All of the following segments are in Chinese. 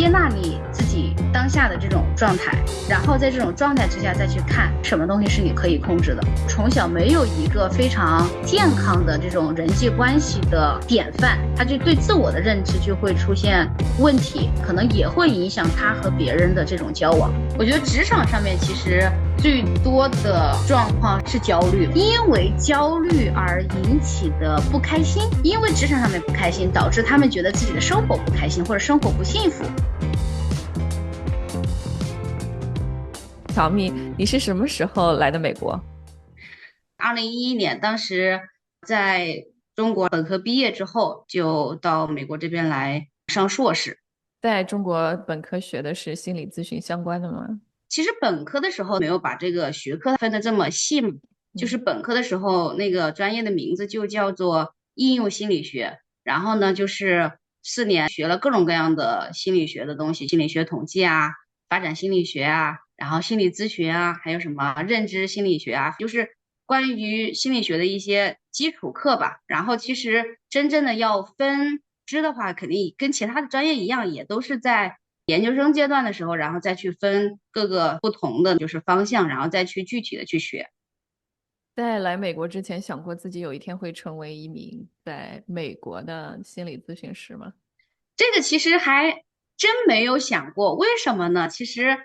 接纳你自己当下的这种状态，然后在这种状态之下再去看什么东西是你可以控制的。从小没有一个非常健康的这种人际关系的典范，他就对自我的认知就会出现问题，可能也会影响他和别人的这种交往。我觉得职场上面其实最多的状况是焦虑，因为焦虑而引起的不开心，因为职场上面不开心，导致他们觉得自己的生活不开心或者生活不幸福。小米，你是什么时候来的美国？2011年，当时在中国本科毕业之后，就到美国这边来上硕士。在中国本科学的是心理咨询相关的吗？其实本科的时候没有把这个学科分得这么细嘛，就是嗯，本科的时候那个专业的名字就叫做应用心理学，然后呢就是4年学了各种各样的心理学的东西，心理学统计啊，发展心理学啊，然后心理咨询啊，还有什么认知心理学啊，就是关于心理学的一些基础课吧。然后其实真正的要分支的话，肯定跟其他的专业一样，也都是在研究生阶段的时候，然后再去分各个不同的就是方向，然后再去具体的去学。在来美国之前，想过自己有一天会成为一名在美国的心理咨询师吗？这个其实还真没有想过，为什么呢？其实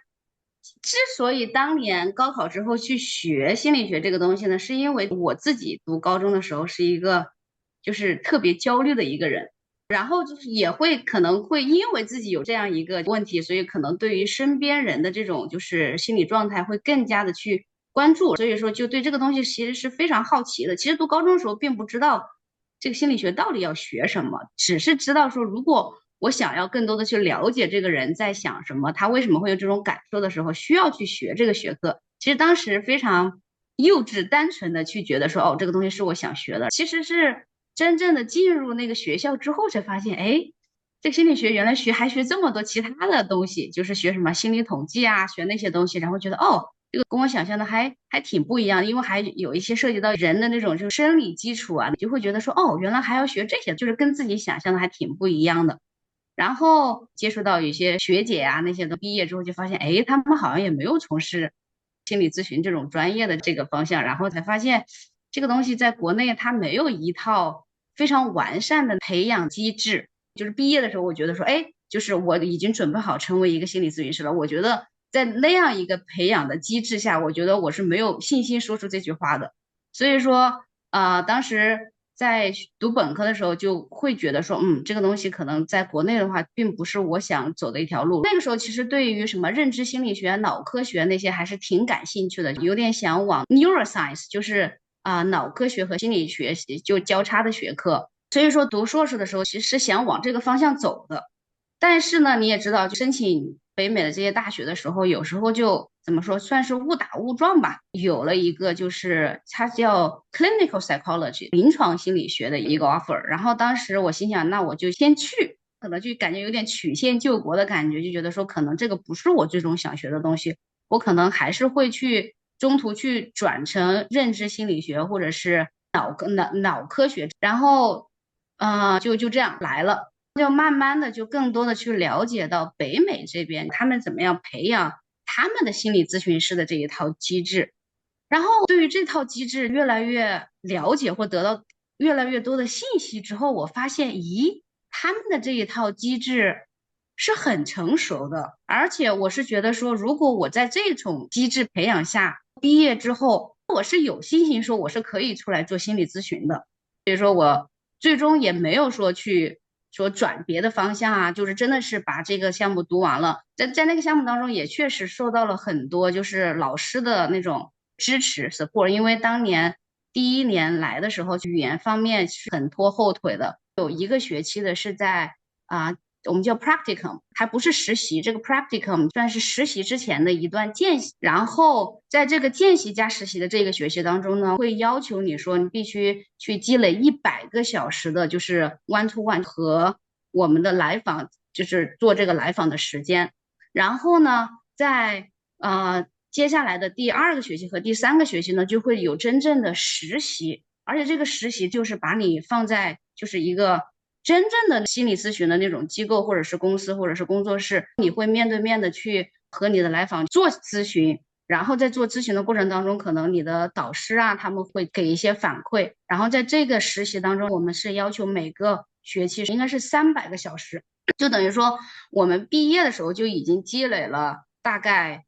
之所以当年高考之后去学心理学这个东西呢，是因为我自己读高中的时候是一个就是特别焦虑的一个人。然后就是也会可能会因为自己有这样一个问题，所以可能对于身边人的这种就是心理状态会更加的去关注，所以说就对这个东西其实是非常好奇的。其实读高中的时候并不知道这个心理学到底要学什么，只是知道说如果我想要更多的去了解这个人在想什么，他为什么会有这种感受的时候，需要去学这个学科。其实当时非常幼稚单纯的去觉得说，哦，这个东西是我想学的。其实是真正的进入那个学校之后才发现，哎，这个心理学原来还学这么多其他的东西，就是学什么心理统计啊，学那些东西，然后觉得哦，这个跟我想象的还挺不一样的，因为还有一些涉及到人的那种就是生理基础啊，你就会觉得说，哦，原来还要学这些，就是跟自己想象的还挺不一样的。然后接触到有些学姐啊那些都毕业之后就发现，哎，他们好像也没有从事心理咨询这种专业的这个方向，然后才发现这个东西在国内它没有一套非常完善的培养机制。就是毕业的时候，我觉得说，哎，就是我已经准备好成为一个心理咨询师了。我觉得在那样一个培养的机制下，我觉得我是没有信心说出这句话的。所以说，当时在读本科的时候就会觉得说，这个东西可能在国内的话，并不是我想走的一条路。那个时候其实对于什么认知心理学、脑科学那些还是挺感兴趣的，有点想往 neuroscience，就是脑科学和心理学就交叉的学科。所以说读硕士的时候，其实是想往这个方向走的。但是呢，你也知道，就申请北美的这些大学的时候，有时候就怎么说，算是误打误撞吧。有了一个就是它叫 clinical psychology 临床心理学的一个 offer，然后当时我心想，那我就先去，可能就感觉有点曲线救国的感觉，就觉得说可能这个不是我最终想学的东西，我可能还是会去中途去转成认知心理学或者是脑科学，然后就这样来了。就慢慢的就更多的去了解到北美这边他们怎么样培养他们的心理咨询师的这一套机制，然后对于这套机制越来越了解或得到越来越多的信息之后，我发现，咦，他们的这一套机制是很成熟的，而且我是觉得说，如果我在这种机制培养下毕业之后，我是有信心说我是可以出来做心理咨询的。所以说我最终也没有说去说转别的方向啊，就是真的是把这个项目读完了，在那个项目当中也确实受到了很多就是老师的那种支持 support，因为当年第1年来的时候，语言方面是很拖后腿的，有一个学期的是在我们叫 practicum，还不是实习，这个 practicum 算是实习之前的一段见习。然后在这个见习加实习的这个学期当中呢，会要求你说你必须去积累100个小时的，就是 one to one 和我们的来访，就是做这个来访的时间。然后呢，在接下来的第2个学期和第3个学期呢，就会有真正的实习，而且这个实习就是把你放在就是一个真正的心理咨询的那种机构或者是公司或者是工作室，你会面对面的去和你的来访做咨询，然后在做咨询的过程当中，可能你的导师啊，他们会给一些反馈，然后在这个实习当中，我们是要求每个学期应该是300个小时，就等于说我们毕业的时候就已经积累了大概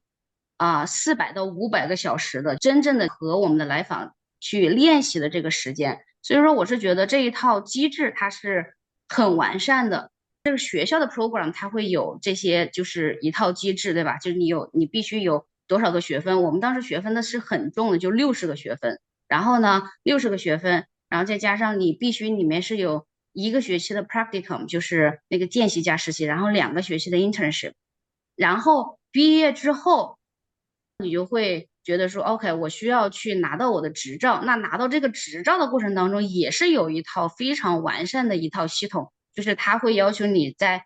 400到500个小时的真正的和我们的来访去练习的这个时间。所以说我是觉得这一套机制它是很完善的。这个学校的 program 它会有这些就是一套机制，对吧？就是你必须有多少个学分，我们当时学分的是很重的，就60个学分。然后呢60个学分，然后再加上你必须里面是有1个学期的 practicum， 就是那个见习加实习，然后2个学期的 internship， 然后毕业之后你就会觉得说 OK， 我需要去拿到我的执照。那拿到这个执照的过程当中，也是有一套非常完善的一套系统，就是它会要求你在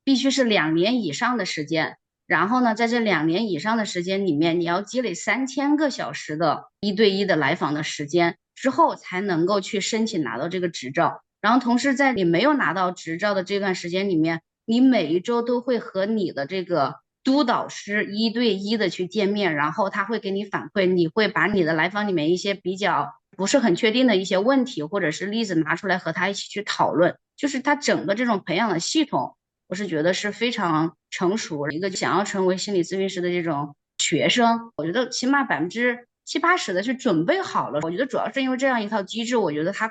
必须是2年以上的时间，然后呢，在这2年以上的时间里面，你要积累3000个小时的1对1的来访的时间之后，才能够去申请拿到这个执照。然后同时在你没有拿到执照的这段时间里面，你每一周都会和你的这个督导师1对1的去见面，然后他会给你反馈，你会把你的来访里面一些比较不是很确定的一些问题或者是例子拿出来和他一起去讨论，就是他整个这种培养的系统，我是觉得是非常成熟。一个想要成为心理咨询师的这种学生，我觉得起码70%-80%的是准备好了。我觉得主要是因为这样一套机制，我觉得它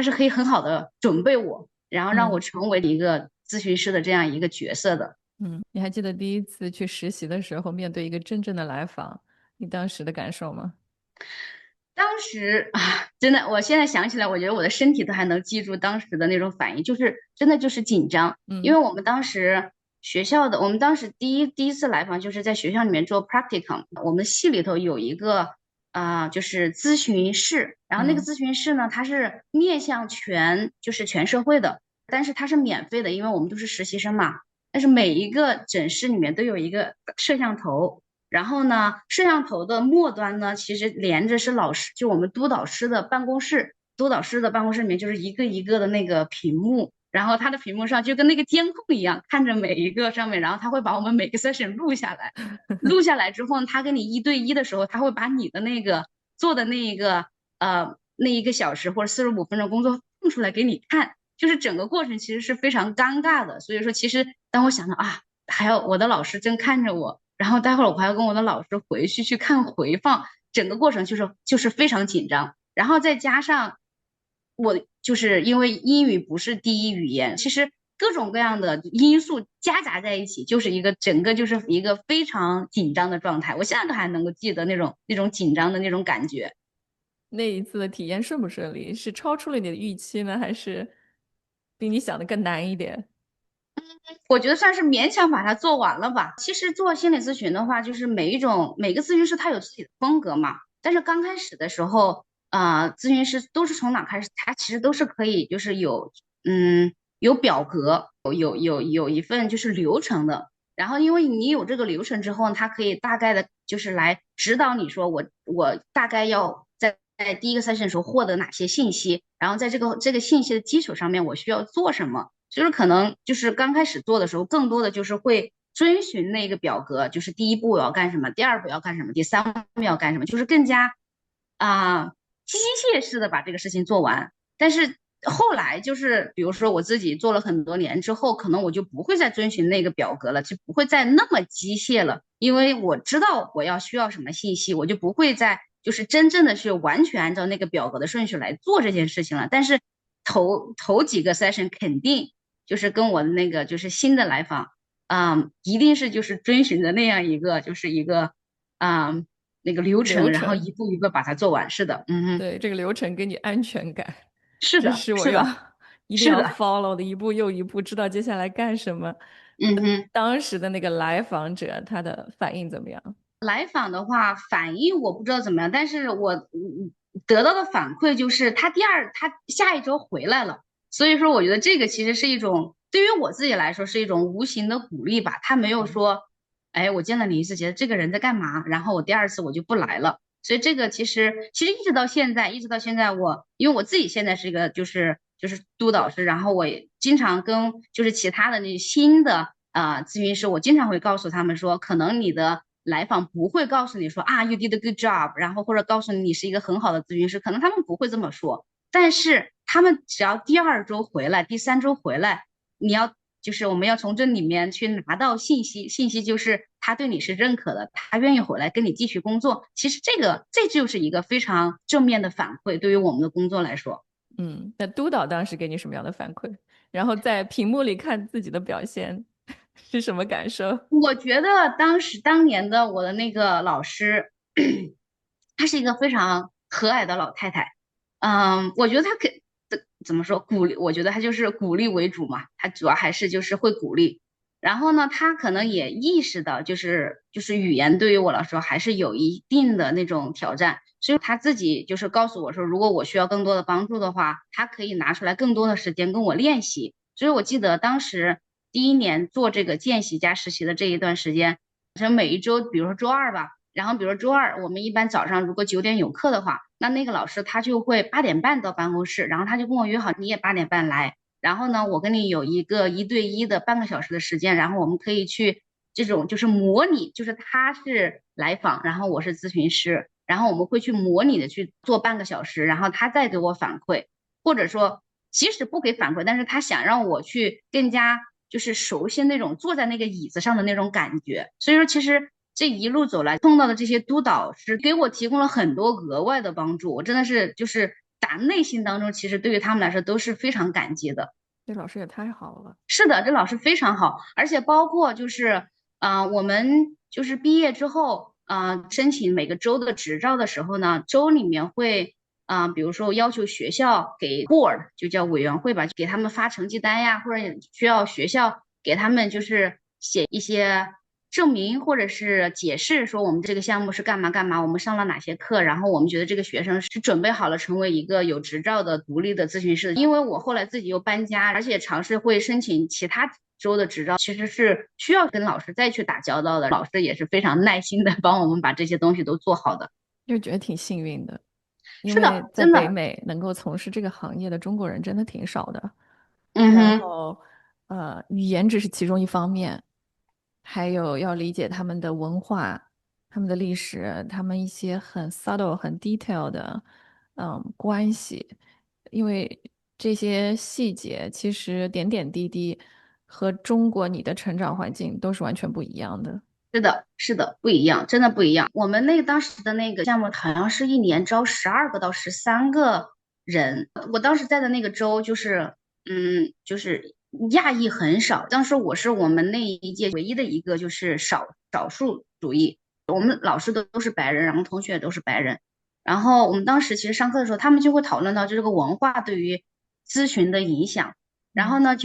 是可以很好的准备我，然后让我成为一个咨询师的这样一个角色的。你还记得第一次去实习的时候，面对一个真正的来访，你当时的感受吗？当时真的，我现在想起来，我觉得我的身体都还能记住当时的那种反应，就是真的就是紧张，因为我们当时我们当时第一次来访就是在学校里面做 practicum，我们系里头有一个就是咨询室，然后那个咨询室呢，它是面向就是全社会的，但是它是免费的，因为我们都是实习生嘛，但是每一个诊室里面都有一个摄像头。然后呢，摄像头的末端呢，其实连着是老师，就我们督导师的办公室。督导师的办公室里面就是一个一个的那个屏幕，然后他的屏幕上就跟那个监控一样，看着每一个上面，然后他会把我们每个 session 录下来。录下来之后，他跟你1对1的时候，他会把你的那个做的那一个小时或者45分钟工作放出来给你看，就是整个过程其实是非常尴尬的。所以说，其实当我想到还有我的老师正看着我。然后待会儿我还要跟我的老师回去看回放，整个过程就是非常紧张。然后再加上我就是因为英语不是第一语言，其实各种各样的因素夹杂在一起，就是整个就是一个非常紧张的状态。我现在都还能够记得那种紧张的那种感觉。那一次的体验顺不顺利？是超出了你的预期呢，还是比你想的更难一点？我觉得算是勉强把它做完了吧。其实做心理咨询的话，就是每个咨询师他有自己的风格嘛。但是刚开始的时候，咨询师都是从哪开始？他其实都是可以，就是有表格，有一份就是流程的。然后因为你有这个流程之后，他可以大概的就是来指导你说我大概要在第一个 session 的时候获得哪些信息，然后在这个信息的基础上面，我需要做什么。就是可能就是刚开始做的时候，更多的就是会遵循那个表格，就是第一步我要干什么，第二步要干什么，第三步要干什么，就是更加机械式的把这个事情做完。但是后来就是比如说我自己做了很多年之后，可能我就不会再遵循那个表格了，就不会再那么机械了，因为我知道我需要什么信息，我就不会再就是真正的是完全按照那个表格的顺序来做这件事情了。但是头几个 session 肯定就是跟我的那个就是新的来访，一定是就是遵循着那样就是一个啊、那个流程，然后流程，一步一步把它做完。是的，对，这个流程给你安全感，这是的，是我要 是的，一定要 是的，follow 的，一步又一步，知道接下来干什么。嗯哼。当时的那个来访者他的反应怎么样？来访的话，反应我不知道怎么样，但是我得到的反馈就是他下一周回来了，所以说我觉得这个其实是一种对于我自己来说是一种无形的鼓励吧。他没有说，哎，我见了你一次，觉得这个人在干嘛，然后我第二次我就不来了。所以这个其实一直到现在我因为我自己现在是一个就是督导师，然后我也经常跟就是其他的那新的咨询师，我经常会告诉他们说，可能你的来访不会告诉你说啊 you did a good job，然后或者告诉你你是一个很好的咨询师，可能他们不会这么说，但是他们只要第二周回来，第三周回来，你要就是我们要从这里面去拿到信息，信息就是他对你是认可的，他愿意回来跟你继续工作。其实这就是一个非常正面的反馈，对于我们的工作来说。嗯，那督导当时给你什么样的反馈？然后在屏幕里看自己的表现是什么感受？我觉得当年的我的那个老师，她是一个非常和蔼的老太太。我觉得她怎么说鼓励，我觉得她就是鼓励为主嘛，她主要还是就是会鼓励。然后呢，她可能也意识到，就是语言对于我来说还是有一定的那种挑战，所以她自己就是告诉我说，如果我需要更多的帮助的话，她可以拿出来更多的时间跟我练习。所以我记得当时第1年做这个见习加实习的这一段时间，就每一周，比如说周二吧，然后比如说周二，我们一般早上如果9点有课的话，那个老师他就会8点半到办公室，然后他就跟我约好，你也8点半来，然后呢，我跟你有一个1对1的半个小时的时间，然后我们可以去这种就是模拟，就是他是来访，然后我是咨询师，然后我们会去模拟的去做半个小时，然后他再给我反馈。或者说即使不给反馈，但是他想让我去更加就是熟悉那种坐在那个椅子上的那种感觉。所以说，其实这一路走来碰到的这些督导师，给我提供了很多额外的帮助。我真的是就是打内心当中，其实对于他们来说都是非常感激的。这老师也太好了。是的，这老师非常好，而且包括就是我们就是毕业之后申请每个州的执照的时候呢，州里面会比如说要求学校给 board 就叫委员会吧，给他们发成绩单呀，或者需要学校给他们就是写一些证明或者是解释说我们这个项目是干嘛干嘛，我们上了哪些课，然后我们觉得这个学生是准备好了成为一个有执照的独立的咨询师。因为我后来自己又搬家，而且尝试会申请其他州的执照，其实是需要跟老师再去打交道的。老师也是非常耐心的帮我们把这些东西都做好的。就觉得挺幸运的，因是的，为在真的。北美能够从事这个行业的中国人真的挺少的。然嗯哼。后，语言只是其中一方面，还有要理解他们的文化、他们的历史、他们一些很 subtle、很 detail 的，关系，因为这些细节其实点点滴滴和中国你的成长环境都是完全不一样的。是的，是的，不一样，真的不一样。我们那个当时的那个项目好像是1年招12个到13个人。我当时在的那个州就是亚裔很少。当时我是我们那一届唯一的一个就是少数族裔，我们老师都是白人，然后同学也都是白人。然后我们当时其实上课的时候，他们就会讨论到就这个文化对于咨询的影响。然后嗯，呢，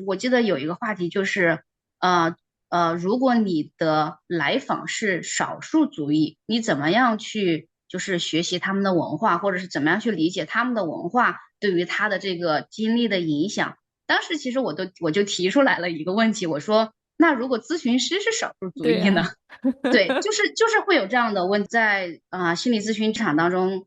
我记得有一个话题就是呃如果你的来访是少数族裔，你怎么样去就是学习他们的文化，或者是怎么样去理解他们的文化对于他的这个经历的影响？当时其实我就提出来了一个问题，我说，那如果咨询师是少数族裔呢？对呀，对，就是会有这样的问题，在心理咨询场当中，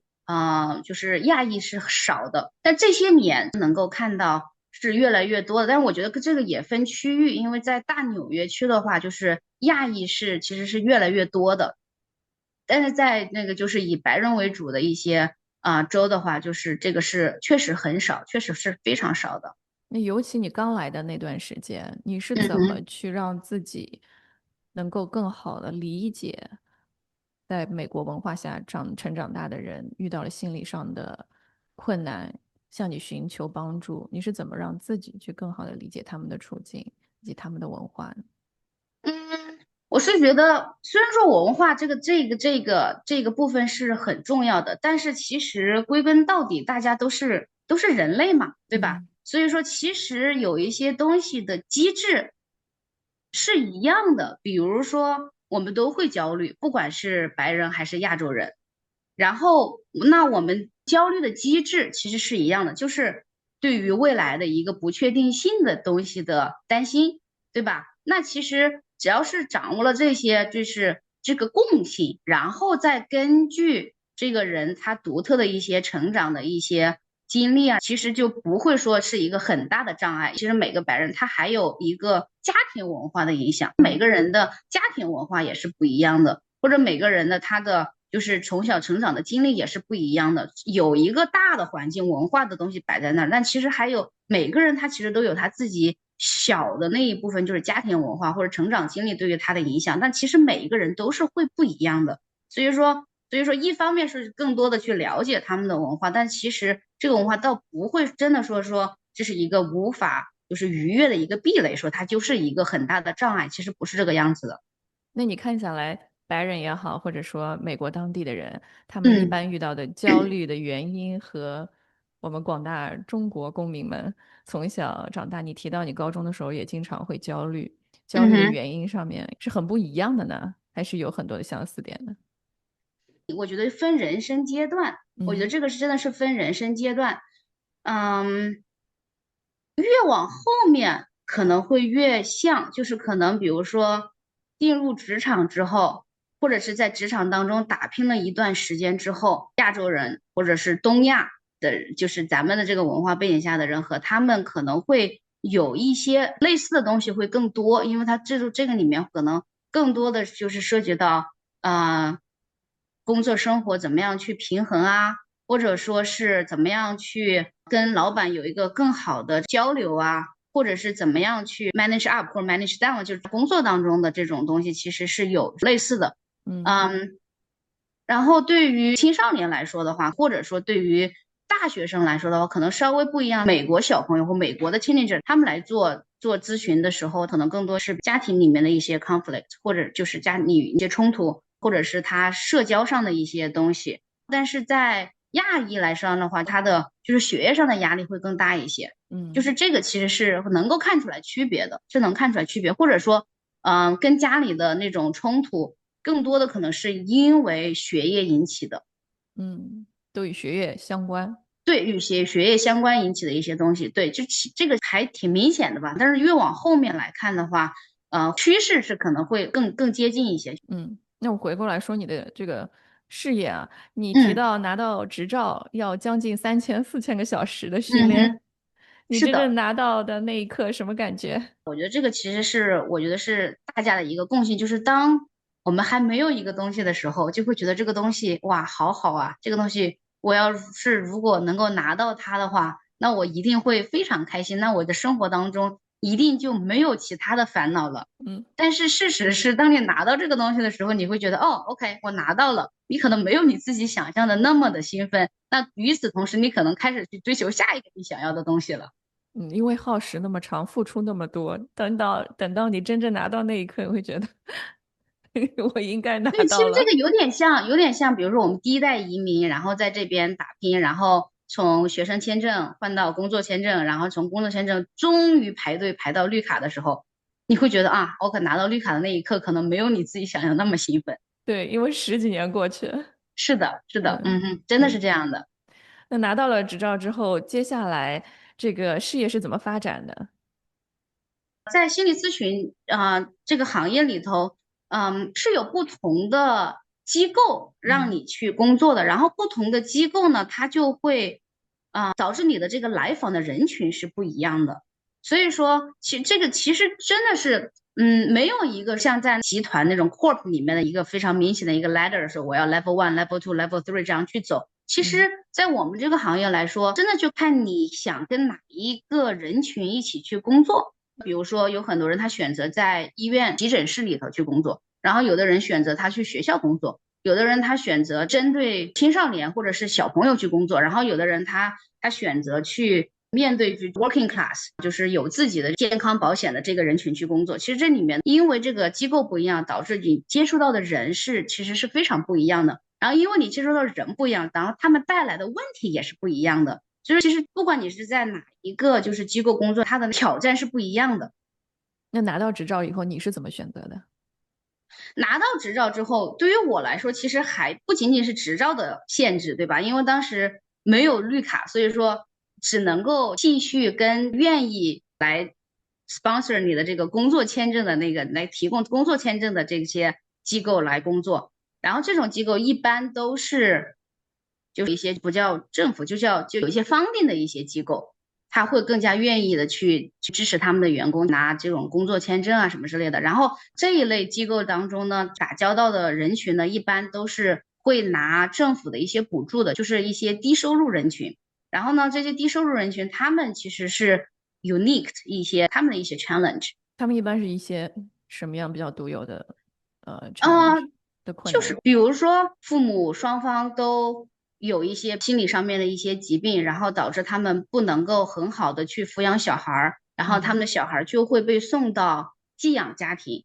就是亚裔是少的，但这些年能够看到是越来越多的。但是我觉得这个也分区域，因为在大纽约区的话，就是亚裔其实是越来越多的，但是在那个就是以白人为主的一些州的话，就是这个是确实很少，确实是非常少的。那尤其你刚来的那段时间，你是怎么嗯哼。去让自己能够更好的理解，在美国文化下成长大的人遇到了心理上的困难，向你寻求帮助，你是怎么让自己去更好的理解他们的处境以及他们的文化呢？嗯，我是觉得，虽然说文化这个部分是很重要的，但是其实归根到底，大家都是人类嘛，对吧？嗯所以说，其实有一些东西的机制是一样的，比如说我们都会焦虑，不管是白人还是亚洲人。然后，那我们焦虑的机制其实是一样的，就是对于未来的一个不确定性的东西的担心，对吧？那其实只要是掌握了这些，就是这个共性，然后再根据这个人他独特的一些成长的一些经历啊，其实就不会说是一个很大的障碍。其实每个白人他还有一个家庭文化的影响，每个人的家庭文化也是不一样的，或者每个人的他的就是从小成长的经历也是不一样的。有一个大的环境文化的东西摆在那儿，但其实还有每个人他其实都有他自己小的那一部分，就是家庭文化或者成长经历对于他的影响。但其实每一个人都是会不一样的，所以说，一方面是更多的去了解他们的文化，但其实这个文化倒不会真的说这是一个无法就是逾越的一个壁垒，说它就是一个很大的障碍，其实不是这个样子的。那你看下来，白人也好，或者说美国当地的人，他们一嗯般遇到的焦虑的原因和我们广大中国公民们从小长大，你提到你高中的时候也经常会焦虑，焦虑的嗯哼。原因上面是很不一样的呢，还是有很多的相似点呢？我觉得分人生阶段，我觉得嗯这个是真的是分人生阶段。嗯，越往后面可能会越像，就是可能比如说进入职场之后，或者是在职场当中打拼了一段时间之后，亚洲人或者是东亚的，就是咱们的这个文化背景下的人和他们可能会有一些类似的东西会更多，因为它这个里面可能更多的就是涉及到工作生活怎么样去平衡啊。或者说是怎么样去跟老板有一个更好的交流啊，或者是怎么样去 manage up 或者 manage down，就是工作当中的这种东西，其实是有类似的。嗯嗯，然后对于青少年来说的话，或者说对于大学生来说的话，可能稍微不一样。美国小朋友或美国的 teenager，他们来做咨询的时候，可能更多是家庭里面的一些 conflict，或者就是家里一些冲突，或者是他社交上的一些东西。但是在亚裔来说的话，他的就是学业上的压力会更大一些。就是嗯这个其实是能够看出来区别的，是能看出来区别，或者说，跟家里的那种冲突。更多的可能是因为学业引起的，嗯，都与学业相关。对，与学业相关引起的一些东西，对，这个还挺明显的吧。但是越往后面来看的话，趋势是可能会更接近一些。嗯，那我回过来说你的这个事业啊，你提嗯到拿到执照要将近3000、4000个小时的训练，嗯哼，你真正是的。拿到的那一刻什么感觉？我觉得这个其实是我觉得是大家的一个共性，就是当我们还没有一个东西的时候，就会觉得这个东西哇好好啊，这个东西我要是如果能够拿到它的话，那我一定会非常开心，那我的生活当中一定就没有其他的烦恼了。嗯但是事实是，当你拿到这个东西的时候，你会觉得哦，OK，我拿到了，你可能没有你自己想象的那么的兴奋。那与此同时，你可能开始去追求下一个你想要的东西了。嗯，因为耗时那么长，付出那么多，等到你真正拿到那一刻，你会觉得我应该拿对，其实到了。这个有点像，比如说我们第一代移民，然后在这边打拼，然后从学生签证换到工作签证，然后从工作签证终于排队排到绿卡的时候，你会觉得啊，我可拿到绿卡的那一刻，可能没有你自己想象那么兴奋。对，因为十几年过去了。是的，是的，嗯嗯哼，真的是嗯，这样的。那拿到了执照之后，接下来这个事业是怎么发展的？在心理咨询这个行业里头，是有不同的机构让嗯你去工作的，然后不同的机构呢，它就会导致你的这个来访的人群是不一样的。所以说，这个其实真的是，没有一个像在集团那种 corp 里面的一个非常明显的一个 ladder，说我要 level one、level two、level three 这样去走。其嗯实，在我们这个行业来说，真的就看你想跟哪一个人群一起去工作。比如说，有很多人他选择在医院急诊室里头去工作，然后有的人选择他去学校工作，有的人他选择针对青少年或者是小朋友去工作，然后有的人他选择去面对去 working class，就是有自己的健康保险的这个人群去工作。其实这里面因为这个机构不一样，导致你接触到的人其实是非常不一样的。然后因为你接触到的人不一样，然后他们带来的问题也是不一样的。所以其实不管你是在哪一个就是机构工作，它的挑战是不一样的。那拿到执照以后，你是怎么选择的？拿到执照之后，对于我来说，其实还不仅仅是执照的限制，对吧？因为当时没有绿卡，所以说只能够继续跟愿意来 sponsor 你的这个工作签证的那个来提供工作签证的这些机构来工作，然后这种机构一般都是就是一些不叫政府，就有一些 funding 的一些机构，他会更加愿意的去支持他们的员工拿这种工作签证啊什么之类的。然后这一类机构当中呢，打交道的人群呢，一般都是会拿政府的一些补助的，就是一些低收入人群。然后呢，这些低收入人群，他们其实是 unique 一些他们的一些 challenge。他们一般是一些什么样比较独有的呃，challenge 的困难？就是比如说父母双方都有一些心理上面的一些疾病，然后导致他们不能够很好的去抚养小孩儿，然后他们的小孩儿就会被送到寄养家庭。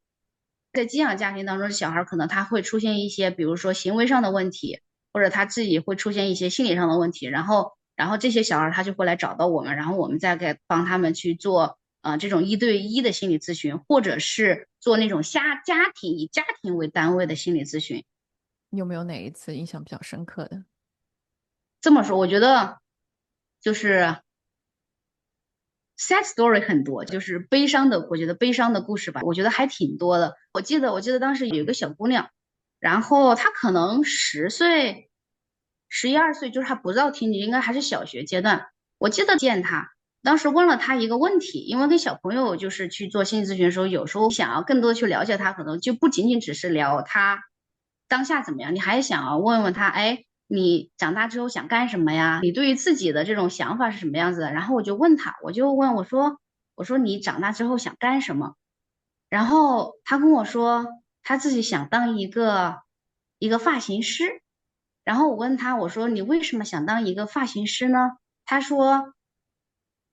在寄养家庭当中，小孩儿可能他会出现一些，比如说行为上的问题，或者他自己会出现一些心理上的问题，然后这些小孩儿他就会来找到我们，然后我们再给帮他们去做这种1对1的心理咨询，或者是做那种家庭以家庭为单位的心理咨询。你有没有哪一次印象比较深刻的？这么说，我觉得就是 sad story 很多，就是悲伤的，我觉得悲伤的故事吧，我觉得还挺多的。我记得当时有一个小姑娘，然后她可能10岁、11、12岁，就是还不到听力，应该还是小学阶段。我记得见她，当时问了她一个问题，因为跟小朋友就是去做心理咨询的时候，有时候想要更多的去了解她，可能就不仅仅只是聊她当下怎么样，你还想要问问她，哎。你长大之后想干什么呀？你对于自己的这种想法是什么样子的？然后我就问他，我说你长大之后想干什么？然后他跟我说他自己想当一个发型师。然后我问他，我说你为什么想当一个发型师呢？他说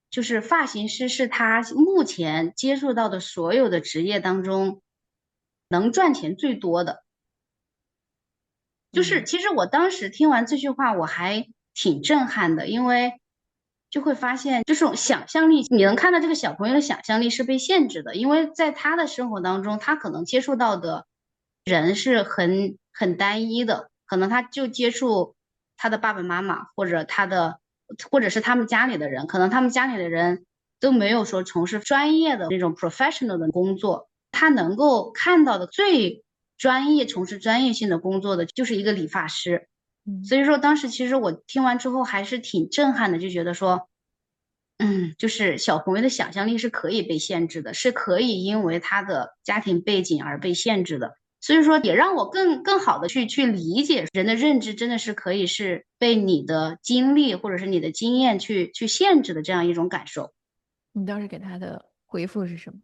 就是发型师是他目前接触到的所有的职业当中能赚钱最多的。就是嗯其实我当时听完这句话，我还挺震撼的，因为就会发现这种想象力，你能看到这个小朋友的想象力是被限制的，因为在他的生活当中，他可能接触到的人是很单一的，可能他就接触他的爸爸妈妈，或者是他们家里的人，可能他们家里的人都没有说从事专业的那种 professional 的工作，他能够看到的最专业、从事专业性的工作的，就是一个理发师。嗯。所以说，当时其实我听完之后还是挺震撼的，就觉得说，就是小朋友的想象力是可以被限制的，是可以因为他的家庭背景而被限制的。所以说，也让我更好的去理解人的认知真的是可以是被你的经历或者是你的经验去限制的这样一种感受。你当时给他的回复是什么？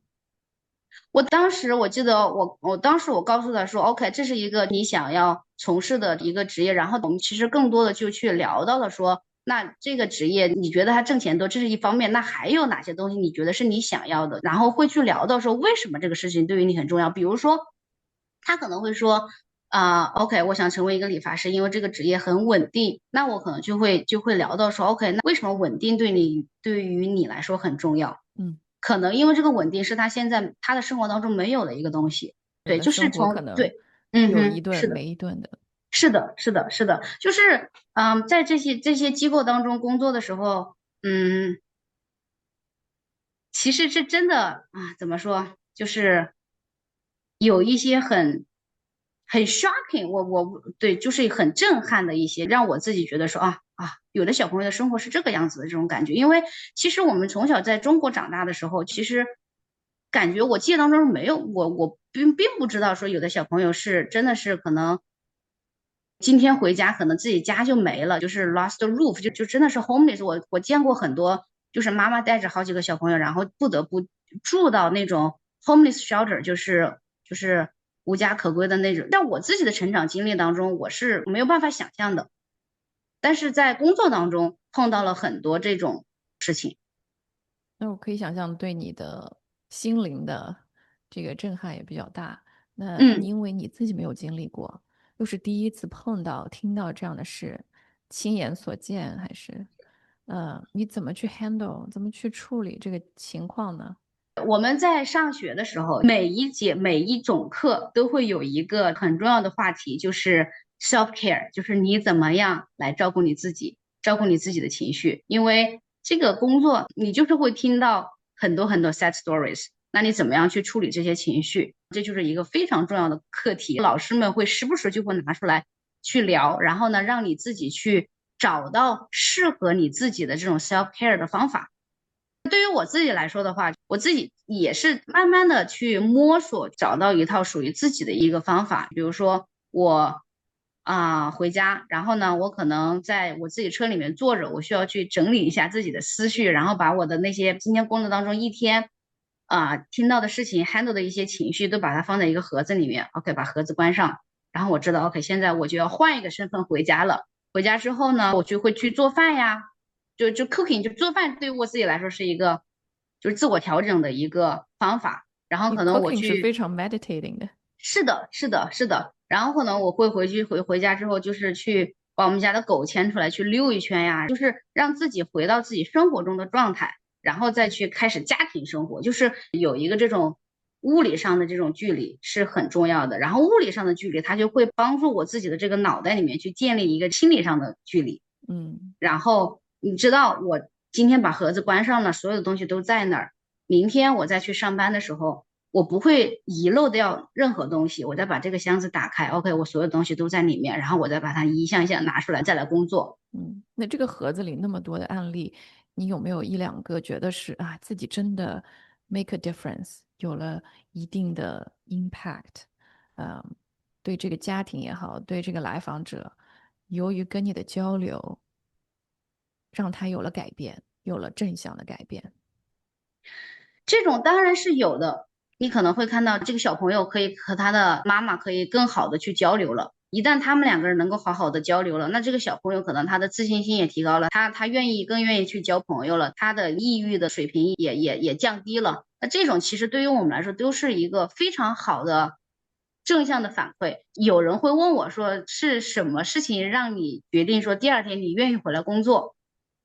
我当时我记得我当时我告诉他说，OK，这是一个你想要从事的一个职业，然后我们其实更多的就去聊到了说，那这个职业你觉得它挣钱多，这是一方面，那还有哪些东西你觉得是你想要的？然后会去聊到说为什么这个事情对于你很重要，比如说他可能会说。OK，我想成为一个理发师，因为这个职业很稳定。那我可能就会聊到说，OK，那为什么稳定对于你来说很重要？嗯，可能因为这个稳定是他现在他的生活当中没有的一个东西。对，就是有的生活可能从对，嗯哼，有一顿是的，没一顿的。是的，是的，是的，就是在这些机构当中工作的时候，其实是真的怎么说，就是有一些很 shocking，我对，就是很震撼的一些，让我自己觉得说有的小朋友的生活是这个样子的这种感觉。因为其实我们从小在中国长大的时候，其实感觉我记忆当中没有我并不知道说有的小朋友是真的是可能今天回家可能自己家就没了，就是 lost roof，就真的是 homeless。我见过很多，就是妈妈带着好几个小朋友，然后不得不住到那种 homeless shelter，就是无家可归的那种。在我自己的成长经历当中，我是没有办法想象的，但是在工作当中碰到了很多这种事情。那我可以想象对你的心灵的这个震撼也比较大。那你嗯。因为你自己没有经历过，又是第一次碰到、听到这样的事，亲眼所见，还是你怎么去 handle，怎么去处理这个情况呢？我们在上学的时候，每一节每一种课都会有一个很重要的话题，就是 self care，就是你怎么样来照顾你自己，照顾你自己的情绪。因为这个工作，你就是会听到很多很多 sad stories，那你怎么样去处理这些情绪？这就是一个非常重要的课题，老师们会时不时就会拿出来去聊，然后呢，让你自己去找到适合你自己的这种 self care 的方法。对于我自己来说的话，我自己也是慢慢的去摸索，找到一套属于自己的一个方法。比如说我回家，然后呢，我可能在我自己车里面坐着，我需要去整理一下自己的思绪，然后把我的那些今天工作当中一天听到的事情、handle 的一些情绪都把它放在一个盒子里面。OK，把盒子关上，然后我知道 OK，现在我就要换一个身份回家了。回家之后呢，我就会去做饭呀。就 cooking 就做饭对于我自己来说是一个就是自我调整的一个方法，然后你 可能我 cooking 是非去常 meditating 的。是的，是的，是的，然后可能我会回家之后就是去把我们家的狗牵出来去溜一圈呀，就是让自己回到自己生活中的状态，然后再去开始家庭生活，就是有一个这种物理上的这种距离是很重要的，然后物理上的距离它就会帮助我自己的这个脑袋里面去建立一个心理上的距离。嗯，然后你知道我今天把盒子关上了，所有的东西都在那儿，明天我再去上班的时候，我不会遗漏掉任何东西，我再把这个箱子打开，OK，我所有东西都在里面，然后我再把它一项一项拿出来，再来工作。那这个盒子里那么多的案例，你有没有一两个觉得是啊自己真的 make a difference，有了一定的 impact，呃，对这个家庭也好，对这个来访者，由于跟你的交流，让他有了改变，有了正向的改变。这种当然是有的，你可能会看到这个小朋友可以和他的妈妈可以更好的去交流了。一旦他们两个人能够好好的交流了，那这个小朋友可能他的自信心也提高了，他更愿意去交朋友了，他的抑郁的水平也降低了。那这种其实对于我们来说都是一个非常好的正向的反馈。有人会问我说，是什么事情让你决定说第二天你愿意回来工作？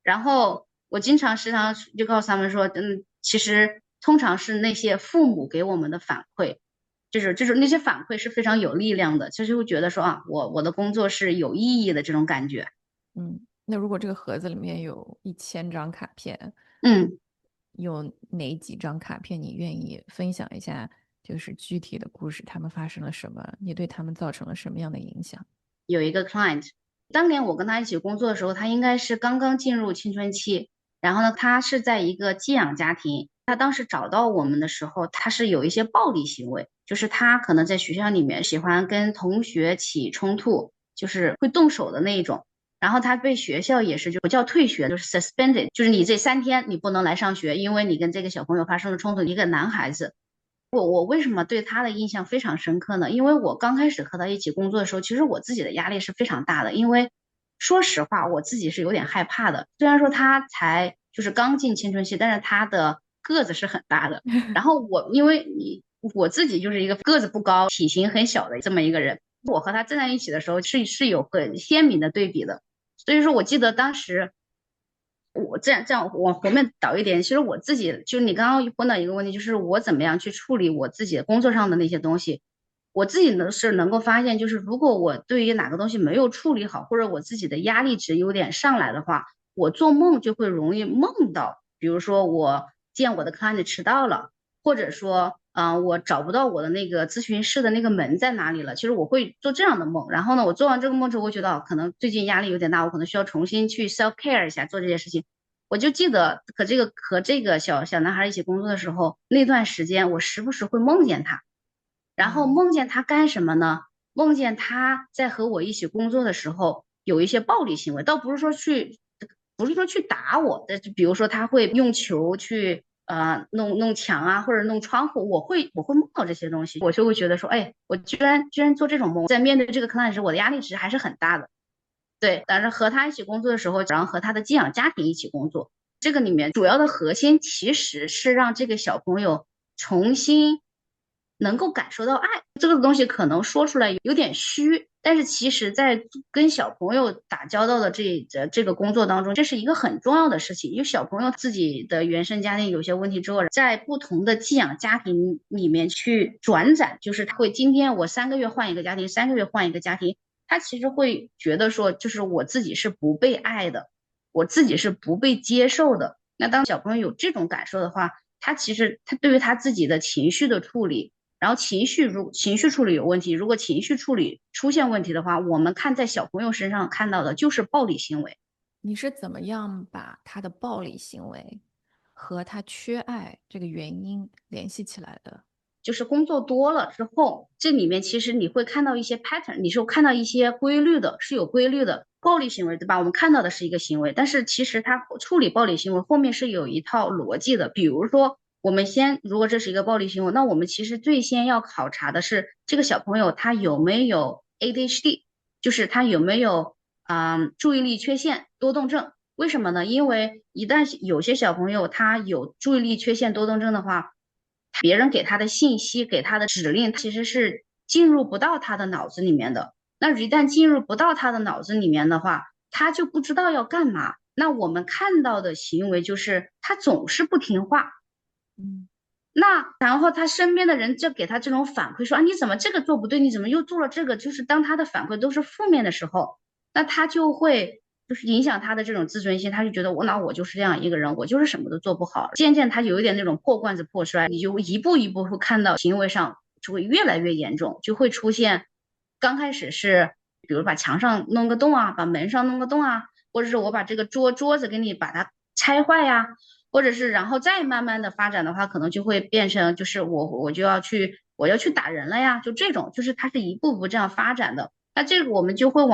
然后我时常就告诉他们说，其实通常是那些父母给我们的反馈，就是那些反馈是非常有力量的，就是会觉得说我的工作是有意义的这种感觉。那如果这个盒子里面有1000张卡片，嗯。有哪几张卡片你愿意分享一下？就是具体的故事，他们发生了什么？你对他们造成了什么样的影响？有一个 client，当年我跟他一起工作的时候，他应该是刚刚进入青春期，然后呢，他是在一个寄养家庭。他当时找到我们的时候，他是有一些暴力行为，就是他可能在学校里面喜欢跟同学起冲突，就是会动手的那一种。然后他被学校也是就不叫退学，就是 suspended，就是你这3天你不能来上学，因为你跟这个小朋友发生了冲突，一个男孩子。我为什么对他的印象非常深刻呢？因为我刚开始和他一起工作的时候，其实我自己的压力是非常大的。因为说实话，我自己是有点害怕的。虽然说他才就是刚进青春期，但是他的个子是很大的。然后因为我自己就是一个个子不高、体型很小的这么一个人，我和他站在一起的时候是有很鲜明的对比的。所以说我记得当时。我这样往后面倒一点，其实我自己就是你刚刚问到一个问题，就是我怎么样去处理我自己工作上的那些东西，我自己呢是能够发现，就是如果我对于哪个东西没有处理好，或者我自己的压力值有点上来的话，我做梦就会容易梦到，比如说我见我的 client 迟到了，或者说我找不到我的那个咨询室的那个门在哪里了，其实我会做这样的梦。然后呢，我做完这个梦之后，我觉得可能最近压力有点大，我可能需要重新去 self care 一下，做这些事情。我就记得和这个小男孩一起工作的时候，那段时间我时不时会梦见他，然后嗯梦见他干什么呢？梦见他在和我一起工作的时候有一些暴力行为，倒不是说去打我，比如说他会用球去弄墙啊，或者弄窗户，我会梦到这些东西，我就会觉得说，哎，我居然做这种梦，在面对这个 client 时，我的压力值还是很大的。对，但是和他一起工作的时候，然后和他的寄养家庭一起工作，这个里面主要的核心其实是让这个小朋友重新能够感受到爱。这个东西可能说出来有点虚，但是其实在跟小朋友打交道的这个工作当中，这是一个很重要的事情。因为小朋友自己的原生家庭有些问题之后，在不同的寄养家庭里面去转展，就是他会今天我3个月换一个家庭，3个月换一个家庭。他其实会觉得说，就是我自己是不被爱的，我自己是不被接受的。那当小朋友有这种感受的话，他其实他对于他自己的情绪的处理，然后情绪处理有问题，如果情绪处理出现问题的话，我们看在小朋友身上看到的就是暴力行为。你是怎么样把他的暴力行为和他缺爱这个原因联系起来的？就是工作多了之后，这里面其实你会看到一些 pattern，你是看到一些规律的，是有规律的暴力行为，对吧？我们看到的是一个行为，但是其实它处理暴力行为后面是有一套逻辑的。比如说，我们先如果这是一个暴力行为，那我们其实最先要考察的是这个小朋友他有没有 ADHD，就是他有没有注意力缺陷多动症。为什么呢？因为一旦有些小朋友他有注意力缺陷多动症的话，别人给他的信息、给他的指令，其实是进入不到他的脑子里面的。那一旦进入不到他的脑子里面的话，他就不知道要干嘛。那我们看到的行为就是他总是不听话。嗯，那然后他身边的人就给他这种反馈说啊，你怎么这个做不对？你怎么又做了这个？就是当他的反馈都是负面的时候，那他就会就是影响他的这种自尊心，他就觉得我就是这样一个人，我就是什么都做不好。渐渐他有一点那种破罐子破摔，你就一步一步会看到行为上就会越来越严重，就会出现刚开始是比如把墙上弄个洞啊，把门上弄个洞啊，或者是我把这个桌子给你把它拆坏呀。或者是然后再慢慢的发展的话，可能就会变成就是我要去打人了呀，就这种就是它是一步步这样发展的。那这个我们就会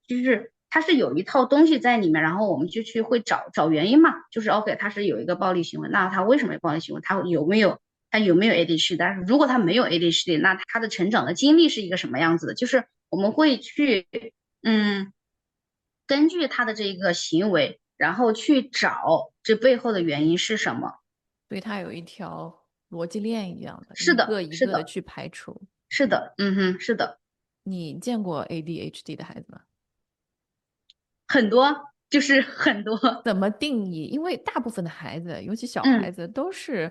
就是它是有一套东西在里面，然后我们就会找原因嘛，就是 OK，它是有一个暴力行为，那他为什么有暴力行为？他有没有 ADHD？但是如果他没有 ADHD，那他的成长的经历是一个什么样子的？就是我们会去嗯根据他的这个行为。然后去找这背后的原因是什么。所以它有一条逻辑链一样的，是的，一个一是的，个的去排除。是的，嗯哼，是的，你见过 ADHD 的孩子吗？很多就是很多，怎么定义？因为大部分的孩子，尤其小孩嗯子，都是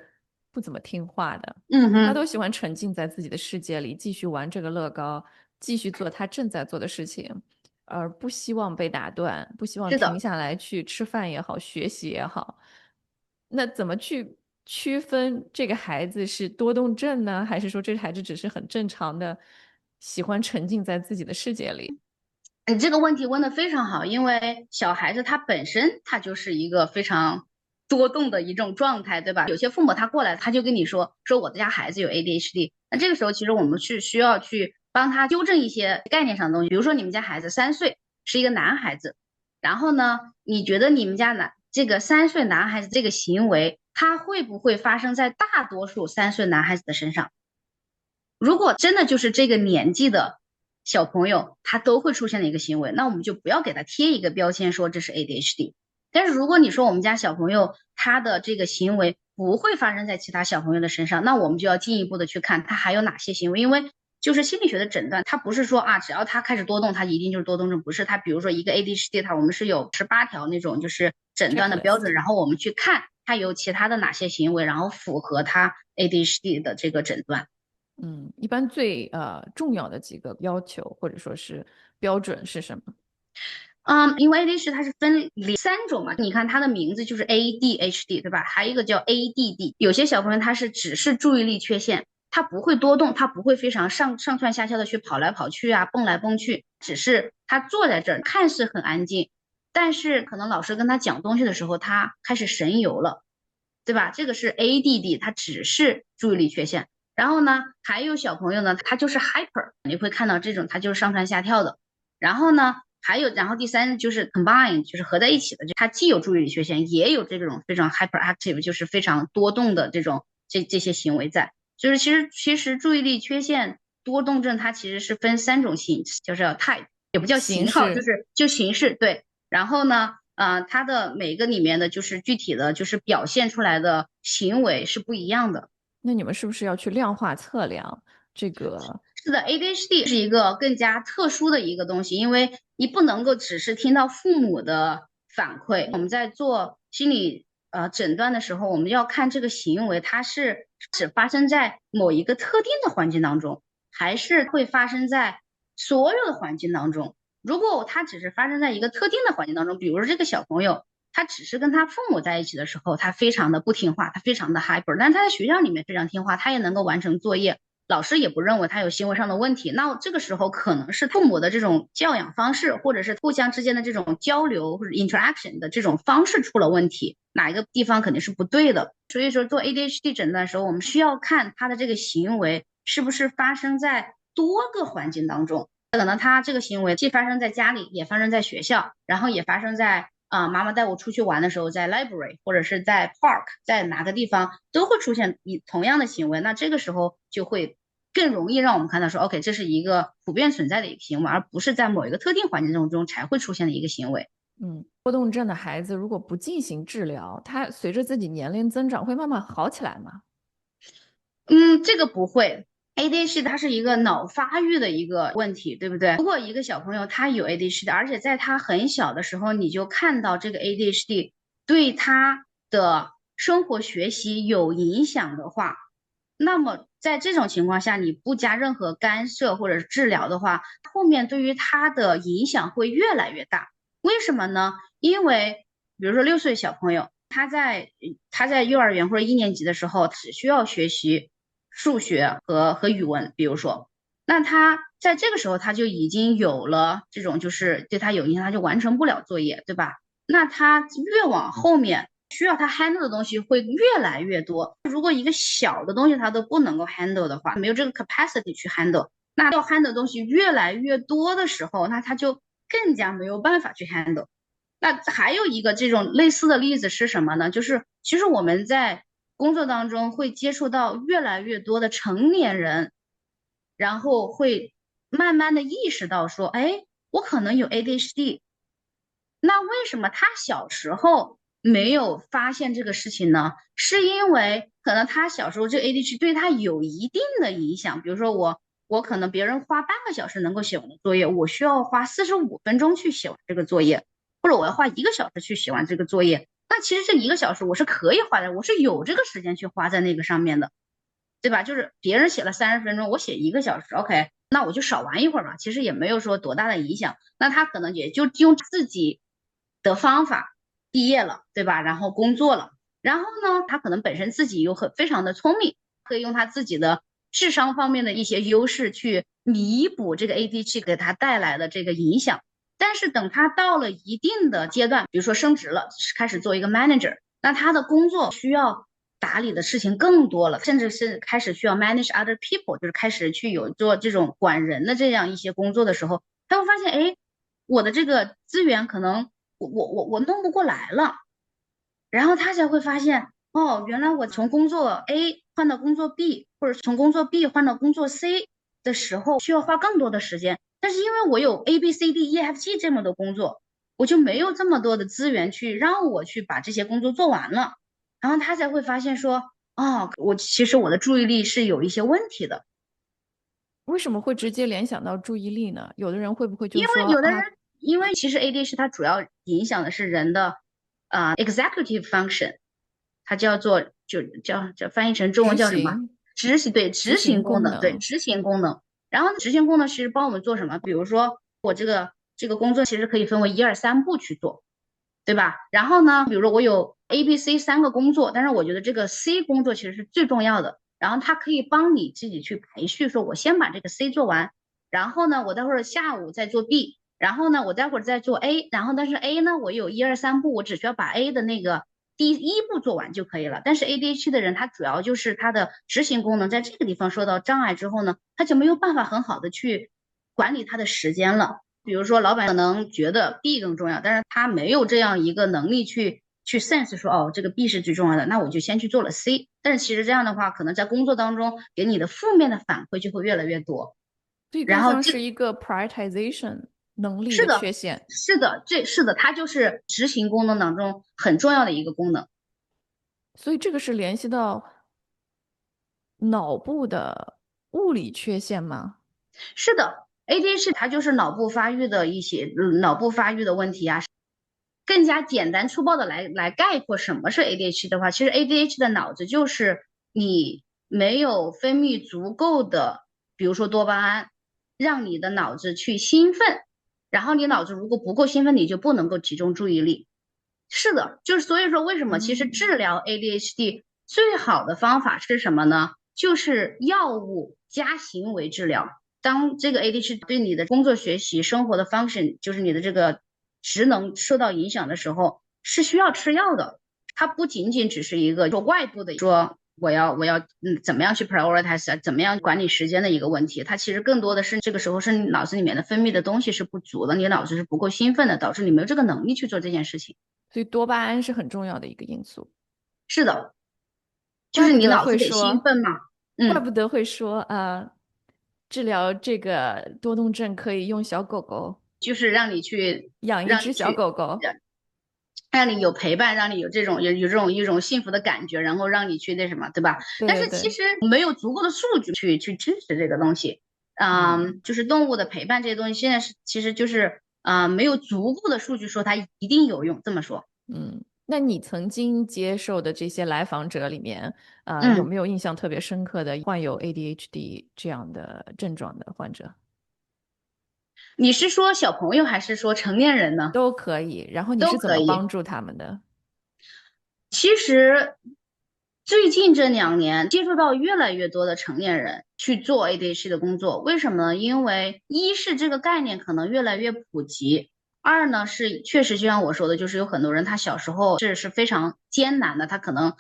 不怎么听话的，嗯哼，他都喜欢沉浸在自己的世界里，继续玩这个乐高，继续做他正在做的事情，而不希望被打断，不希望是的。停下来去吃饭也好，学习也好。那怎么去区分这个孩子是多动症呢，还是说这个孩子只是很正常的喜欢沉浸在自己的世界里？你这个问题问的非常好，因为小孩子他本身他就是一个非常多动的一种状态，对吧？有些父母他过来他就跟你说我的家孩子有 ADHD，那这个时候其实我们是需要去帮他纠正一些概念上的东西，比如说你们家孩子3岁是一个男孩子，然后呢，你觉得你们家这个3岁男孩子这个行为，他会不会发生在大多数3岁男孩子的身上？如果真的就是这个年纪的小朋友，他都会出现的一个行为，那我们就不要给他贴一个标签说这是 ADHD。但是如果你说我们家小朋友他的这个行为不会发生在其他小朋友的身上，那我们就要进一步的去看他还有哪些行为，因为就是心理学的诊断，它不是说啊，只要他开始多动，他一定就是多动症，不是。他比如说一个 ADHD，我们是有18条那种就是诊断的标 checklist。准，然后我们去看他有其他的哪些行为，然后符合他 ADHD 的这个诊断。嗯，一般最重要的几个要求或者说是标准是什么？因为 ADHD 它是分3种嘛，你看它的名字就是 ADHD，对吧？还有一个叫 ADD。有些小朋友他是只是注意力缺陷，他不会多动，他不会非常上蹿下跳的去跑来跑去啊，蹦来蹦去，只是他坐在这儿看似很安静，但是可能老师跟他讲东西的时候，他开始神游了，对吧？这个是 ADD，他只是注意力缺陷。然后呢，还有小朋友呢，他就是 hyper，你会看到这种他就是上蹿下跳的。然后呢，然后第三就是 combine，就是合在一起的，就它既有注意力缺陷，也有这种非常 hyperactive，就是非常多动的这些行为在。就是其实注意力缺陷多动症它其实是分3种型，就是 type，也不叫型号，就形式。是就形式对。然后呢，它的每个里面的就是具体的就是表现出来的行为是不一样的。那你们是不是要去量化测量这个？是的，ADHD 是一个更加特殊的一个东西，因为你不能够只是听到父母的反馈。我们在做心理诊断的时候，我们要看这个行为它是只发生在某一个特定的环境当中，还是会发生在所有的环境当中。如果它只是发生在一个特定的环境当中，比如说这个小朋友，他只是跟他父母在一起的时候，他非常的不听话，他非常的 hyper，但他在学校里面非常听话，他也能够完成作业。老师也不认为他有行为上的问题，那这个时候可能是父母的这种教养方式，或者是互相之间的这种交流或者 interaction 的这种方式出了问题，哪一个地方肯定是不对的。所以说做 ADHD 诊断的时候，我们需要看他的这个行为是不是发生在多个环境当中，可能他这个行为既发生在家里，也发生在学校，然后也发生在妈妈带我出去玩的时候，在 library 或者是在 park， 在哪个地方都会出现同样的行为，那这个时候就会更容易让我们看到说 OK， 这是一个普遍存在的一个行为，而不是在某一个特定环境中才会出现的一个行为。多动症的孩子如果不进行治疗，他随着自己年龄增长会慢慢好起来吗？这个不会。ADHD 它是一个脑发育的一个问题，对不对？如果一个小朋友他有 ADHD，而且在他很小的时候你就看到这个 ADHD 对他的生活学习有影响的话，那么在这种情况下，你不加任何干涉或者治疗的话，后面对于他的影响会越来越大。为什么呢？因为比如说6岁小朋友，他在幼儿园或者1年级的时候，只需要学习数学和语文，比如说，那他在这个时候他就已经有了这种就是对他有影响，他就完成不了作业，对吧？那他越往后面需要他 handle 的东西会越来越多。如果一个小的东西他都不能够 handle 的话，没有这个 capacity 去 handle，那要 handle 的东西越来越多的时候，那他就更加没有办法去 handle。那还有一个这种类似的例子是什么呢？就是其实我们在工作当中会接触到越来越多的成年人，然后会慢慢的意识到说，哎，我可能有 ADHD。那为什么他小时候没有发现这个事情呢？是因为可能他小时候这个 ADHD 对他有一定的影响，比如说我可能别人花半个小时能够写完的作业，我需要花45分钟去写完这个作业。或者我要花1个小时去写完这个作业，那其实这1个小时我是可以花的，我是有这个时间去花在那个上面的，对吧？就是别人写了30分钟，我写1个小时，OK，那我就少玩一会儿嘛，其实也没有说多大的影响。那他可能也就用自己的方法毕业了，对吧？然后工作了，然后呢，他可能本身自己又非常的聪明，可以用他自己的智商方面的一些优势去弥补这个 ADHD 给他带来的这个影响。但是等他到了一定的阶段，比如说升职了，开始做一个 manager，那他的工作需要打理的事情更多了，甚至是开始需要 manage other people，就是开始去有做这种管人的这样一些工作的时候，他会发现，哎，我的这个资源可能我弄不过来了，然后他才会发现，哦，原来我从工作 A 换到工作 B，或者从工作 B 换到工作 C 的时候，需要花更多的时间。但是因为我有 ABCDEFG 这么多工作，我就没有这么多的资源去让我去把这些工作做完了。然后他才会发现说，哦，其实我的注意力是有一些问题的。为什么会直接联想到注意力呢？有的人会不会就因是说啊，为有的人，因为其实 ADHD 它主要影响的是人的executive function，它叫做叫翻译成中文执叫什么？行执执行行功能，对，功能？执行功能。然后执行功能其实帮我们做什么？比如说我这个工作其实可以分为1、2、3步去做，对吧？然后呢，比如说我有 A、B、C 3个工作，但是我觉得这个 C 工作其实是最重要的。然后它可以帮你自己去排序，说我先把这个 C 做完，然后呢，我待会儿下午再做 B，然后呢，我待会儿再做 A，然后但是 A 呢，我有1、2、3步，我只需要把 A 的那个第1步做完就可以了。但是 ADHD 的人，他主要就是他的执行功能在这个地方受到障碍之后呢，他就没有办法很好的去管理他的时间了。比如说，老板可能觉得 B 更重要，但是他没有这样一个能力去 sense 说，哦，这个 B 是最重要的，那我就先去做了 C。但是其实这样的话，可能在工作当中给你的负面的反馈就会越来越多。所以更然后这像是一个 prioritization 能力的是的，缺陷。是的，它就是执行功能当中很重要的一个功能。所以这个是联系到脑部的物理缺陷吗？是的，ADHD 它就是脑部发育的一些脑部发育的问题啊。更加简单粗暴的来概括什么是 ADHD 的话，其实 ADHD 的脑子就是你没有分泌足够的，比如说多巴胺，让你的脑子去兴奋，然后你脑子如果不够兴奋，你就不能够集中注意力。是的，就是所以说为什么其实嗯，治疗 ADHD 最好的方法是什么呢？就是药物加行为治疗。当这个 ADHD 对你的工作、学习、生活的 function，就是你的这个职能受到影响的时候，是需要吃药的。它不仅仅只是一个说外部的说我要怎么样去 prioritize 啊，怎么样管理时间的一个问题。它其实更多的是这个时候是你脑子里面的分泌的东西是不足的，你脑子是不够兴奋的，导致你没有这个能力去做这件事情。所以多巴胺是很重要的一个因素。是的，就是你怪不得脑子得兴会说，奋嘛。嗯。怪不得会说，治疗这个多动症可以用小狗狗，就是让你去养一只小让你去狗狗。让你有陪伴，让你有这种这种一种幸福的感觉，然后让你去那什么，对吧？但是其对对对，实没有足够的数据去支持这个东西。嗯就是动物的陪伴这些东西，现在是其实就是没有足够的数据说它一定有用。这么说。嗯。那你曾经接受的这些来访者里面，有嗯，没有印象特别深刻的患有 ADHD 这样的症状的患者？你是说小朋友还是说成年人呢？都可以。然后你是怎都可以。么帮助他们的？其实最近这2年接触到越来越多的成年人去做 ADHD 的工作，为什么呢？因为一是这个概念可能越来越普及，二呢是确实就像我说的，就是有很多人他小时候是非常艰难的，他可能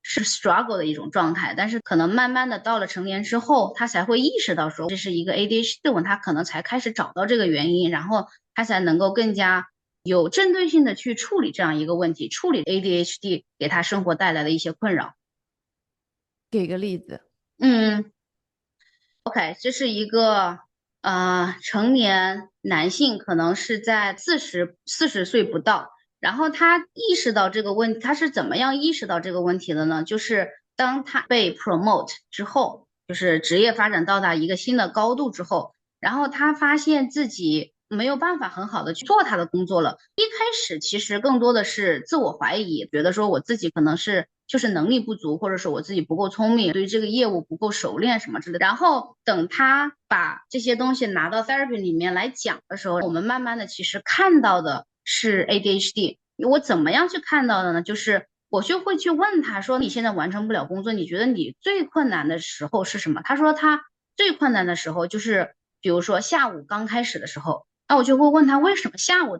是 struggle 的一种状态，但是可能慢慢的到了成年之后，他才会意识到说这是一个 ADHD 的问题，他可能才开始找到这个原因，然后他才能够更加有针对性的去处理这样一个问题，处理 ADHD 给他生活带来的一些困扰。给个例子。嗯，OK，这是一个成年男性，可能是在40岁不到，然后他意识到这个问题，他是怎么样意识到这个问题的呢？就是当他被 promote 之后，就是职业发展到达一个新的高度之后，然后他发现自己没有办法很好的去做他的工作了。一开始其实更多的是自我怀疑，觉得说我自己可能是就是能力不足，或者是我自己不够聪明，对于这个业务不够熟练什么之类的。然后等他把这些东西拿到 therapy 里面来讲的时候，我们慢慢的其实看到的是 ADHD。我怎么样去看到的呢？就是我就会去问他说，你现在完成不了工作，你觉得你最困难的时候是什么？他说他最困难的时候就是，比如说下午刚开始的时候。那我就会问他，为什么下午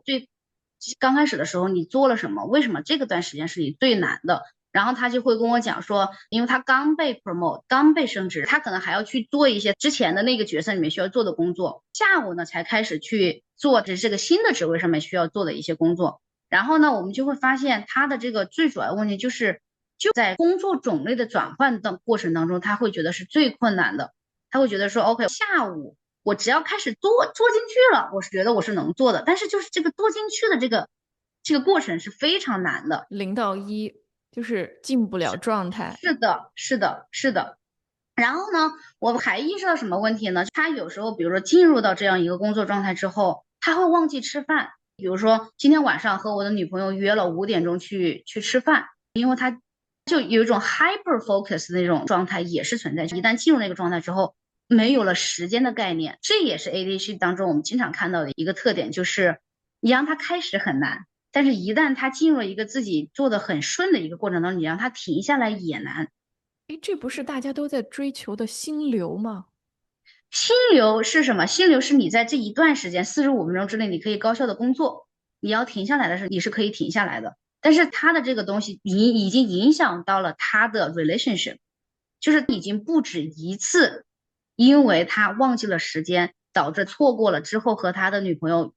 刚开始的时候你做了什么？为什么这个段时间是你最难的？然后他就会跟我讲说，因为他刚被 promote，刚被升职，他可能还要去做一些之前的那个角色里面需要做的工作，下午呢才开始去做这个新的职位上面需要做的一些工作。然后呢，我们就会发现他的这个最主要的问题就在工作种类的转换的过程当中，他会觉得是最困难的。他会觉得说，OK，下午我只要开始做进去了，我是觉得我是能做的，但是就是这个做进去的这个过程是非常难的。0到1就是进不了状态。是的，是的，是的。然后呢，我还意识到什么问题呢？他有时候，比如说进入到这样一个工作状态之后，他会忘记吃饭。比如说今天晚上和我的女朋友约了5点钟去吃饭，因为他就有一种 hyper focus 的那种状态也是存在。一旦进入那个状态之后，没有了时间的概念，这也是 ADHD 当中我们经常看到的一个特点，就是你让他开始很难，但是一旦他进入了一个自己做的很顺的一个过程当中，你让他停下来也难。诶，这不是大家都在追求的心流吗？心流是什么？心流是你在这一段时间45分钟之内，你可以高效的工作。你要停下来的时候，你是可以停下来的。但是他的这个东西已经影响到了他的 relationship，就是已经不止一次，因为他忘记了时间，导致错过了之后和他的女朋友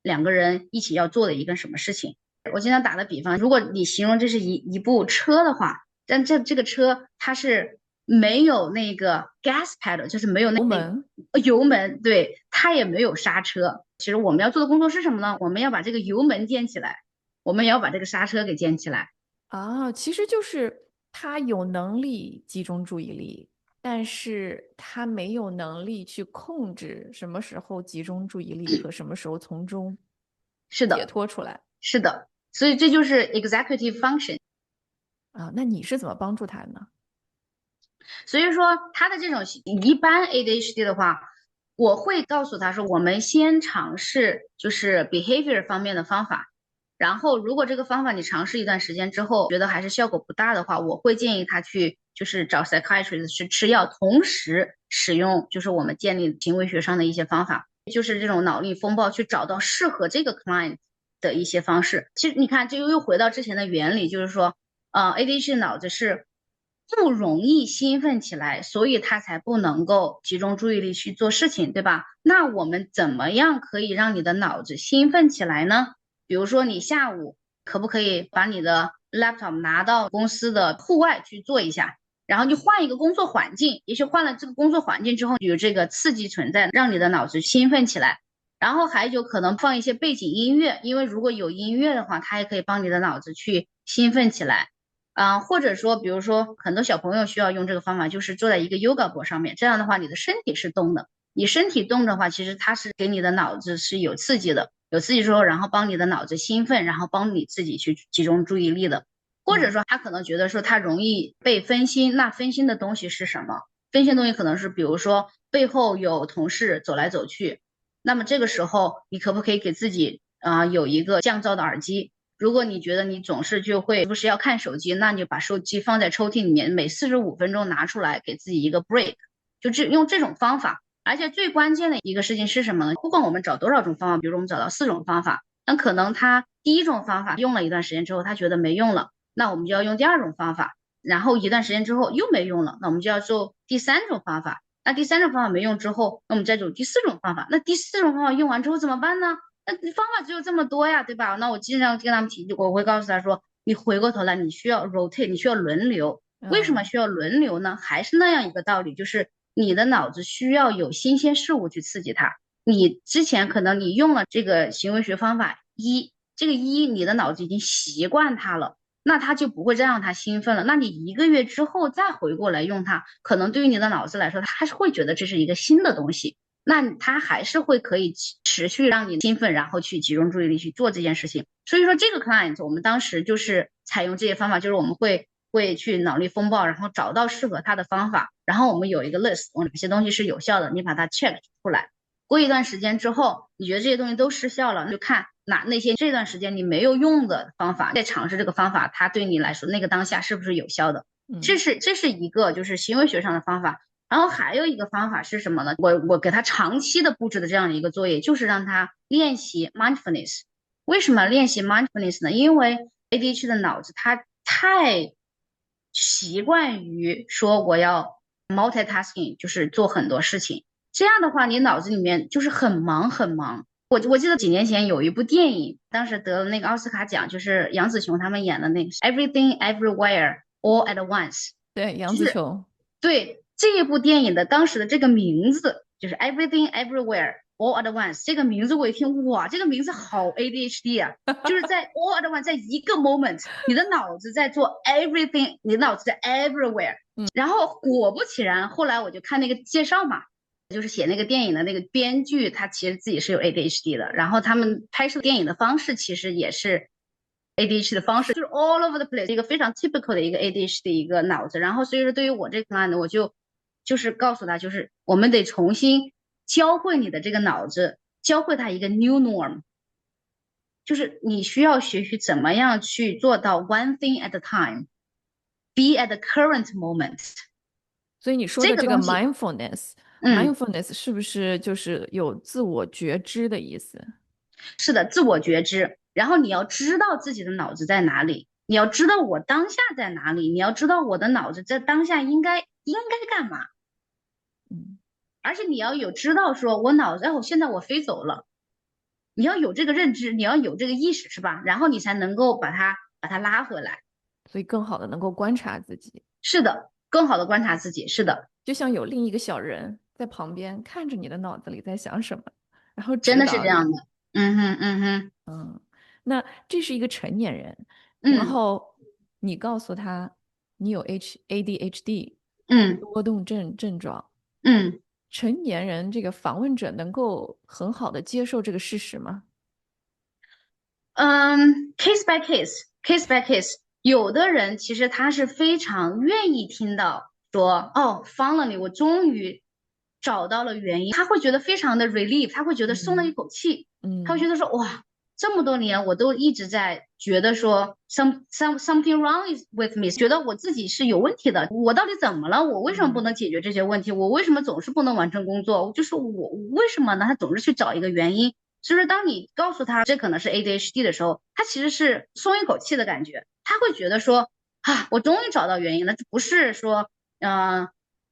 2个人一起要做的一个什么事情。我经常打个比方，如果你形容这是一部车的话，但这个车它是没有那个 gas pedal，就是没有那油门。油门，对，它也没有刹车。其实我们要做的工作是什么呢？我们要把这个油门建起来，我们也要把这个刹车给建起来。其实就是他有能力集中注意力，但是他没有能力去控制什么时候集中注意力和什么时候从中解是的，脱出来。是的，所以这就是 executive function。那你是怎么帮助他的呢？所以说他的这种一般 ADHD 的话，我会告诉他说，我们先尝试就是 behavior 方面的方法，然后如果这个方法你尝试一段时间之后，觉得还是效果不大的话，我会建议他去就是找 psychiatrist 是吃药，同时使用就是我们建立行为学上的一些方法，就是这种脑力风暴去找到适合这个 client 的一些方式。其实你看，这又回到之前的原理，就是说，ADHD 脑子是不容易兴奋起来，所以他才不能够集中注意力去做事情，对吧？那我们怎么样可以让你的脑子兴奋起来呢？比如说你下午可不可以把你的 laptop 拿到公司的户外去做一下，然后你换一个工作环境，也许换了这个工作环境之后，有这个刺激存在，让你的脑子兴奋起来。然后还有可能放一些背景音乐，因为如果有音乐的话，它也可以帮你的脑子去兴奋起来。或者说，比如说很多小朋友需要用这个方法，就是坐在一个 yoga 波上面，这样的话你的身体是动的，你身体动的话，其实它是给你的脑子是有刺激的，有刺激之后，然后帮你的脑子兴奋，然后帮你自己去集中注意力的。或者说他可能觉得说他容易被分心，那分心的东西是什么？分心的东西可能是比如说背后有同事走来走去，那么这个时候你可不可以给自己有一个降噪的耳机？如果你觉得你总是就会不是要看手机，那你就把手机放在抽屉里面，每45分钟拿出来给自己一个 break， 就用这种方法。而且最关键的一个事情是什么呢？不管我们找多少种方法，比如说我们找到4种方法，那可能他第一种方法用了一段时间之后，他觉得没用了，那我们就要用第二种方法，然后一段时间之后又没用了，那我们就要做第三种方法。那第三种方法没用之后，那我们再走第四种方法。那第四种方法用完之后怎么办呢？那方法只有这么多呀，对吧？那我经常跟他们提，我会告诉他说，你回过头来，你需要 rotate，你需要轮流。为什么需要轮流呢？还是那样一个道理，就是你的脑子需要有新鲜事物去刺激它。你之前可能你用了这个行为学方法一，这个一你的脑子已经习惯它了，那它就不会再让它兴奋了。那你1个月之后再回过来用它，可能对于你的脑子来说，它还是会觉得这是一个新的东西。那它还是会可以持续让你兴奋，然后去集中注意力去做这件事情。所以说这个 client 我们当时就是采用这些方法，就是我们会去脑力风暴，然后找到适合他的方法，然后我们有一个 list，哪些东西是有效的，你把它 check 出来。过一段时间之后，你觉得这些东西都失效了，就看那些这段时间你没有用的方法，再尝试这个方法，它对你来说那个当下是不是有效的？这是一个就是行为学上的方法。然后还有一个方法是什么呢？我给他长期的布置的这样的一个作业，就是让他练习 mindfulness。为什么练习 mindfulness 呢？因为 ADHD 的脑子它太习惯于说我要 multitasking，就是做很多事情。这样的话，你脑子里面就是很忙很忙。我记得几年前有一部电影，当时得了那个奥斯卡奖，就是杨紫琼他们演的那个 Everything Everywhere All at Once。对，杨就是紫琼。对这一部电影的当时的这个名字，就是 Everything Everywhere All at Once，这个名字我一听，哇，这个名字好 ADHD 啊！就是在 All at Once，在一个 moment，你的脑子在做 everything，你的脑子在 everywhere。然后果不其然，后来我就看那个介绍嘛，就是写那个电影的那个编剧，他其实自己是有 ADHD 的，然后他们拍摄电影的方式其实也是 ADHD 的方式，就是 all over the place，一个非常 typical 的一个 ADHD 的一个脑子。然后所以说对于我这个 client，我就是告诉他，就是我们得重新教会你的这个脑子，教会他一个 new norm，就是你需要学习怎么样去做到 one thing at a time，be at the current moment。所以你说的这个 这个东西，mindfulness，mindfulness 是不是就是有自我觉知的意思？是的，自我觉知。然后你要知道自己的脑子在哪里，你要知道我当下在哪里，你要知道我的脑子在当下应该干嘛。嗯，而且你要有知道说，我脑子，哎，我现在我飞走了，你要有这个认知，你要有这个意识，是吧？然后你才能够把它拉回来。所以更好的能够观察自己，是的，更好的观察自己。是的，就像有另一个小人在旁边看着你的脑子里在想什么，然后真的是指导你。这样的。嗯哼，嗯哼，那这是一个成年人，然嗯后你告诉他你有 ADHD 嗯多动症症状，嗯成年人这个访问者能够很好的接受这个事实吗？嗯，case by case by case，有的人其实他是非常愿意听到说，哦，finally，我终于找到了原因，他会觉得非常的 relief，他会觉得松了一嗯口气，他会嗯觉得说，哇，这么多年我都一直在觉得说 something wrong is with me，觉得我自己是有问题的，我到底怎么了？我为什么不能解决这些问题？我为什么总是不能完成工作？就是我为什么呢？他总是去找一个原因。就是当你告诉他这可能是 ADHD 的时候，他其实是松一口气的感觉，他会觉得说啊，我终于找到原因了，这不是说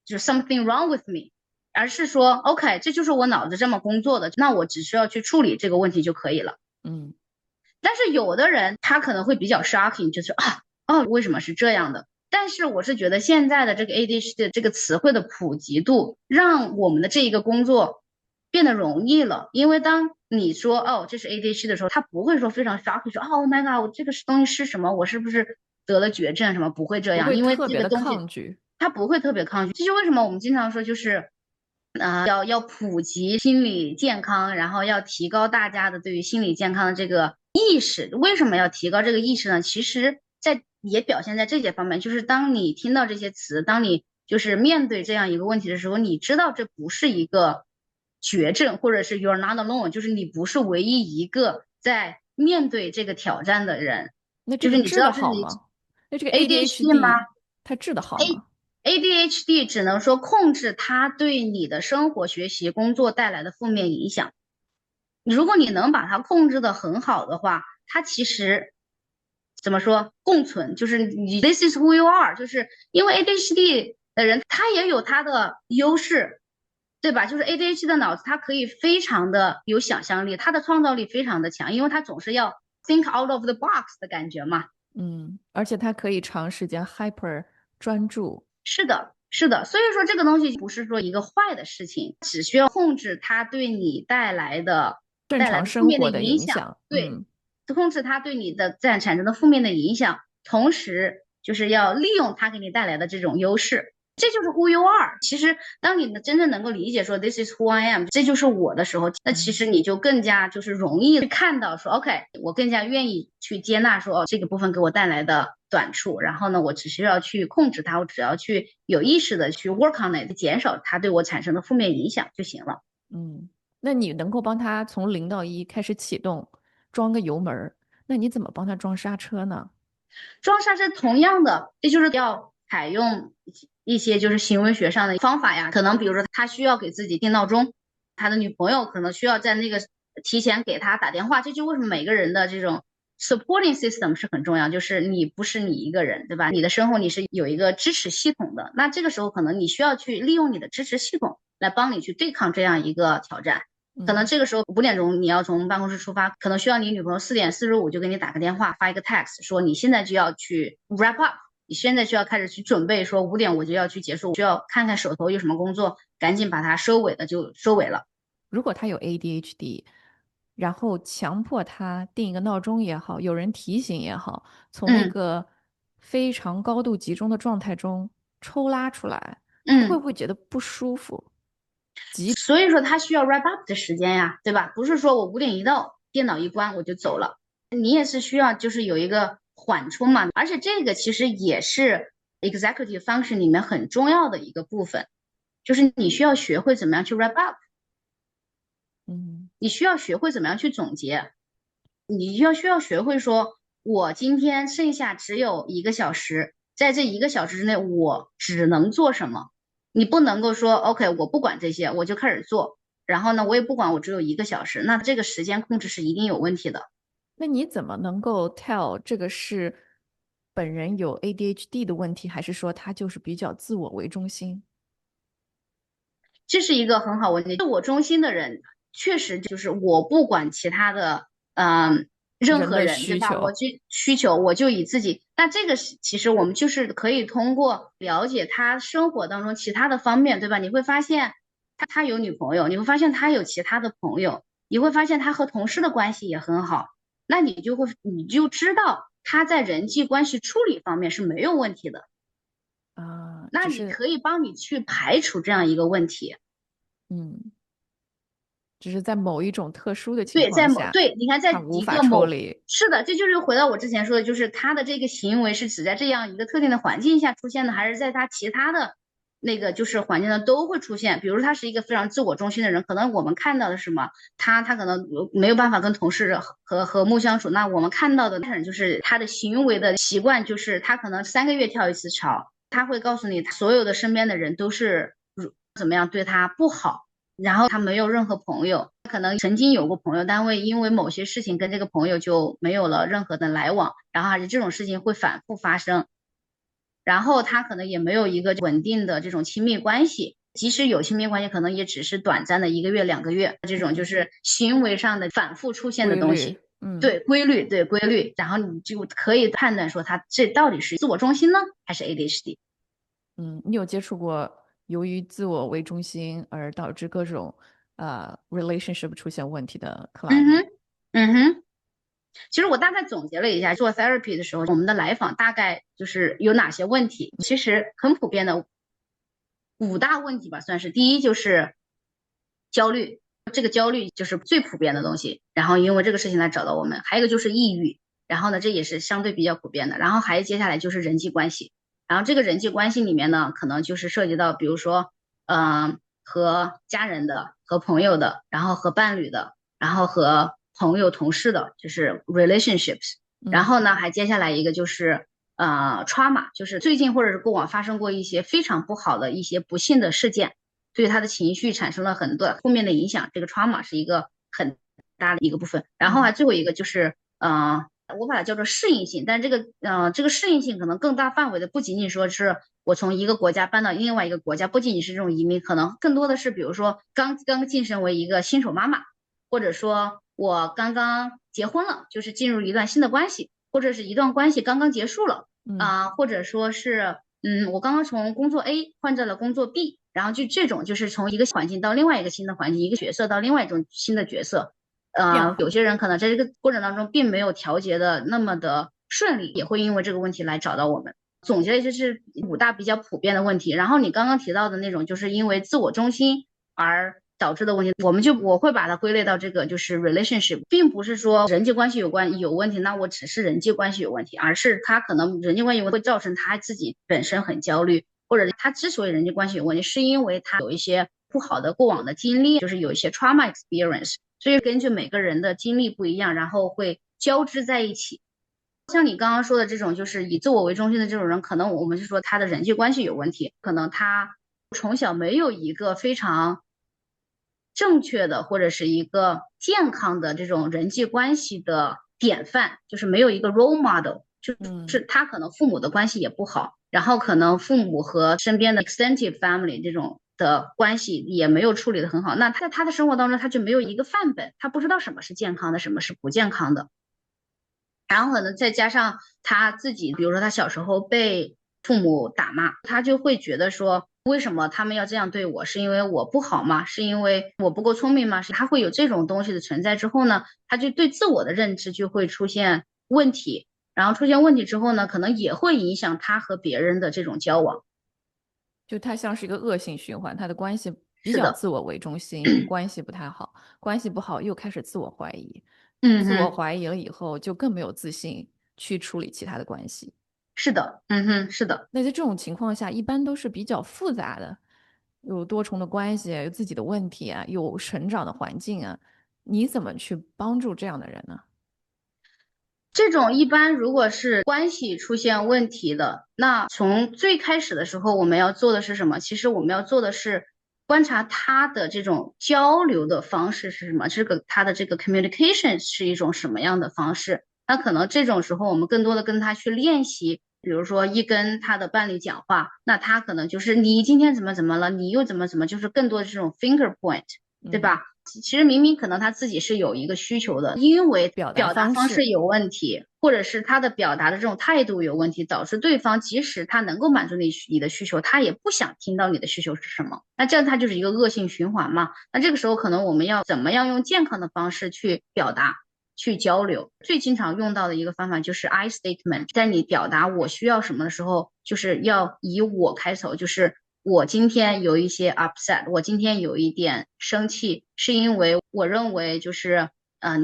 就是 something wrong with me，而是说 OK，这就是我脑子这么工作的，那我只需要去处理这个问题就可以了。嗯但是有的人他可能会比较 shocking，就是为什么是这样的？但是我是觉得现在的这个 ADHD 的这个词汇的普及度，让我们的这一个工作变得容易了。因为当你说这是 ADHD 的时候，他不会说非常 shocking，说Oh my god，我这个东西是什么？我是不是得了绝症什么？不会这样，不会因为特别的这个东西抗拒。他不会特别抗拒。这就为什么我们经常说就是。要普及心理健康，然后要提高大家的对于心理健康的这个意识。为什么要提高这个意识呢？其实也表现在这些方面，就是当你听到这些词，当你就是面对这样一个问题的时候，你知道这不是一个绝症，或者是 you're not alone，就是你不是唯一一个在面对这个挑战的人，那这就是你知个治得道自己 好吗？那这个 ADHD 吗？ADHD 它治得好吗？ADHD 只能说控制它对你的生活、学习、工作带来的负面影响。如果你能把它控制的很好的话，它其实怎么说共存，就是你 This is who you are，就是因为 ADHD 的人他也有他的优势，对吧？就是 ADHD 的脑子它可以非常的有想象力，它的创造力非常的强，因为它总是要 think out of the box 的感觉嘛。而且它可以长时间 hyper 专注。是的，是的，所以说这个东西不是说一个坏的事情，只需要控制它对你正常带来的负面的生活的影响，影响。对，控制它对你的自然产生的负面的影响，同时就是要利用它给你带来的这种优势。这就是 who you are。其实，当你真正能够理解说 this is who I am，这就是我的时候，那其实你就更加就是容易去看到说，OK，我更加愿意去接纳说，这个部分给我带来的短处，然后呢，我只需要去控制它，我只要去有意识的去 work on it，减少它对我产生的负面影响就行了。那你能够帮他从0到1开始启动，装个油门儿，那你怎么帮他装刹车呢？装刹车同样的，这就是要采用一些就是行为学上的方法呀。可能比如说他需要给自己定闹钟，他的女朋友可能需要在那个提前给他打电话。这就为什么每个人的这种 supporting system 是很重要，就是你不是你一个人，对吧？你的生活你是有一个支持系统的。那这个时候可能你需要去利用你的支持系统来帮你去对抗这样一个挑战。可能这个时候5点钟你要从办公室出发，可能需要你女朋友4点45就给你打个电话，发一个 text 说你现在就要去 wrap up，你现在就要开始去准备，说5点我就要去结束，我需要看看手头有什么工作，赶紧把它收尾的就收尾了。如果他有 ADHD，然后强迫他定一个闹钟也好，有人提醒也好，从那嗯个非常高度集中的状态中抽拉出来，他会嗯，不会觉得不舒服？所以说他需要 wrap up 的时间呀，对吧？不是说我5点一到，电脑一关我就走了，你也是需要就是有一个缓冲嘛，而且这个其实也是 executive function 里面很重要的一个部分，就是你需要学会怎么样去 wrap up。嗯你需要学会怎么样去总结，你需要学会说，我今天剩下只有1个小时，在这1个小时之内，我只能做什么？你不能够说，OK，我不管这些，我就开始做，然后呢，我也不管我只有1个小时，那这个时间控制是一定有问题的。那你怎么能够 tell 这个是本人有 ADHD 的问题，还是说他就是比较自我为中心？这是一个很好问题。自我中心的人，确实就是我不管其他的，任人的何人，对吧？我需求。去需求，我就以自己。那这个是其实我们就是可以通过了解他生活当中其他的方面，对吧？你会发现他有女朋友，你会发现他有其他的朋友，你会发现他和同事的关系也很好。那你就知道他在人际关系处理方面是没有问题的。那只是你可以帮你去排除这样一个问题。嗯，只是在某一种特殊的情对，况下，对，你看，在他无法一个某，抽离。是的，这就是回到我之前说的，就是他的这个行为是只在这样一个特定的环境下出现的，还是在他其他的那个就是环境呢都会出现。比如他是一个非常自我中心的人，可能我们看到的是什么，他可能没有办法跟同事和睦相处。那我们看到的就是他的行为的习惯，就是他可能3个月跳一次槽，他会告诉你所有的身边的人都是怎么样对他不好，然后他没有任何朋友，可能曾经有过朋友，但会因为某些事情跟这个朋友就没有了任何的来往，然后而且这种事情会反复发生。然后他可能也没有一个稳定的这种亲密关系，即使有亲密关系，可能也只是短暂的1个月、2个月，这种就是行为上的反复出现的规律，东西。对规律，对规律，然后你就可以判断说他这到底是自我中心呢，还是 ADHD。你有接触过由于自我为中心而导致各种relationship 出现问题的 client 吗？嗯哼，嗯哼。其实我大概总结了一下，做 therapy 的时候，我们的来访大概就是有哪些问题，其实很普遍的5大问题吧，算是。第一就是焦虑，这个焦虑就是最普遍的东西，然后因为这个事情来找到我们。还有一个就是抑郁，然后呢，这也是相对比较普遍的。然后还接下来就是人际关系，然后这个人际关系里面呢，可能就是涉及到，比如说，和家人的、和朋友的，然后和伴侣的，然后和朋友、同事的，就是 relationships。然嗯，后呢，还接下来一个就是trauma，就是最近或者是过往发生过一些非常不好的一些不幸的事件，对他的情绪产生了很多负面的影响。这个 trauma 是一个很大的一个部分。然后还最后一个就是我把它叫做适应性，但是这个适应性可能更大范围的不仅仅说是我从一个国家搬到另外一个国家，不仅仅是这种移民，可能更多的是比如说刚晋升为一个新手妈妈，或者说我刚刚结婚了，就是进入一段新的关系，或者是一段关系刚刚结束了或者说是我刚刚从工作 A 换到了工作 B，然后就这种就是从一个环境到另外一个新的环境，一个角色到另外一种新的角色。有变化。些人可能在这个过程当中并没有调节的那么的顺利，也会因为这个问题来找到我们。总结的就是5大比较普遍的问题。然后你刚刚提到的那种，就是因为自我中心而导致的问题，我会把它归类到这个就是 relationship，并不是说人际关系有问题，那我只是人际关系有问题，而是他可能人际关系会造成他自己本身很焦虑，或者他之所以人际关系有问题，是因为他有一些不好的过往的经历，就是有一些 trauma experience。所以根据每个人的经历不一样，然后会交织在一起。像你刚刚说的这种，就是以自我为中心的这种人，可能我们是说他的人际关系有问题，可能他从小没有一个非常正确的或者是一个健康的这种人际关系的典范，就是没有一个 role model，就是他可能父母的关系也不好，然后可能父母和身边的 extended family 这种的关系也没有处理的很好，那他在他的生活当中他就没有一个范本，他不知道什么是健康的，什么是不健康的。然后可能再加上他自己，比如说他小时候被父母打骂，他就会觉得说，为什么他们要这样对我？是因为我不好吗？是因为我不够聪明吗？是他会有这种东西的存在之后呢，他就对自我的认知就会出现问题，然后出现问题之后呢，可能也会影响他和别人的这种交往。就它像是一个恶性循环，他的关系比较是的，自我为中心，关系不太好，关系不好又开始自我怀疑，自我嗯哼，怀疑了以后就更没有自信去处理其他的关系。是的，嗯哼，是的。那在这种情况下，一般都是比较复杂的，有多重的关系，有自己的问题啊，有成长的环境啊，你怎么去帮助这样的人呢？这种一般如果是关系出现问题的，那从最开始的时候我们要做的是什么？其实我们要做的是观察他的这种交流的方式是什么，他的这个 communication 是一种什么样的方式。那可能这种时候我们更多的跟他去练习，比如说一跟他的伴侣讲话，那他可能就是你今天怎么了，你又怎么，就是更多的这种 finger point，对嗯，吧？其实明明可能他自己是有一个需求的，因为表达表达方式。方式有问题，或者是他的表达的这种态度有问题，导致对方即使他能够满足你的需求，他也不想听到你的需求是什么。那这样他就是一个恶性循环嘛。那这个时候可能我们要怎么样用健康的方式去表达？去交流，最经常用到的一个方法就是 I statement，在你表达我需要什么的时候，就是要以我开头，就是我今天有一些 upset，我今天有一点生气，是因为我认为就是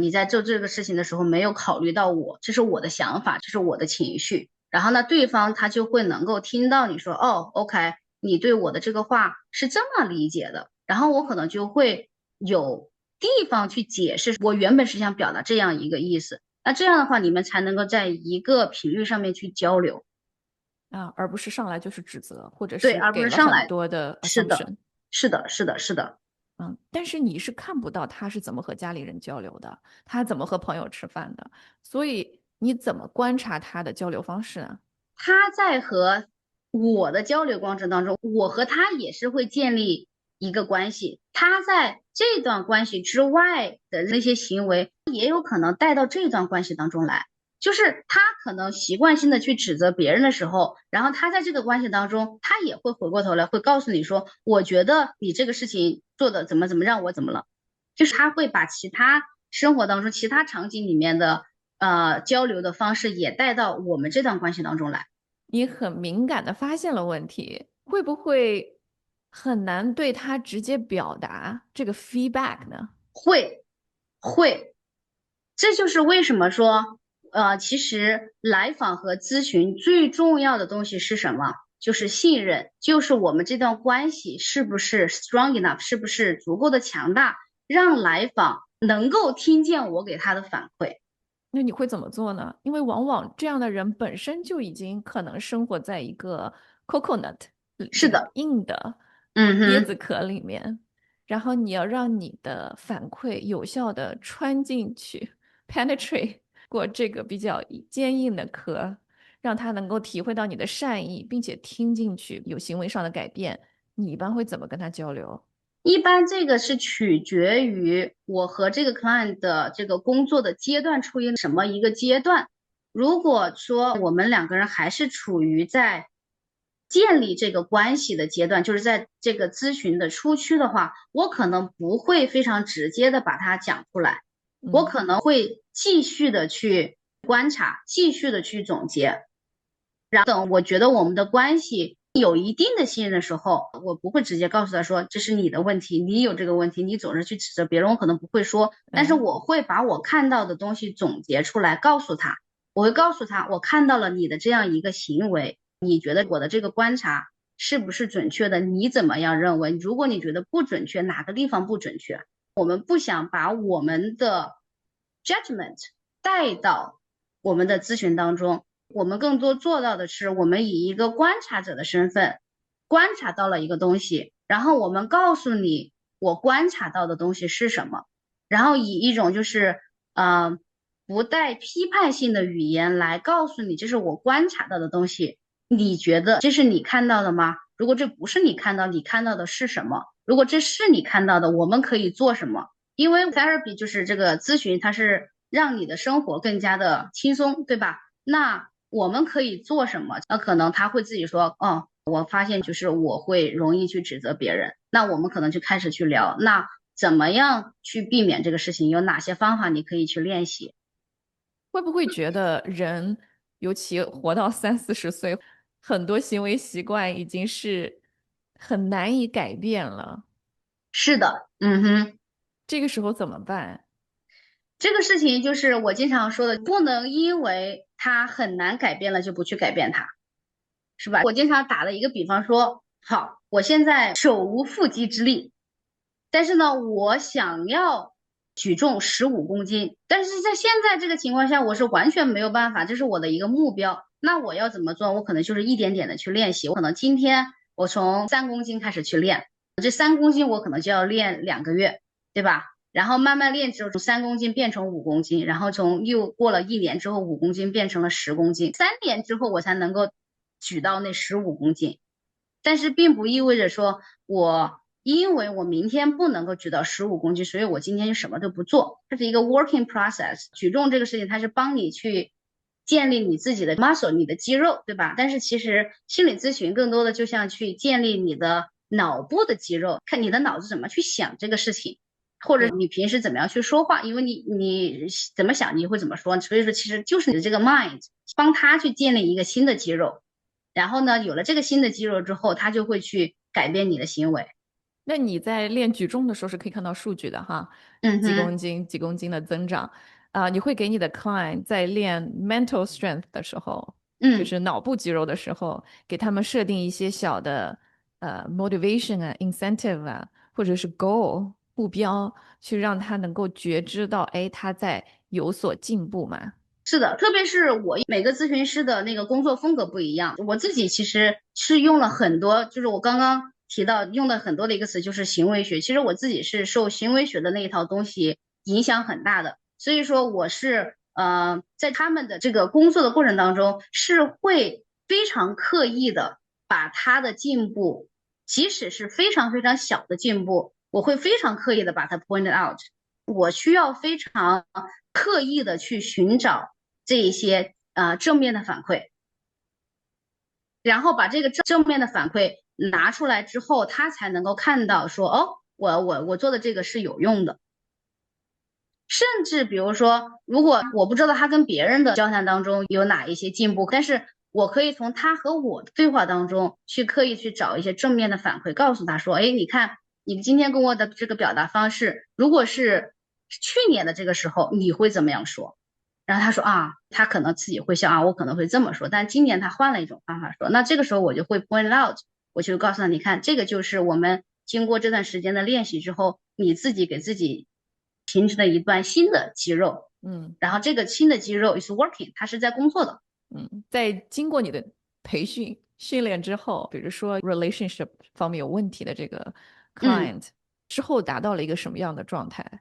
你在做这个事情的时候没有考虑到我，这是我的想法，这是我的情绪。然后呢，对方他就会能够听到你说哦，OK，你对我的这个话是这么理解的，然后我可能就会有地方去解释，我原本是想表达这样一个意思。那这样的话，你们才能够在一个频率上面去交流。啊，而不是上来就是指责，或者对，是而不给了很是上来。多的 是的，assumption。是的，是的，是的。嗯，但是你是看不到他是怎么和家里人交流的，他怎么和朋友吃饭的，所以你怎么观察他的交流方式呢？他在和我的交流过程当中，我和他也是会建立一个关系。他在这段关系之外的那些行为，也有可能带到这段关系当中来。就是他可能习惯性的去指责别人的时候，然后他在这个关系当中，他也会回过头来会告诉你说，我觉得你这个事情做的怎么怎么让我怎么了，就是他会把其他生活当中其他场景里面的交流的方式也带到我们这段关系当中来。你很敏感的发现了问题，会不会很难对他直接表达这个 feedback 呢？会会，这就是为什么说，其实来访和咨询最重要的东西是什么？就是信任，就是我们这段关系是不是 strong enough，是不是足够的强大，让来访能够听见我给他的反馈。那你会怎么做呢？因为往往这样的人本身就已经可能生活在一个 coconut 这个是的。硬的嗯哼。椰子壳里面，然后你要让你的反馈有效的穿进去，penetrate 过这个比较坚硬的壳，让他能够体会到你的善意，并且听进去，有行为上的改变。你一般会怎么跟他交流？一般这个是取决于我和这个 client 的这个工作的阶段处于什么一个阶段。如果说我们两个人还是处于在建立这个关系的阶段，就是在这个咨询的初期的话，我可能不会非常直接的把它讲出来，我嗯。可能会继续的去观察，继续的去总结。然后等我觉得我们的关系有一定的信任的时候，我不会直接告诉他说这是你的问题，你有这个问题，你总是去指责别人，我可能不会说，但是嗯。我会把我看到的东西总结出来告诉他，我会告诉他我看到了你的这样一个行为，你觉得我的这个观察是不是准确的？你怎么样认为？如果你觉得不准确，哪个地方不准确？我们不想把我们的 judgment 带到我们的咨询当中。我们更多做到的是，我们以一个观察者的身份观察到了一个东西，然后我们告诉你我观察到的东西是什么，然后以一种就是不带批判性的语言来告诉你这是我观察到的东西，你觉得这是你看到的吗？如果这不是你看到，你看到的是什么？如果这是你看到的，我们可以做什么？因为 therapy 就是这个咨询，它是让你的生活更加的轻松，对吧？那我们可以做什么？那可能他会自己说，哦，我发现就是我会容易去指责别人，那我们可能就开始去聊，那怎么样去避免这个事情？有哪些方法你可以去练习？会不会觉得人，尤其活到30、40岁，很多行为习惯已经是很难以改变了？是的。嗯哼。这个时候怎么办？这个事情就是我经常说的，不能因为他很难改变了就不去改变它，是吧？我经常打的一个比方说，好，我现在手无缚鸡之力，但是呢，我想要举重15公斤，但是在现在这个情况下，我是完全没有办法，这是我的一个目标。那我要怎么做？我可能就是一点点的去练习。我可能今天我从3公斤开始去练，这3公斤我可能就要练2个月，对吧？然后慢慢练之后，从3公斤变成5公斤，然后又过了1年之后，5公斤变成了10公斤，3年之后我才能够举到那15公斤。但是并不意味着说因为我明天不能够举到15公斤，所以我今天就什么都不做。这是一个 working process。举重这个事情，它是帮你去建立你自己的 muscle，你的肌肉，对吧？但是其实心理咨询更多的就像去建立你的脑部的肌肉，看你的脑子怎么去想这个事情。或者对，你平时怎么样去说话，因为你怎么想，你会怎么说，所以说其实就是你的这个 mind 帮他去建立一个新的肌肉，然后呢，有了这个新的肌肉之后，他就会去改变你的行为。那你在练举重的时候是可以看到数据的哈，几公嗯哼。斤、几公斤的增长。你会给你的 client 在练 mental strength 的时候，就嗯。是脑部肌肉的时候，给他们设定一些小的 motivation 啊、incentive 啊，或者是 goal 目标，去让他能够觉知到，哎，他在有所进步嘛。是的，特别是我每个咨询师的那个工作风格不一样，我自己其实是用了很多，就是我刚刚提到用的很多的一个词就是行为学，其实我自己是受行为学的那一套东西影响很大的，所以说我是在他们的这个工作的过程当中是会非常刻意的把他的进步，即使是非常非常小的进步，我会非常刻意的把它 point out，我需要非常刻意的去寻找这一些正面的反馈，然后把这个正面的反馈拿出来之后，他才能够看到说，哦，我做的这个是有用的。甚至比如说，如果我不知道他跟别人的交谈当中有哪一些进步，但是我可以从他和我的对话当中去刻意去找一些正面的反馈，告诉他说，哎，你看你今天跟我的这个表达方式，如果是去年的这个时候，你会怎么样说？然后他说啊，他可能自己会想啊，我可能会这么说，但今年他换了一种方法说，那这个时候我就会 point out，我就告诉他，你看，这个就是我们经过这段时间的练习之后，你自己给自己形成了一段新的肌肉，嗯然后这个新的肌肉 is working，它是在工作的。在经过你的培训训练之后，比如说 relationship 方面有问题的这个 嗯，client 之后达到了一个什么样的状态？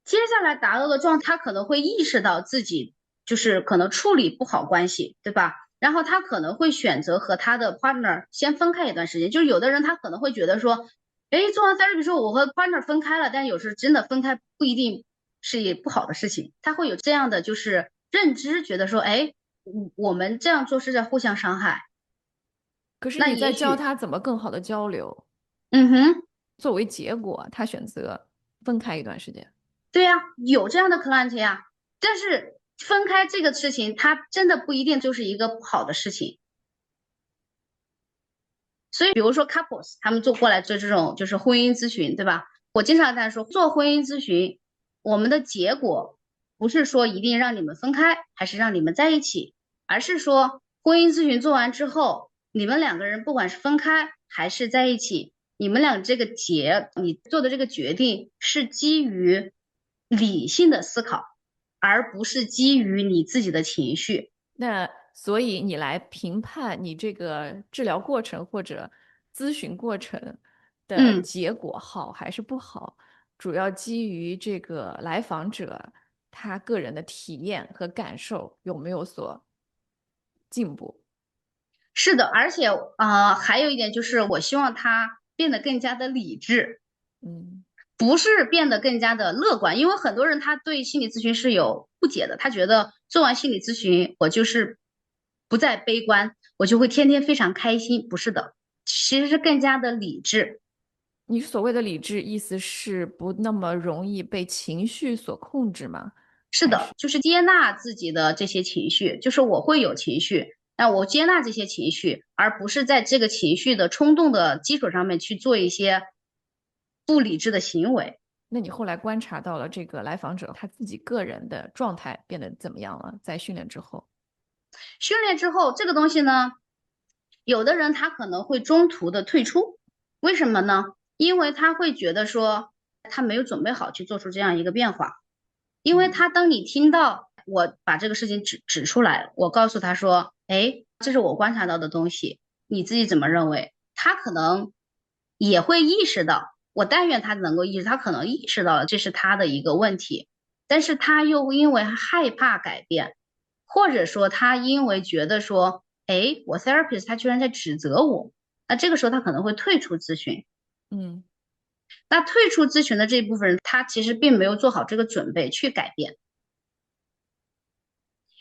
接下来达到的状态，他可能会意识到自己就是可能处理不好关系，对吧？然后他可能会选择和他的 partner 先分开一段时间。就是有的人他可能会觉得说，哎，做完 therapy 之后我和 partner 分开了，但有时真的分开不一定是不好的事情。他会有这样的就是认知，觉得说，哎，我们这样做是在互相伤害。可是那你在教也许，他怎么更好的交流，嗯哼，作为结果，他选择分开一段时间。对呀，有这样的 client 呀，但是分开这个事情，它真的不一定就是一个不好的事情。所以，比如说 couples，他们过来做这种就是婚姻咨询，对吧？我经常跟他说，做婚姻咨询，我们的结果不是说一定让你们分开，还是让你们在一起，而是说婚姻咨询做完之后，你们两个人不管是分开还是在一起，你们俩这个你做的这个决定是基于理性的思考，而不是基于你自己的情绪。那所以你来评判你这个治疗过程或者咨询过程的嗯。结果好还是不好，主要基于这个来访者他个人的体验和感受有没有所进步。是的，而且还有一点就是，我希望他变得更加的理智，嗯不是变得更加的乐观。因为很多人他对心理咨询是有误解的，他觉得做完心理咨询，我就是不再悲观，我就会天天非常开心。不是的，其实是更加的理智。你所谓的理智，意思是不那么容易被情绪所控制吗？是的，就是接纳自己的这些情绪，就是我会有情绪，那我接纳这些情绪，而不是在这个情绪的冲动的基础上面去做一些不理智的行为。那你后来观察到了这个来访者他自己个人的状态变得怎么样了？在训练之后，训练之后，这个东西呢，有的人他可能会中途的退出，为什么呢？因为他会觉得说他没有准备好去做出这样一个变化，因为嗯。他当你听到我把这个事情指出来，我告诉他说，哎，这是我观察到的东西，你自己怎么认为？他可能也会意识到，我但愿他能够意识，他可能意识到了这是他的一个问题，但是他又因为害怕改变。或者说他因为觉得说，哎，我 therapist 他居然在指责我，那这个时候他可能会退出咨询。嗯。那退出咨询的这一部分人，他其实并没有做好这个准备去改变。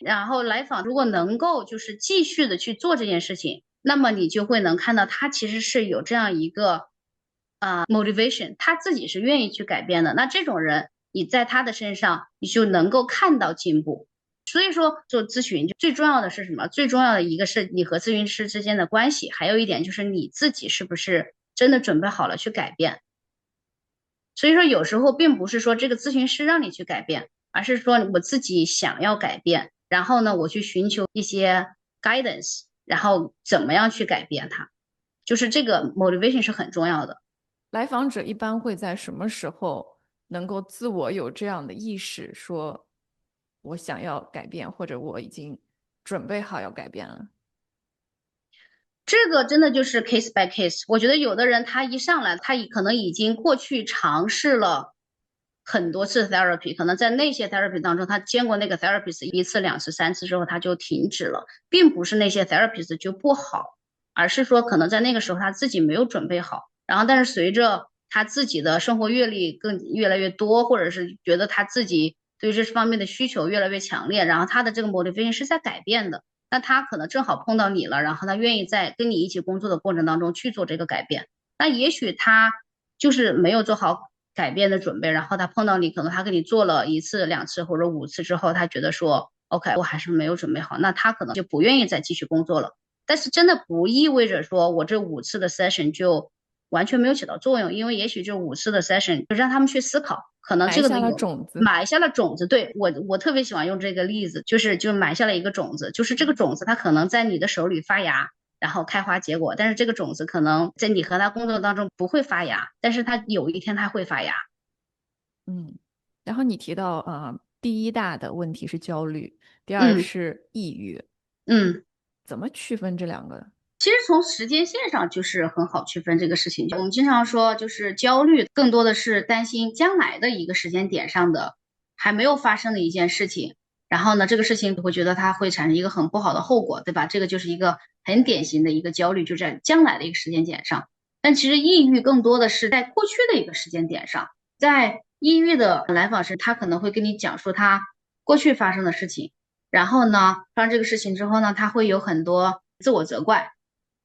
然后来访如果能够就是继续的去做这件事情，那么你就会能看到他其实是有这样一个motivation，他自己是愿意去改变的。那这种人，你在他的身上你就能够看到进步。所以说，做咨询就最重要的是什么？最重要的一个是你和咨询师之间的关系，还有一点就是你自己是不是真的准备好了去改变。所以说，有时候并不是说这个咨询师让你去改变，而是说我自己想要改变，然后呢，我去寻求一些 guidance，然后怎么样去改变它。就是这个 motivation 是很重要的。来访者一般会在什么时候能够自我有这样的意识，说我想要改变，或者我已经准备好要改变了？这个真的就是 case by case。我觉得有的人他一上来，他可能已经过去尝试了很多次 therapy，可能在那些 therapy 当中，他见过那个 therapist 一次、两次、三次之后，他就停止了，并不是那些 therapist 就不好，而是说可能在那个时候他自己没有准备好。然后，但是随着他自己的生活阅历越来越多，或者是觉得他自己对这方面的需求越来越强烈，然后他的这个 motivation 是在改变的。那他可能正好碰到你了，然后他愿意在跟你一起工作的过程当中去做这个改变。那也许他就是没有做好改变的准备，然后他碰到你，可能他跟你做了一次、两次或者5次之后，他觉得说 OK，我还是没有准备好，那他可能就不愿意再继续工作了。但是真的不意味着说我这5次的 session 就完全没有起到作用，因为也许这5次的 session 就让他们去思考，可能这个埋下了的有种子。埋下了种子。对，我特别喜欢用这个例子，就埋下了一个种子，就是这个种子它可能在你的手里发芽，然后开花结果，但是这个种子可能在你和它工作当中不会发芽，但是它有一天它会发芽。嗯，然后你提到第一大的问题是焦虑，第二嗯是抑郁，嗯。怎么区分这两个？其实从时间线上就是很好区分这个事情。我们经常说，就是焦虑更多的是担心将来的一个时间点上的还没有发生的一件事情，然后呢，这个事情会觉得它会产生一个很不好的后果，对吧？这个就是一个很典型的一个焦虑，就在将来的一个时间点上。但其实抑郁更多的是在过去的一个时间点上，在抑郁的来访时，他可能会跟你讲述他过去发生的事情，然后呢，发生这个事情之后呢，他会有很多自我责怪。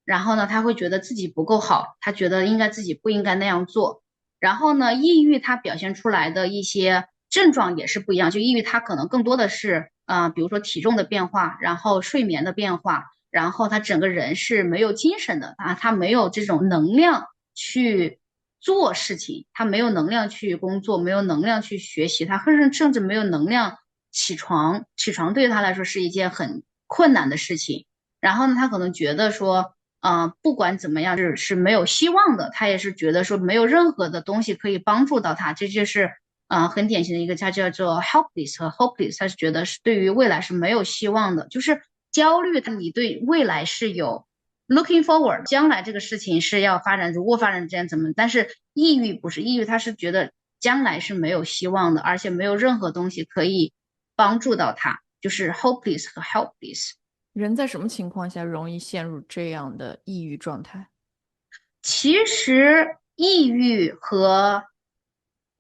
然后呢，他会觉得自己不够好，他觉得自己不应该那样做。然后呢，抑郁它表现出来的一些症状也是不一样，就抑郁它可能更多的是比如说体重的变化，然后睡眠的变化，然后他整个人是没有精神的啊，他没有这种能量去做事情，他没有能量去工作，没有能量去学习，他甚至没有能量起床，起床对他来说是一件很困难的事情。然后呢，他可能觉得说。不管怎么样是没有希望的，他也是觉得说没有任何的东西可以帮助到他，这就是很典型的一个，他叫做 helpless 和 hopeless，他是觉得是对于未来是没有希望的，就是焦虑，你对未来是有 looking forward，将来这个事情是要发展，如果发展这样怎么，但是抑郁不是抑郁，他是觉得将来是没有希望的，而且没有任何东西可以帮助到他，就是 hopeless 和 helpless。人在什么情况下容易陷入这样的抑郁状态？其实抑郁和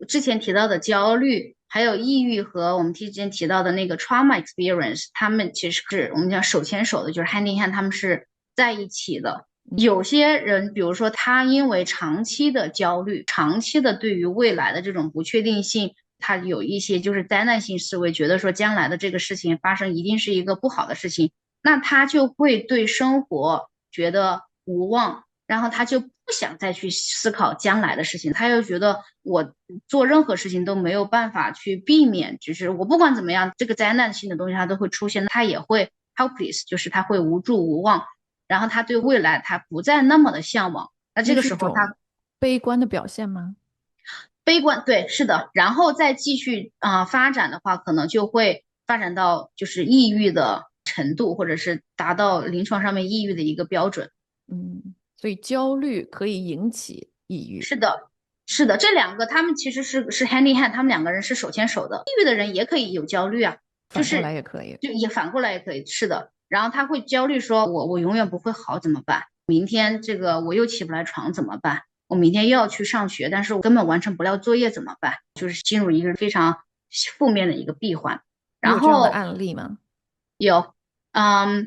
之前提到的焦虑，还有抑郁和我们之前提到的那个 trauma experience，他们其实是我们讲手牵手的，就是 hand in hand，他们是在一起的。有些人，比如说他因为长期的焦虑，长期的对于未来的这种不确定性，他有一些就是灾难性思维，觉得说将来的这个事情发生一定是一个不好的事情，那他就会对生活觉得无望。然后他就不想再去思考将来的事情，他又觉得我做任何事情都没有办法去避免，就是我不管怎么样，这个灾难性的东西它都会出现，他也会 helpless，就是他会无助无望，然后他对未来他不再那么的向往，那这那个时候他是种悲观的表现吗？悲观，对，是的，然后再继续发展的话，可能就会发展到就是抑郁的程度，或者是达到临床上面抑郁的一个标准。嗯，所以焦虑可以引起抑郁，是的，是的，这两个他们其实是 hand in hand，他们两个人是手牵手的。抑郁的人也可以有焦虑啊，就反过来是也可以。就也反过来也可以，是的。然后他会焦虑说，我永远不会好怎么办？明天这个我又起不来床怎么办？我明天又要去上学，但是我根本完成不了作业怎么办？就是进入一个非常负面的一个闭环。然有这样的后案例吗？有，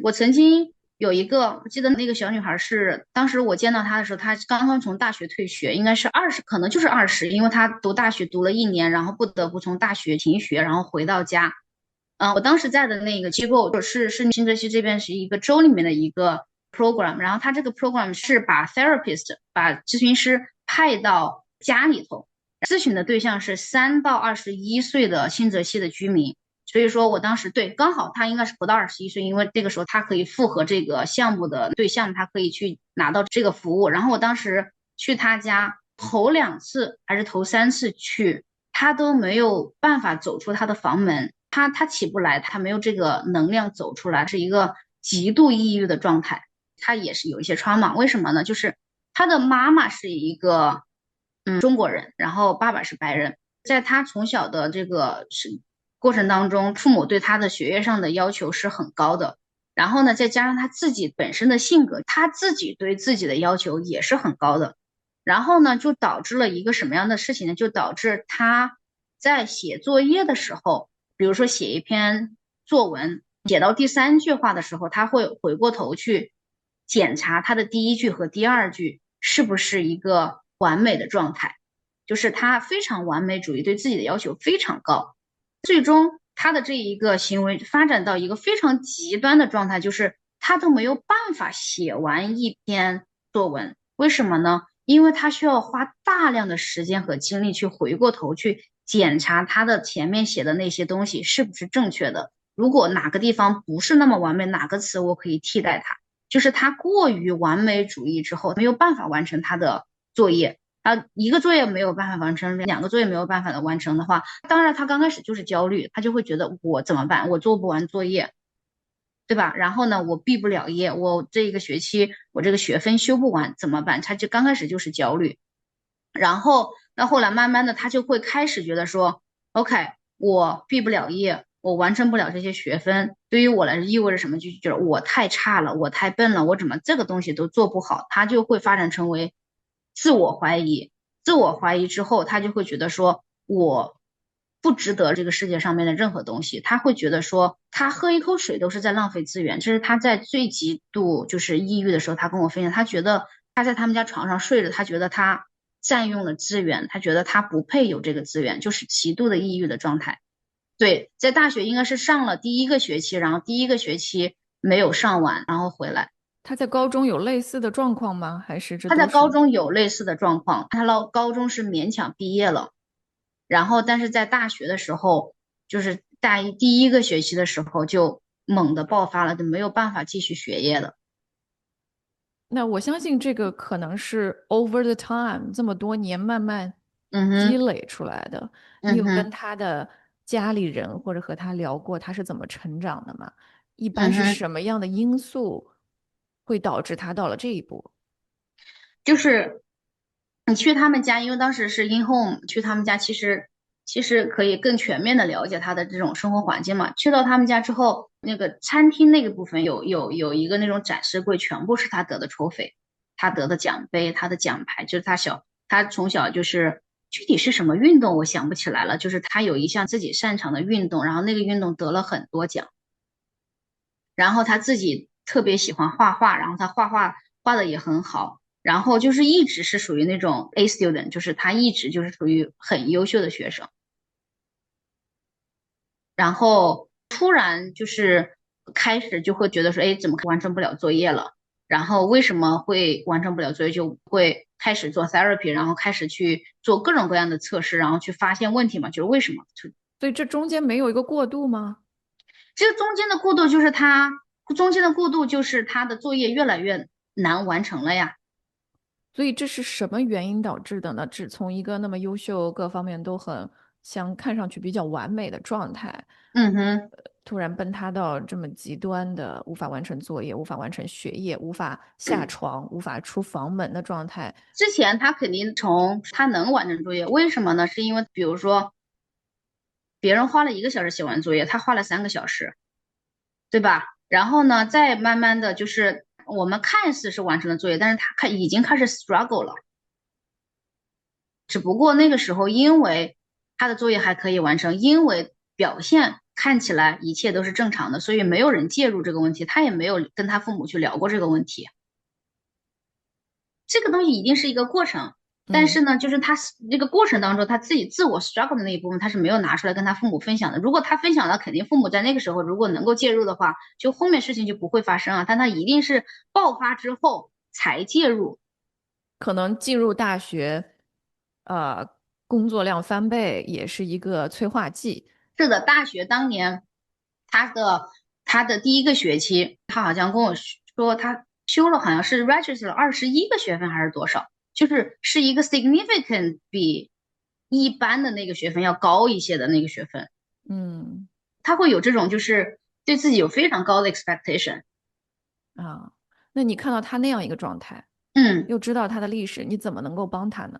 我曾经有一个，我记得那个小女孩是，当时我见到她的时候，她刚刚从大学退学，应该是20，可能就是20，因为她读大学读了1年，然后不得不从大学停学，然后回到家。我当时在的那个机构是新泽西这边是一个州里面的一个 program，然后它这个 program 是把 therapist 把咨询师派到家里头，咨询的对象是3到21岁的新泽西的居民。所以说我当时对，刚好他应该是不到21岁，因为这个时候他可以复合这个项目的对象，他可以去拿到这个服务。然后我当时去他家，头2次还是头3次去，他都没有办法走出他的房门，他起不来，他没有这个能量走出来，是一个极度抑郁的状态。他也是有一些 trauma，为什么呢？就是他的妈妈是一个中国人，然后爸爸是白人，在他从小的这个过程当中，父母对他的学业上的要求是很高的，然后呢，再加上他自己本身的性格，他自己对自己的要求也是很高的，然后呢，就导致了一个什么样的事情呢？就导致他在写作业的时候，比如说写一篇作文，写到第3句话的时候，他会回过头去检查他的第1句和第2句是不是一个完美的状态，就是他非常完美主义，对自己的要求非常高。最终他的这一个行为发展到一个非常极端的状态，就是他都没有办法写完一篇作文。为什么呢？因为他需要花大量的时间和精力去回过头去检查他的前面写的那些东西是不是正确的。如果哪个地方不是那么完美，哪个词我可以替代它。就是他过于完美主义之后，没有办法完成他的作业。一个作业没有办法完成，2个作业没有办法的完成的话，当然他刚开始就是焦虑，他就会觉得我怎么办？我做不完作业，对吧？然后呢，我毕不了业，我这个学期我这个学分修不完怎么办？他就刚开始就是焦虑，然后到后来慢慢的他就会开始觉得说，OK，我毕不了业，我完成不了这些学分，对于我来说意味着什么？就觉得我太差了，我太笨了，我怎么这个东西都做不好？他就会发展成为自我怀疑，自我怀疑之后，他就会觉得说我不值得这个世界上面的任何东西，他会觉得说他喝一口水都是在浪费资源。这是他在最极度就是抑郁的时候，他跟我分享，他觉得他在他们家床上睡着，他觉得他占用了资源，他觉得他不配有这个资源，就是极度的抑郁的状态。对，在大学应该是上了第1个学期，然后第1个学期没有上完，然后回来。他在高中有类似的状况吗？还是这他在都是？高中有类似的状况，他高中是勉强毕业了，然后但是在大学的时候，就是第1个学期的时候就猛地爆发了，就没有办法继续学业了。那我相信这个可能是 over the time 这么多年慢慢嗯哼，积累出来的。你有跟嗯哼，他的家里人或者和他聊过他是怎么成长的吗？一般是嗯哼，什么样的因素会导致他到了这一步？就是你去他们家，因为当时是 in home 去他们家，其实可以更全面的了解他的这种生活环境嘛。去到他们家之后，那个餐厅那个部分有一个那种展示柜，全部是他得的 trophy，他得的奖杯，他的奖牌，就是他从小就是具体是什么运动我想不起来了，就是他有一项自己擅长的运动，然后那个运动得了很多奖，然后他自己特别喜欢画画，然后他画画画的也很好。然后就是一直是属于那种 A student，就是他一直就是属于很优秀的学生。然后突然就是开始就会觉得说，哎，怎么完成不了作业了？然后为什么会完成不了作业？就会开始做 therapy，然后开始去做各种各样的测试，然后去发现问题嘛，就是为什么？就所以这中间没有一个过渡吗？这个中间的过渡就是他的作业越来越难完成了呀。所以这是什么原因导致的呢？只从一个那么优秀、各方面都很像看上去比较完美的状态，嗯哼。突然崩塌到这么极端的无法完成作业、无法完成学业、无法下床、无法出房门的状态。之前他肯定从他能完成作业，为什么呢？是因为比如说别人花了1个小时写完作业，他花了3个小时，对吧？然后呢，再慢慢的就是我们看似是完成了作业，但是他已经开始 struggle 了。只不过那个时候，因为他的作业还可以完成，因为表现看起来一切都是正常的，所以没有人介入这个问题，他也没有跟他父母去聊过这个问题。这个东西一定是一个过程，但嗯，是呢，就是他这个过程当中，他自己自我 struggle 的那一部分，他是没有拿出来跟他父母分享的。如果他分享了，肯定父母在那个时候如果能够介入的话，就后面事情就不会发生啊。但他一定是爆发之后才介入。可能进入大学，工作量翻倍也是一个催化剂。是的，大学当年他的第一个学期，他好像跟我说他修了好像是 register 了21个学分还是多少，就是一个 significant 比一般的那个学分要高一些的那个学分，嗯他会有这种就是对自己有非常高的 expectation。啊，那你看到他那样一个状态，嗯，又知道他的历史，你怎么能够帮他呢？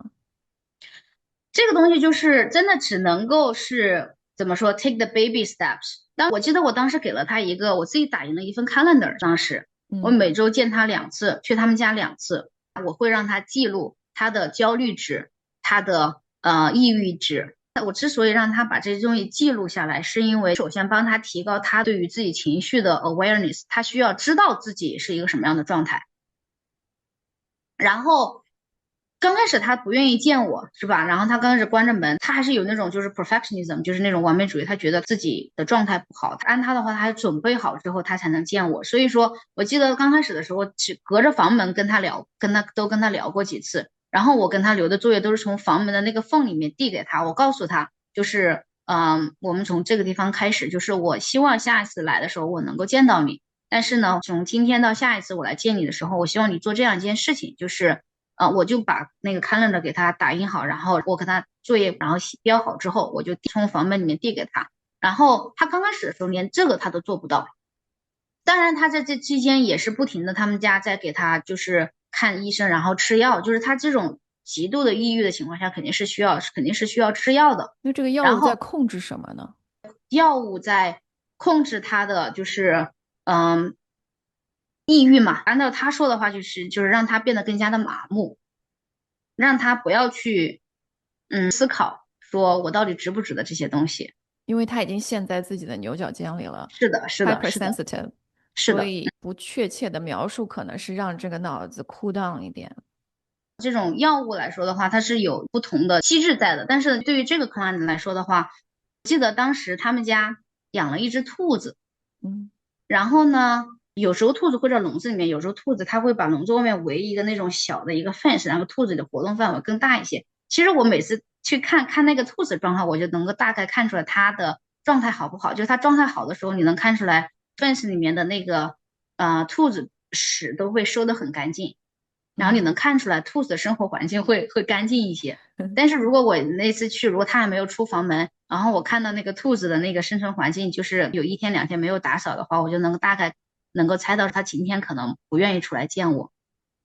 这个东西就是真的只能够是怎么说，take the baby steps。我记得我当时给了他一个我自己打印了一份 calendar，当时我嗯每周见他2次，去他们家2次，我会让他记录他的焦虑值，他的抑郁值。我之所以让他把这些东西记录下来，是因为首先帮他提高他对于自己情绪的 awareness，他需要知道自己是一个什么样的状态。然后刚开始他不愿意见我，是吧？然后他刚开始关着门，他还是有那种就是 perfectionism，就是那种完美主义，他觉得自己的状态不好。按他的话，他还准备好之后他才能见我。所以说我记得刚开始的时候，只隔着房门跟他聊，跟他聊过几次。然后我跟他留的作业都是从房门的那个缝里面递给他，我告诉他就是，我们从这个地方开始，就是我希望下一次来的时候我能够见到你。但是呢，从今天到下一次我来见你的时候，我希望你做这样一件事情，就是我就把那个 calendar 给他打印好，然后我给他作业，然后标好之后，我就从房门里面递给他。然后他刚开始的时候连这个他都做不到，当然他在这期间也是不停的，他们家在给他就是看医生，然后吃药，就是他这种极度的抑郁的情况下，肯定是需要吃药的。那这个药物在然后控制什么呢？药物在控制他的就是嗯抑郁嘛，按照他说的话，就是让他变得更加的麻木，让他不要去思考说我到底值不值得这些东西。因为他已经陷在自己的牛角尖里了是的，是的，是的，，hypersensitive，是的。所以不确切的描述可能是让这个脑子 cool down 一点。这种药物来说的话，它是有不同的机制在的。但是对于这个 client 来说的话，记得当时他们家养了一只兔子，嗯然后呢，有时候兔子会在笼子里面，有时候兔子它会把笼子外面围一个那种小的一个 fence，然后兔子的活动范围更大一些。其实我每次去看看那个兔子状态，我就能够大概看出来它的状态好不好。就是它状态好的时候，你能看出来 fence 里面的那个兔子屎都会收得很干净。然后你嗯能看出来兔子的生活环境会干净一些。但是如果我那次去，如果它还没有出房门，然后我看到那个兔子的那个生存环境，就是有1天2天没有打扫的话，我就大概能够猜到它今天可能不愿意出来见我。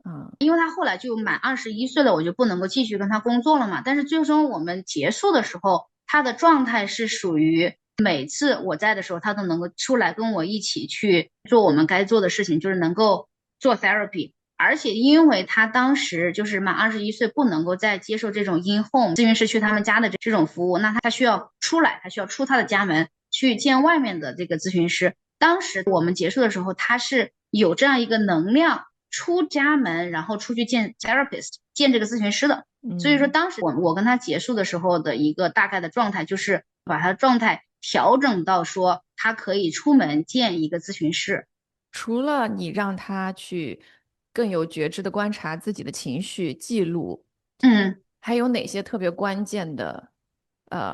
嗯因为他后来就满21岁了，我就不能够继续跟他工作了嘛。但是最终我们结束的时候，他的状态是属于每次我在的时候，他都能够出来跟我一起去做我们该做的事情，就是能够做 therapy。而且因为他当时就是满21岁，不能够再接受这种 in home 咨询师去他们家的这种服务，那他需要出来，他需要出他的家门去见外面的这个咨询师。当时我们结束的时候，他是有这样一个能量。出家门，然后出去见 therapist，见这个咨询师的。所以说，嗯。当时我跟他结束的时候的一个大概的状态，就是把他的状态调整到说他可以出门见一个咨询师。除了你让他去更有觉知的观察自己的情绪记录，嗯。还有哪些特别关键的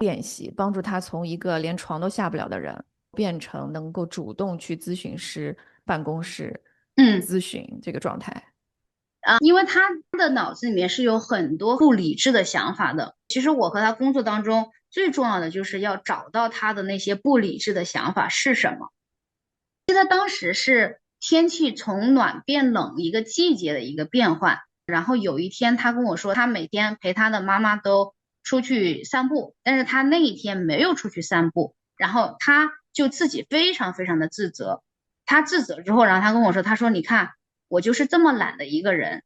练习，帮助他从一个连床都下不了的人，变成能够主动去咨询师办公室嗯。咨询这个状态？因为他的脑子里面是有很多不理智的想法的。其实我和他工作当中最重要的就是要找到他的那些不理智的想法是什么。记得当时是天气从暖变冷一个季节的一个变换，然后有一天他跟我说，他每天陪他的妈妈都出去散步，但是他那一天没有出去散步，然后他就自己非常非常的自责。他自责之后，然后他跟我说，他说你看我就是这么懒的一个人，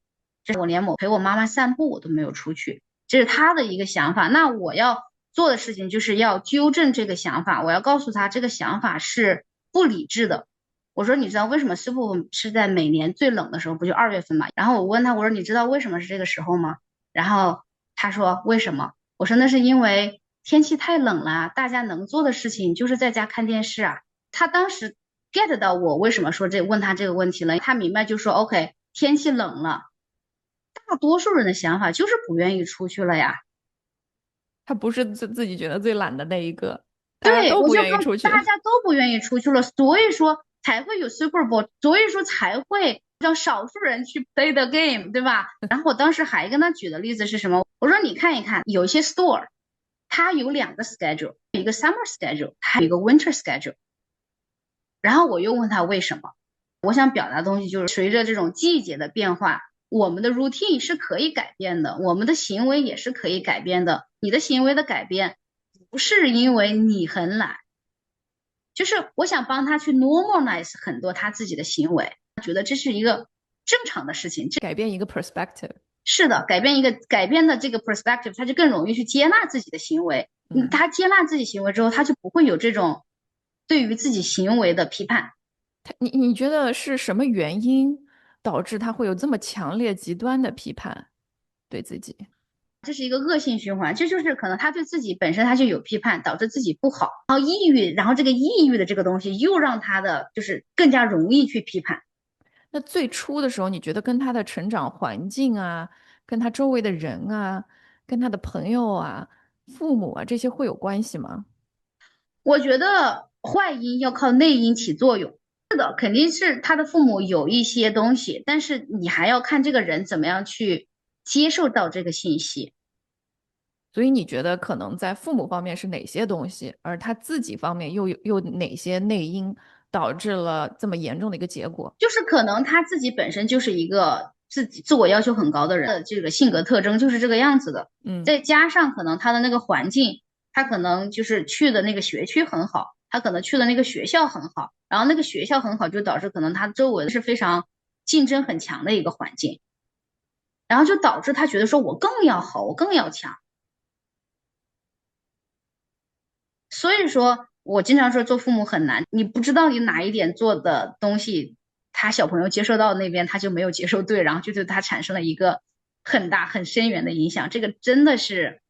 我连陪我妈妈散步我都没有出去，这是他的一个想法。那我要做的事情就是要纠正这个想法，我要告诉他这个想法是不理智的。我说你知道为什么师傅是在每年最冷的时候，不就2月份嘛？然后我问他，我说你知道为什么是这个时候吗？然后他说为什么？我说那是因为天气太冷了，大家能做的事情就是在家看电视啊。他当时 get 到我为什么说问他这个问题了，他明白就说 OK，天气冷了，大多数人的想法就是不愿意出去了呀。他不是自己觉得最懒的那一个。大家对，我就都不愿意出去。大家都不愿意出去了，所以说才会有 Super Bowl，所以说才会让少数人去 play the game，对吧？然后我当时还跟他举的例子是什么？我说你看一看，有些 store 它有两个 schedule，一个 summer schedule，还有一个 winter schedule。然后我又问他为什么？我想表达的东西就是随着这种季节的变化，我们的 routine 是可以改变的，我们的行为也是可以改变的。你的行为的改变不是因为你很懒，就是我想帮他去 normalize 很多他自己的行为，觉得这是一个正常的事情。改变一个 perspective。是的，改变的这个 perspective，他就更容易去接纳自己的行为。他接纳自己行为之后，他就不会有这种对于自己行为的批判。你觉得是什么原因导致他会有这么强烈极端的批判对自己？这是一个恶性循环，这就是可能他对自己本身他就有批判，导致自己不好，然后抑郁，然后这个抑郁的这个东西又让他的就是更加容易去批判。那最初的时候，你觉得跟他的成长环境啊，跟他周围的人啊，跟他的朋友啊、父母啊这些会有关系吗？我觉得坏因要靠内因起作用。是的，肯定是他的父母有一些东西，但是你还要看这个人怎么样去接受到这个信息。所以你觉得可能在父母方面是哪些东西，而他自己方面又哪些内因导致了这么严重的一个结果？就是可能他自己本身就是一个自己自我要求很高的人的这个性格特征就是这个样子的，嗯再加上可能他的那个环境，他可能就是去的那个学区很好，他可能去的那个学校很好，然后那个学校很好，就导致可能他周围是非常竞争很强的一个环境，然后就导致他觉得说我更要好，我更要强。所以说我经常说做父母很难，你不知道你哪一点做的东西，他小朋友接受到那边他就没有接受对，然后就对他产生了一个很大很深远的影响。这个真的是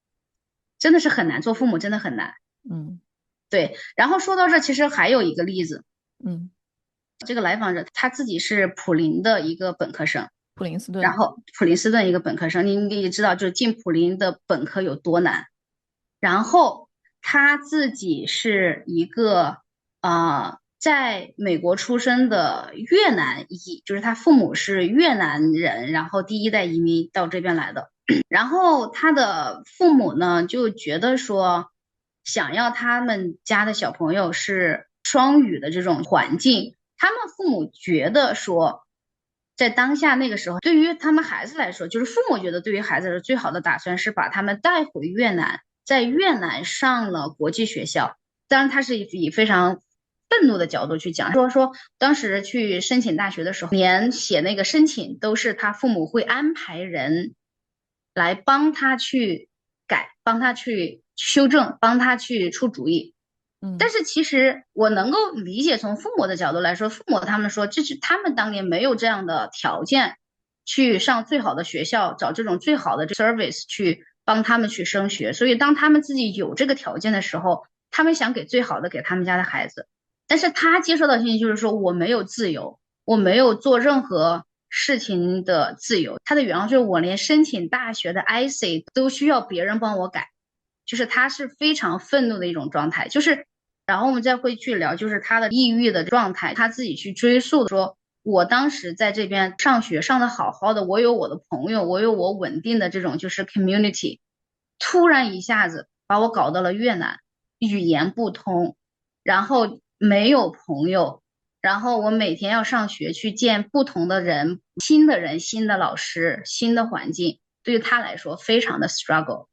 很难，做父母真的很难。嗯对，然后说到这，其实还有一个例子，嗯，这个来访者他自己是普林的一个本科生，普林斯顿。然后普林斯顿一个本科生，你也知道，就是进普林的本科有多难。然后他自己是一个在美国出生的越南裔，就是他父母是越南人，然后第一代移民到这边来的。然后他的父母呢就觉得说，想要他们家的小朋友是双语的这种环境，他们父母觉得说，在当下那个时候，对于他们孩子来说，就是父母觉得对于孩子的最好的打算是把他们带回越南，在越南上了国际学校。当然，他是以非常愤怒的角度去讲，说当时去申请大学的时候，连写那个申请都是他父母会安排人来帮他去改，帮他去修正，帮他去出主意。但嗯是其实我能够理解，从父母的角度来说，父母他们说这是他们当年没有这样的条件去上最好的学校，找这种最好的 service 去帮他们去升学，所以当他们自己有这个条件的时候，他们想给最好的给他们家的孩子。但是他接受到信息就是说我没有自由，我没有做任何事情的自由。他的原话就是我连申请大学的 IC 都需要别人帮我改，就是他是非常愤怒的一种状态，就是然后我们再会去聊，就是他的抑郁的状态，他自己去追溯说，我当时在这边上学上的好好的，我有我的朋友，我有我稳定的这种就是 community，突然一下子把我搞到了越南，语言不通，然后没有朋友，然后我每天要上学去见不同的人，新的人、新的老师、新的环境，对于他来说非常的 struggle。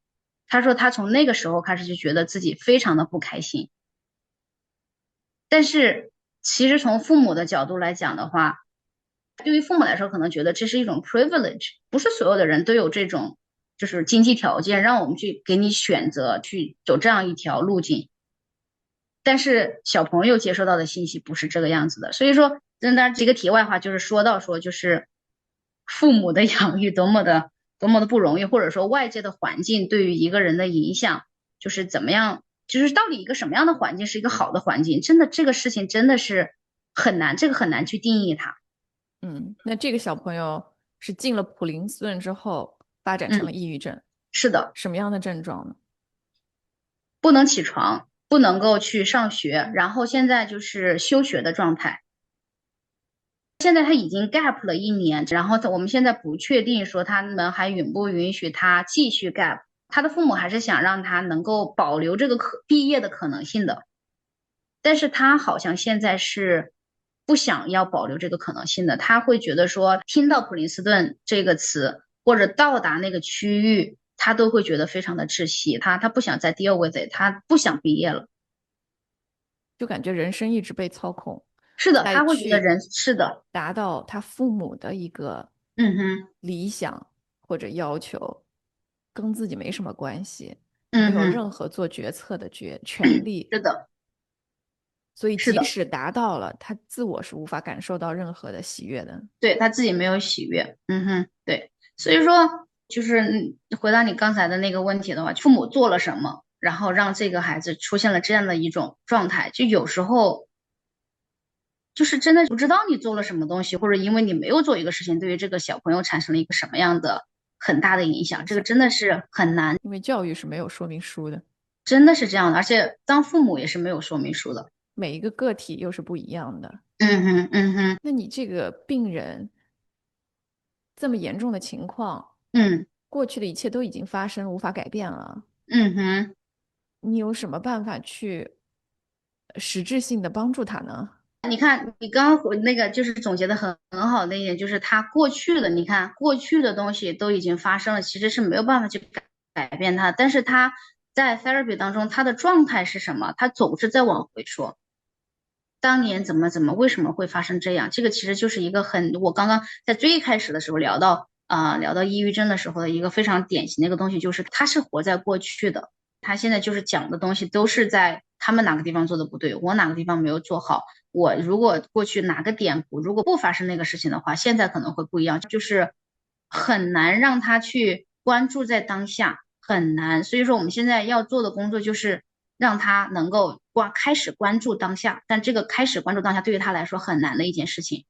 他说他从那个时候开始就觉得自己非常的不开心。但是其实从父母的角度来讲的话，对于父母来说，可能觉得这是一种 privilege，不是所有的人都有这种就是经济条件，让我们去给你选择去走这样一条路径。但是小朋友接收到的信息不是这个样子的，所以说，当然这个题外话就是说到说，就是父母的养育多么的不容易，或者说外界的环境对于一个人的影响，就是怎么样，就是到底一个什么样的环境是一个好的环境，真的这个事情真的是很难，这个很难去定义它。嗯，那这个小朋友是进了普林斯顿之后发展成了嗯，抑郁症，是的，什么样的症状呢？不能起床，不能够去上学，然后现在就是休学的状态。现在他已经 gap 了1年，然后我们现在不确定说他们还允不允许他继续 gap。他的父母还是想让他能够保留这个毕业的可能性的，但是他好像现在是不想要保留这个可能性的。他会觉得说，听到普林斯顿这个词或者到达那个区域，他都会觉得非常的窒息。他不想再 deal with it，他不想毕业了。就感觉人生一直被操控，是的，他会觉得再去人是的，达到他父母的一个嗯哼，理想或者要求，跟自己没什么关系，没嗯哼，有任何做决策的权利，是的，所以是的。即使达到了，他自我是无法感受到任何的喜悦的。对他自己没有喜悦，嗯哼，对，所以说就是回答你刚才的那个问题的话，父母做了什么，然后让这个孩子出现了这样的一种状态，就有时候就是真的不知道你做了什么东西，或者因为你没有做一个事情，对于这个小朋友产生了一个什么样的很大的影响，这个影响，真的是很难，因为教育是没有说明书的，真的是这样的，而且当父母也是没有说明书的，每一个个体又是不一样的。嗯哼，嗯哼，那你这个病人这么严重的情况，嗯过去的一切都已经发生，无法改变了。嗯哼。你有什么办法去实质性的帮助他呢？你看，你刚刚那个就是总结的很好的一点，就是他过去的，你看过去的东西都已经发生了，其实是没有办法去改变它。但是他在 therapy 当中，他的状态是什么？他总是在往回说，当年怎么怎么，为什么会发生这样？这个其实就是一个我刚刚在最开始的时候聊到抑郁症的时候的一个非常典型的一个东西，就是他是活在过去的，他现在就是讲的东西都是在他们哪个地方做的不对，我哪个地方没有做好。我如果过去哪个点如果不发生那个事情的话，现在可能会不一样，就是很难让他去关注在当下，很难。所以说我们现在要做的工作就是让他能够开始关注当下，但这个开始关注当下对于他来说很难的一件事情。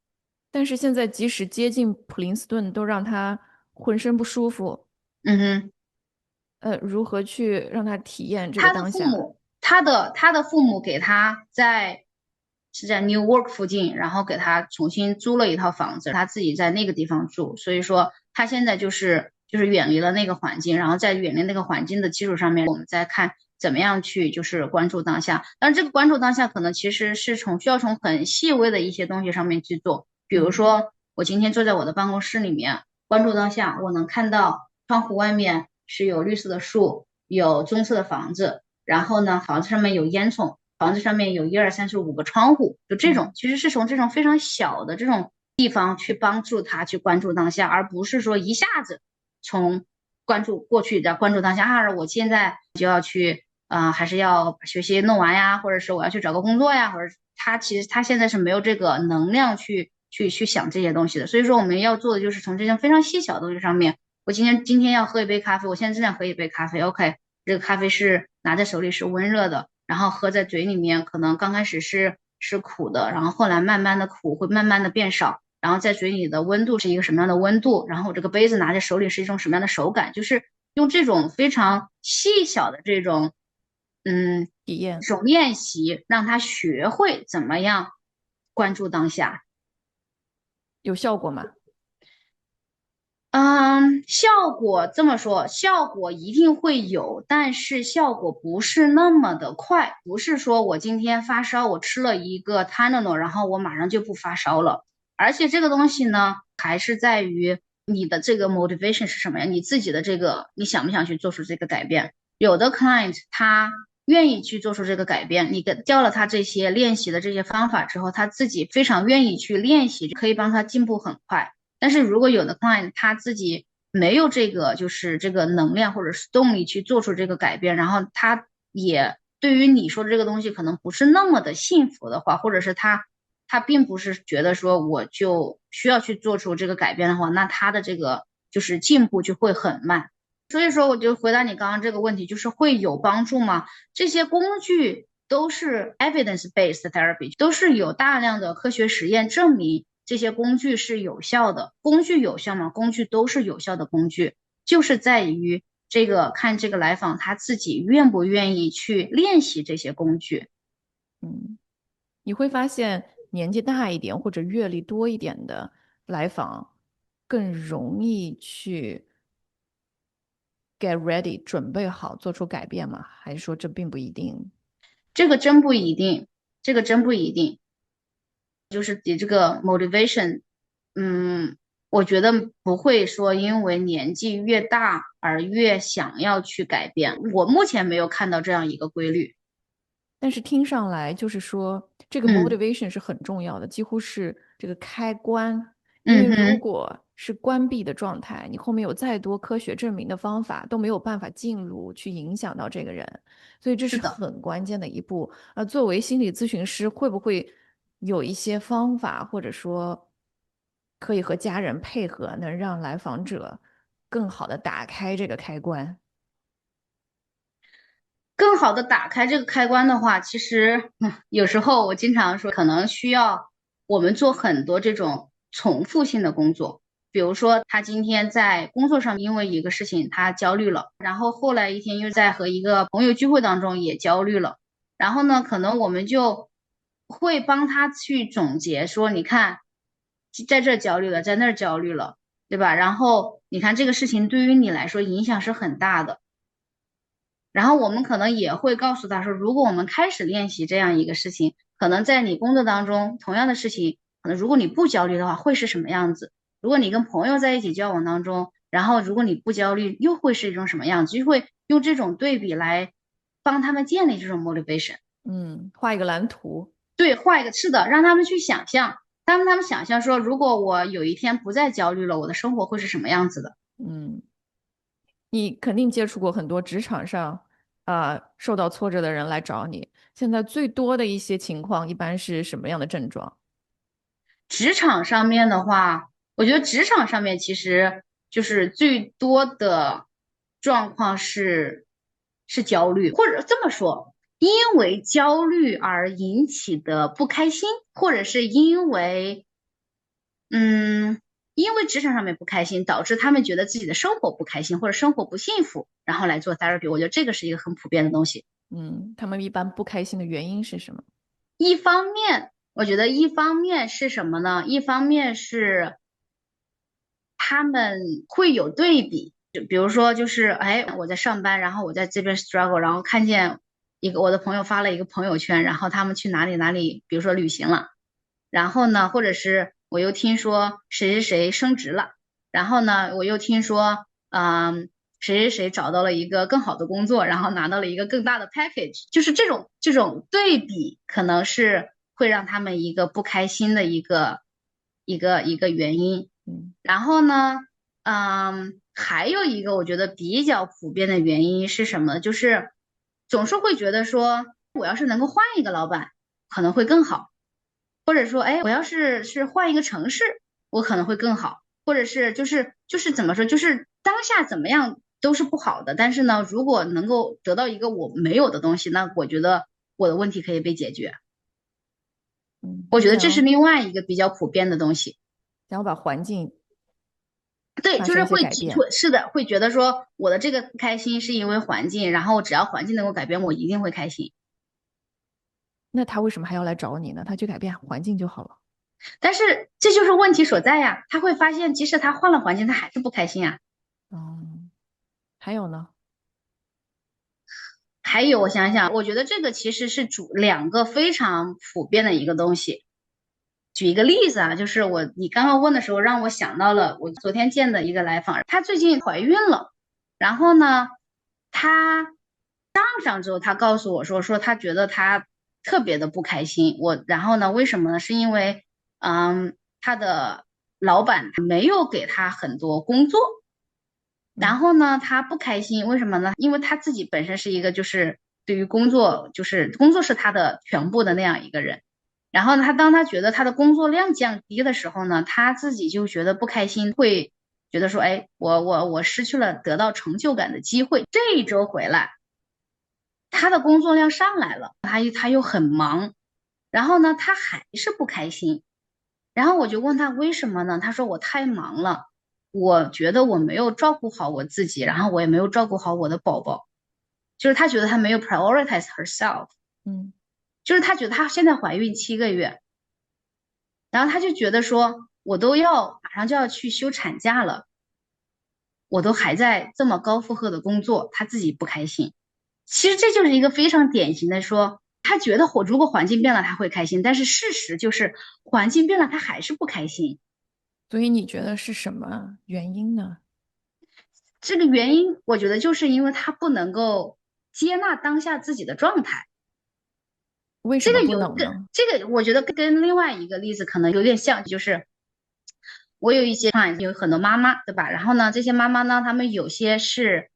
但是现在即使接近普林斯顿都让他浑身不舒服，嗯哼。如何去让他体验这个他的当下？父母，他的父母给他是在 Newark 附近，然后给他重新租了一套房子，他自己在那个地方住，所以说他现在就是远离了那个环境，然后在远离那个环境的基础上面，我们再看怎么样去就是关注当下。但这个关注当下可能其实是需要从很细微的一些东西上面去做，比如嗯，说我今天坐在我的办公室里面，关注当下，我能看到窗户外面是有绿色的树。有棕色的房子，然后呢，房子上面有烟囱，房子上面有1、2、3、4、5个窗户，就这种，嗯，其实是从这种非常小的这种地方去帮助他去关注当下，而不是说一下子从关注过去的关注当下啊，我现在就要去还是要把学习弄完呀，或者是我要去找个工作呀，或者其实他现在是没有这个能量去想这些东西的，所以说我们要做的就是从这些非常细小的东西上面。我今天要喝一杯咖啡，我现在正在喝一杯咖啡，OK，这个咖啡是拿在手里是温热的，然后喝在嘴里面，可能刚开始是苦的，然后后来慢慢的苦会慢慢的变少，然后在嘴里的温度是一个什么样的温度，然后这个杯子拿在手里是一种什么样的手感，就是用这种非常细小的体验这种练习，让他学会怎么样关注当下。有效果吗？嗯，效果这么说，效果一定会有，但是效果不是那么的快，不是说我今天发烧，我吃了一个 Tylenol，然后我马上就不发烧了。而且这个东西呢，还是在于你的这个 motivation 是什么呀？你自己的这个，你想不想去做出这个改变？有的 client 他愿意去做出这个改变，你教了他这些练习的这些方法之后，他自己非常愿意去练习，可以帮他进步很快。但是如果有的 client 他自己没有这个就是这个能量或者是动力去做出这个改变，然后他也对于你说的这个东西可能不是那么的幸福的话，或者是他并不是觉得说我就需要去做出这个改变的话，那他的这个就是进步就会很慢。所以说，我就回答你刚刚这个问题，就是会有帮助吗？这些工具都是 evidence-based therapy，都是有大量的科学实验证明这些工具是有效的。工具有效吗？工具都是有效的工具，就是在于看这个来访他自己愿不愿意去练习这些工具。嗯，你会发现年纪大一点或者阅历多一点的来访更容易去 get ready 准备好做出改变吗？还是说这并不一定？这个真不一定，这个真不一定。就是你这个 motivation，我觉得不会说因为年纪越大而越想要去改变。我目前没有看到这样一个规律。但是听上来就是说，这个 嗯 motivation 是很重要的，几乎是这个开关。因为如嗯哼，果是关闭的状态，你后面有再多科学证明的方法都没有办法进入去影响到这个人，所以这是是的。很关键的一步。作为心理咨询师，会不会有一些方法，或者说可以和家人配合，能让来访者更好的打开这个开关？更好的打开这个开关的话，其实有时候我经常说，可能需要我们做很多这种重复性的工作。比如说，他今天在工作上因为一个事情他焦虑了，然后后来一天又在和一个朋友聚会当中也焦虑了，然后呢，可能我们就会帮他去总结说，你看，在这儿焦虑了，在那儿焦虑了，对吧？然后你看这个事情对于你来说影响是很大的。然后我们可能也会告诉他说，如果我们开始练习这样一个事情，可能在你工作当中，同样的事情，可能如果你不焦虑的话，会是什么样子？如果你跟朋友在一起交往当中，然后如果你不焦虑，又会是一种什么样子？就会用这种对比来帮他们建立这种 motivation。嗯，画一个蓝图。对，画一个，是的，让他们去想象，他们想象说，如果我有一天不再焦虑了，我的生活会是什么样子的？嗯。你肯定接触过很多职场上受到挫折的人来找你。现在最多的一些情况一般是什么样的症状？职场上面的话，我觉得职场上面其实就是最多的状况是焦虑，或者这么说，因为焦虑而引起的不开心，或者是因为职场上面不开心，导致他们觉得自己的生活不开心或者生活不幸福，然后来做 therapy。我觉得这个是一个很普遍的东西。嗯，他们一般不开心的原因是什么？一方面，我觉得一方面是什么呢？一方面是他们会有对比，就比如说就是哎，我在上班，然后我在这边 struggle，然后看见我的朋友发了一个朋友圈，然后他们去哪里哪里，比如说旅行了，然后呢，或者是我又听说谁谁谁升职了，然后呢，我又听说谁谁谁找到了一个更好的工作，然后拿到了一个更大的 package，就是这种对比，可能是会让他们一个不开心的一个原因。嗯然后呢，还有一个我觉得比较普遍的原因是什么？就是总是会觉得说，我要是能够换一个老板，可能会更好，或者说，哎，我要是换一个城市，我可能会更好，或者是就是怎么说，就是当下怎么样都是不好的，但是呢，如果能够得到一个我没有的东西，那我觉得我的问题可以被解决。嗯，我觉得这是另外一个比较普遍的东西。想要把环境对，发生一些就是会改变，提出，是的，会觉得说我的这个不开心是因为环境，然后只要环境能够改变，我一定会开心。那他为什么还要来找你呢？他去改变环境就好了。但是这就是问题所在呀，他会发现，即使他换了环境，他还是不开心啊。嗯，还有呢？还有，我想想，我觉得这个其实是两个非常普遍的一个东西。举一个例子啊，就是你刚刚问的时候，让我想到了我昨天见的一个来访，她最近怀孕了，然后呢，她上之后，她告诉我说她觉得她特别的不开心。然后呢，为什么呢？是因为她的老板没有给她很多工作，然嗯后呢，她不开心，为什么呢？因为她自己本身是一个就是对于工作就是工作是她的全部的那样一个人。然后呢，当他觉得他的工作量降低的时候呢，他自己就觉得不开心，会觉得说，哎，我失去了得到成就感的机会。这一周回来，他的工作量上来了，他又很忙，然后呢，他还是不开心。然后我就问他为什么呢？他说我太忙了。我觉得我没有照顾好我自己，然后我也没有照顾好我的宝宝，就是她觉得她没有 prioritize herself，嗯就是她觉得她现在怀孕7个月，然后她就觉得说我都要马上就要去休产假了，我都还在这么高负荷的工作，她自己不开心。其实这就是一个非常典型的说，她觉得如果环境变了，她会开心，但是事实就是环境变了，她还是不开心。所以你觉得是什么原因呢？这个原因，我觉得就是因为她不能够接纳当下自己的状态。为什么不能呢？这个，我觉得跟另外一个例子可能有点像，就是我有一些有很多妈妈，对吧？然后呢，这些妈妈呢，她们有些是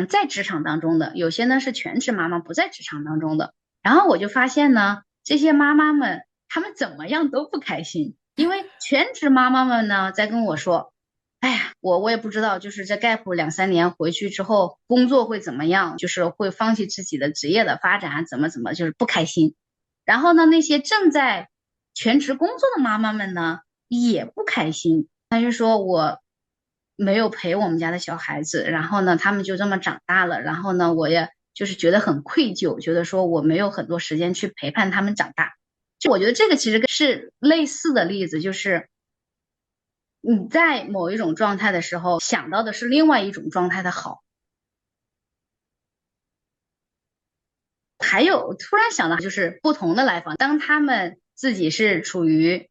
在职场当中的，有些呢是全职妈妈不在职场当中的。然后我就发现呢，这些妈妈们她们怎么样都不开心，因为全职妈妈们呢在跟我说，哎呀，我也不知道，就是这 gap 2、3年回去之后工作会怎么样，就是会放弃自己的职业的发展，怎么，就是不开心。然后呢，那些正在全职工作的妈妈们呢也不开心，他就说我没有陪我们家的小孩子，然后呢，他们就这么长大了，然后呢，我也就是觉得很愧疚，觉得说我没有很多时间去陪伴他们长大。就我觉得这个其实是类似的例子，就是你在某一种状态的时候，想到的是另外一种状态的好。还有突然想到，就是不同的来访，当他们自己是处于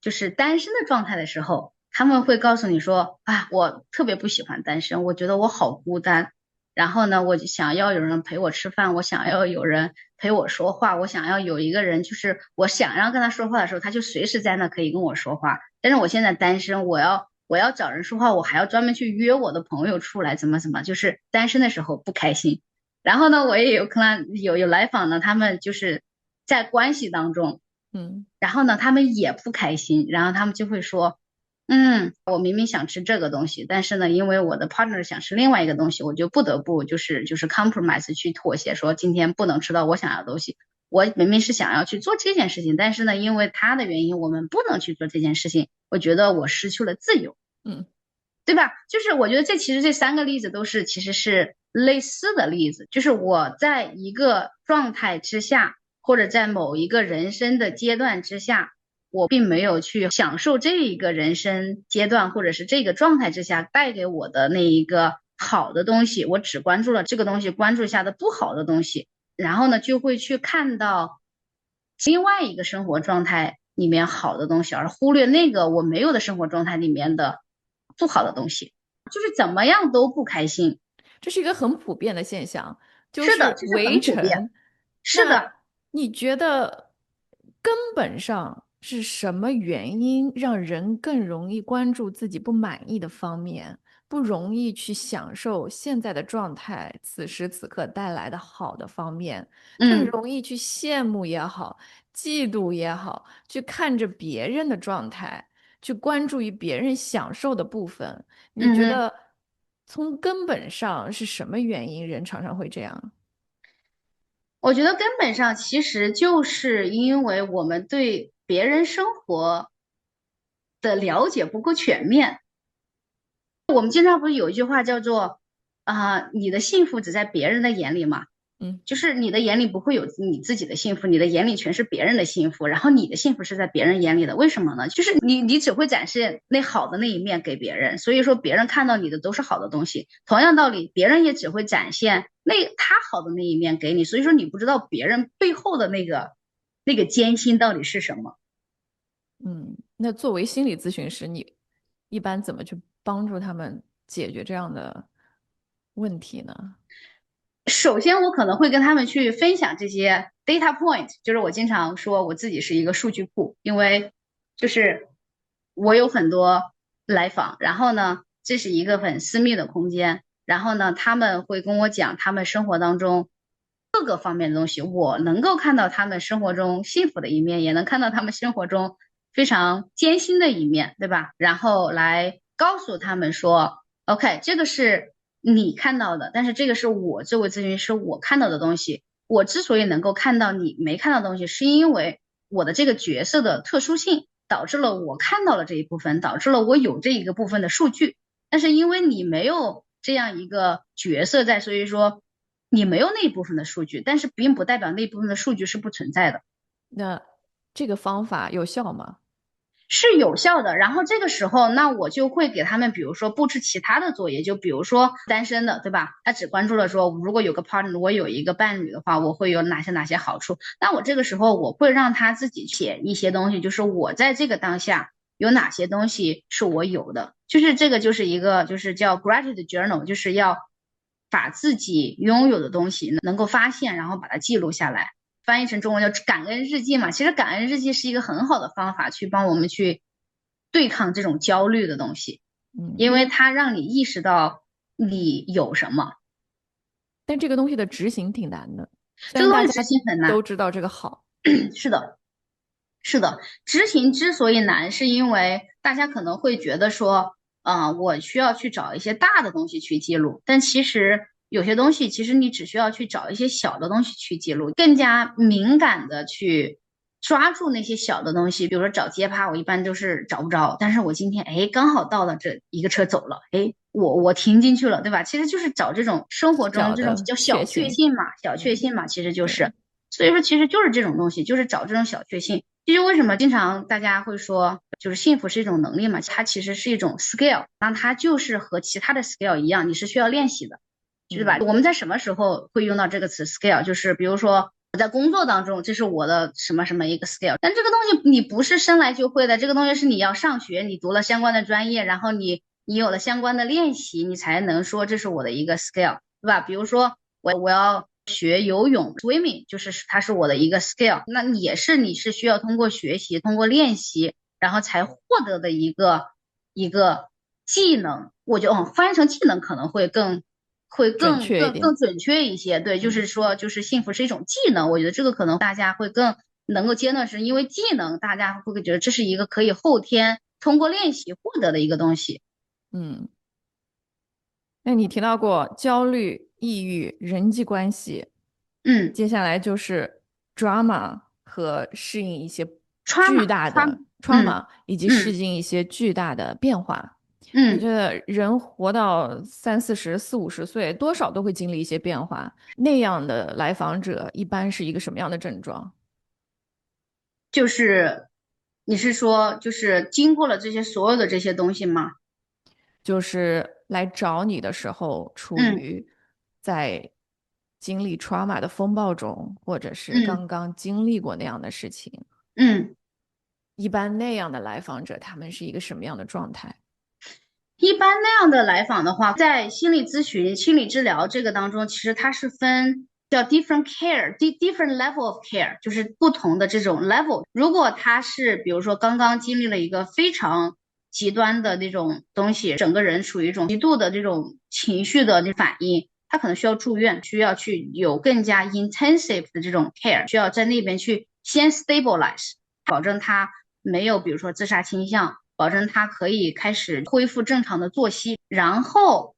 就是单身的状态的时候，他们会告诉你说，啊，我特别不喜欢单身，我觉得我好孤单。然后呢，我就想要有人陪我吃饭，我想要有人陪我说话，我想要有一个人，就是我想要跟他说话的时候，他就随时在那可以跟我说话。但是我现在单身，我要找人说话，我还要专门去约我的朋友出来，怎么，就是单身的时候不开心。然后呢，我也有可能有来访呢，他们就是在关系当中。嗯。然后呢，他们也不开心，然后他们就会说，我明明想吃这个东西，但是呢，因为我的 partner 想吃另外一个东西，我就不得不就是 compromise 去妥协，说今天不能吃到我想要的东西。我明明是想要去做这件事情，但是呢，因为他的原因，我们不能去做这件事情，我觉得我失去了自由。嗯。对吧？就是我觉得其实这3个例子都是其实是类似的例子，就是我在一个状态之下，或者在某一个人生的阶段之下，我并没有去享受这一个人生阶段或者是这个状态之下带给我的那一个好的东西，我只关注了这个东西关注下的不好的东西，然后呢就会去看到另外一个生活状态里面好的东西，而忽略那个我没有的生活状态里面的不好的东西，就是怎么样都不开心。这是一个很普遍的现象，就是的，是这是围很普遍。城。那是的，你觉得根本上是什么原因让人更容易关注自己不满意的方面，不容易去享受现在的状态，此时此刻带来的好的方面，更嗯容易去羡慕也好，嫉妒也好，去看着别人的状态，去关注于别人享受的部分。你觉嗯哼。得从根本上是什么原因人常常会这样？我觉得根本上其实就是因为我们对别人生活的了解不够全面。我们经常不是有一句话叫做你的幸福只在别人的眼里嘛，嗯。就是你的眼里不会有你自己的幸福，你的眼里全是别人的幸福，然后你的幸福是在别人眼里的，为什么呢？就是你只会展示那好的那一面给别人，所以说别人看到你的都是好的东西。同样道理，别人也只会展现他好的那一面给你，所以说你不知道别人背后的那个艰辛到底是什么。嗯，那作为心理咨询师，你一般怎么去帮助他们解决这样的问题呢？首先，我可能会跟他们去分享这些 data point，就是我经常说我自己是一个数据库，因为就是我有很多来访，然后呢，这是一个很私密的空间，然后呢，他们会跟我讲他们生活当中各个方面的东西，我能够看到他们生活中幸福的一面，也能看到他们生活中非常艰辛的一面，对吧？然后来告诉他们说，OK，这个是你看到的，但是这个是我这位咨询师我看到的东西。我之所以能够看到你没看到的东西，是因为我的这个角色的特殊性。导致了我看到了这一部分，导致了我有这一个部分的数据。但是因为你没有这样一个角色在，所以说你没有那一部分的数据，但是并不代表那一部分的数据是不存在的。那这个方法有效吗？是有效的。然后这个时候，那我就会给他们，比如说布置其他的作业，就比如说单身的，对吧？他只关注了说，如果有个 partner，我有一个伴侣的话，我会有哪些好处。那我这个时候我会让他自己写一些东西，就是我在这个当下有哪些东西是我有的，就是这个就是一个就是叫 gratitude journal，就是要把自己拥有的东西能够发现，然后把它记录下来。翻译成中文叫感恩日记嘛。其实感恩日记是一个很好的方法，去帮我们去对抗这种焦虑的东西，因为它让你意识到你有什么。但这个东西的执行挺难的，虽这个东西执然大家行很难，都知道这个好。是的，是的，执行之所以难，是因为大家可能会觉得说，我需要去找一些大的东西去记录，但其实有些东西，其实你只需要去找一些小的东西去记录，更加敏感的去抓住那些小的东西。比如说找街趴，我一般都是找不着，但是我今天哎刚好到了这一个车走了，哎我停进去了，对吧？其实就是找这种生活中这种小的叫小确确幸。幸嘛，小确幸嘛，其实就对。是。所以说，其实就是这种东西，就是找这种小确幸。其实为什么经常大家会说，就是幸福是一种能力嘛？它其实是一种 skill，那它就是和其他的 skill 一样，你是需要练习的，是吧？我们在什么时候会用到这个词 skill？就是比如说我在工作当中，这是我的什么什么一个 skill，但这个东西你不是生来就会的，这个东西是你要上学，你读了相关的专业，然后你有了相关的练习，你才能说这是我的一个 skill，对吧？比如说我要学游泳 swimming，就是它是我的一个 skill，那你是需要通过学习、通过练习，然后才获得的一个技能。我觉得翻译成技能可能会准更确一点。准确一些。对，就是说就是幸福是一种技能，我觉得这个可能大家会更能够接纳，是因为技能大家会觉得这是一个可以后天通过练习获得的一个东西。嗯，那你提到过焦虑、抑郁、人际关系，嗯接下来就是 drama 和适应一些巨，trauma 大 trauma，的 嗯 trauma，以及适嗯应一些巨大的变化。你觉嗯。得人活到30、40、40、50岁，多少都会经历一些变化。那样的来访者一般是一个什么样的症状？就是你是说就是经过了这些所有的这些东西吗？就是来找你的时候，处嗯于在经历 trauma 的风暴中，或者是嗯刚刚经历过那样的事情。嗯。一般那样的来访者，他们是一个什么样的状态？一般那样的来访的话，在心理咨询、心理治疗这个当中，其实它是分叫 different care，different level of care，就是不同的这种 level。如果他是比如说刚刚经历了一个非常极端的那种东西，整个人处于一种极度的这种情绪的反应，他可能需要住院，需要去有更加 intensive 的这种 care，需要在那边去先 stabilize，保证他没有比如说自杀倾向。保证他可以开始恢复正常的作息，然后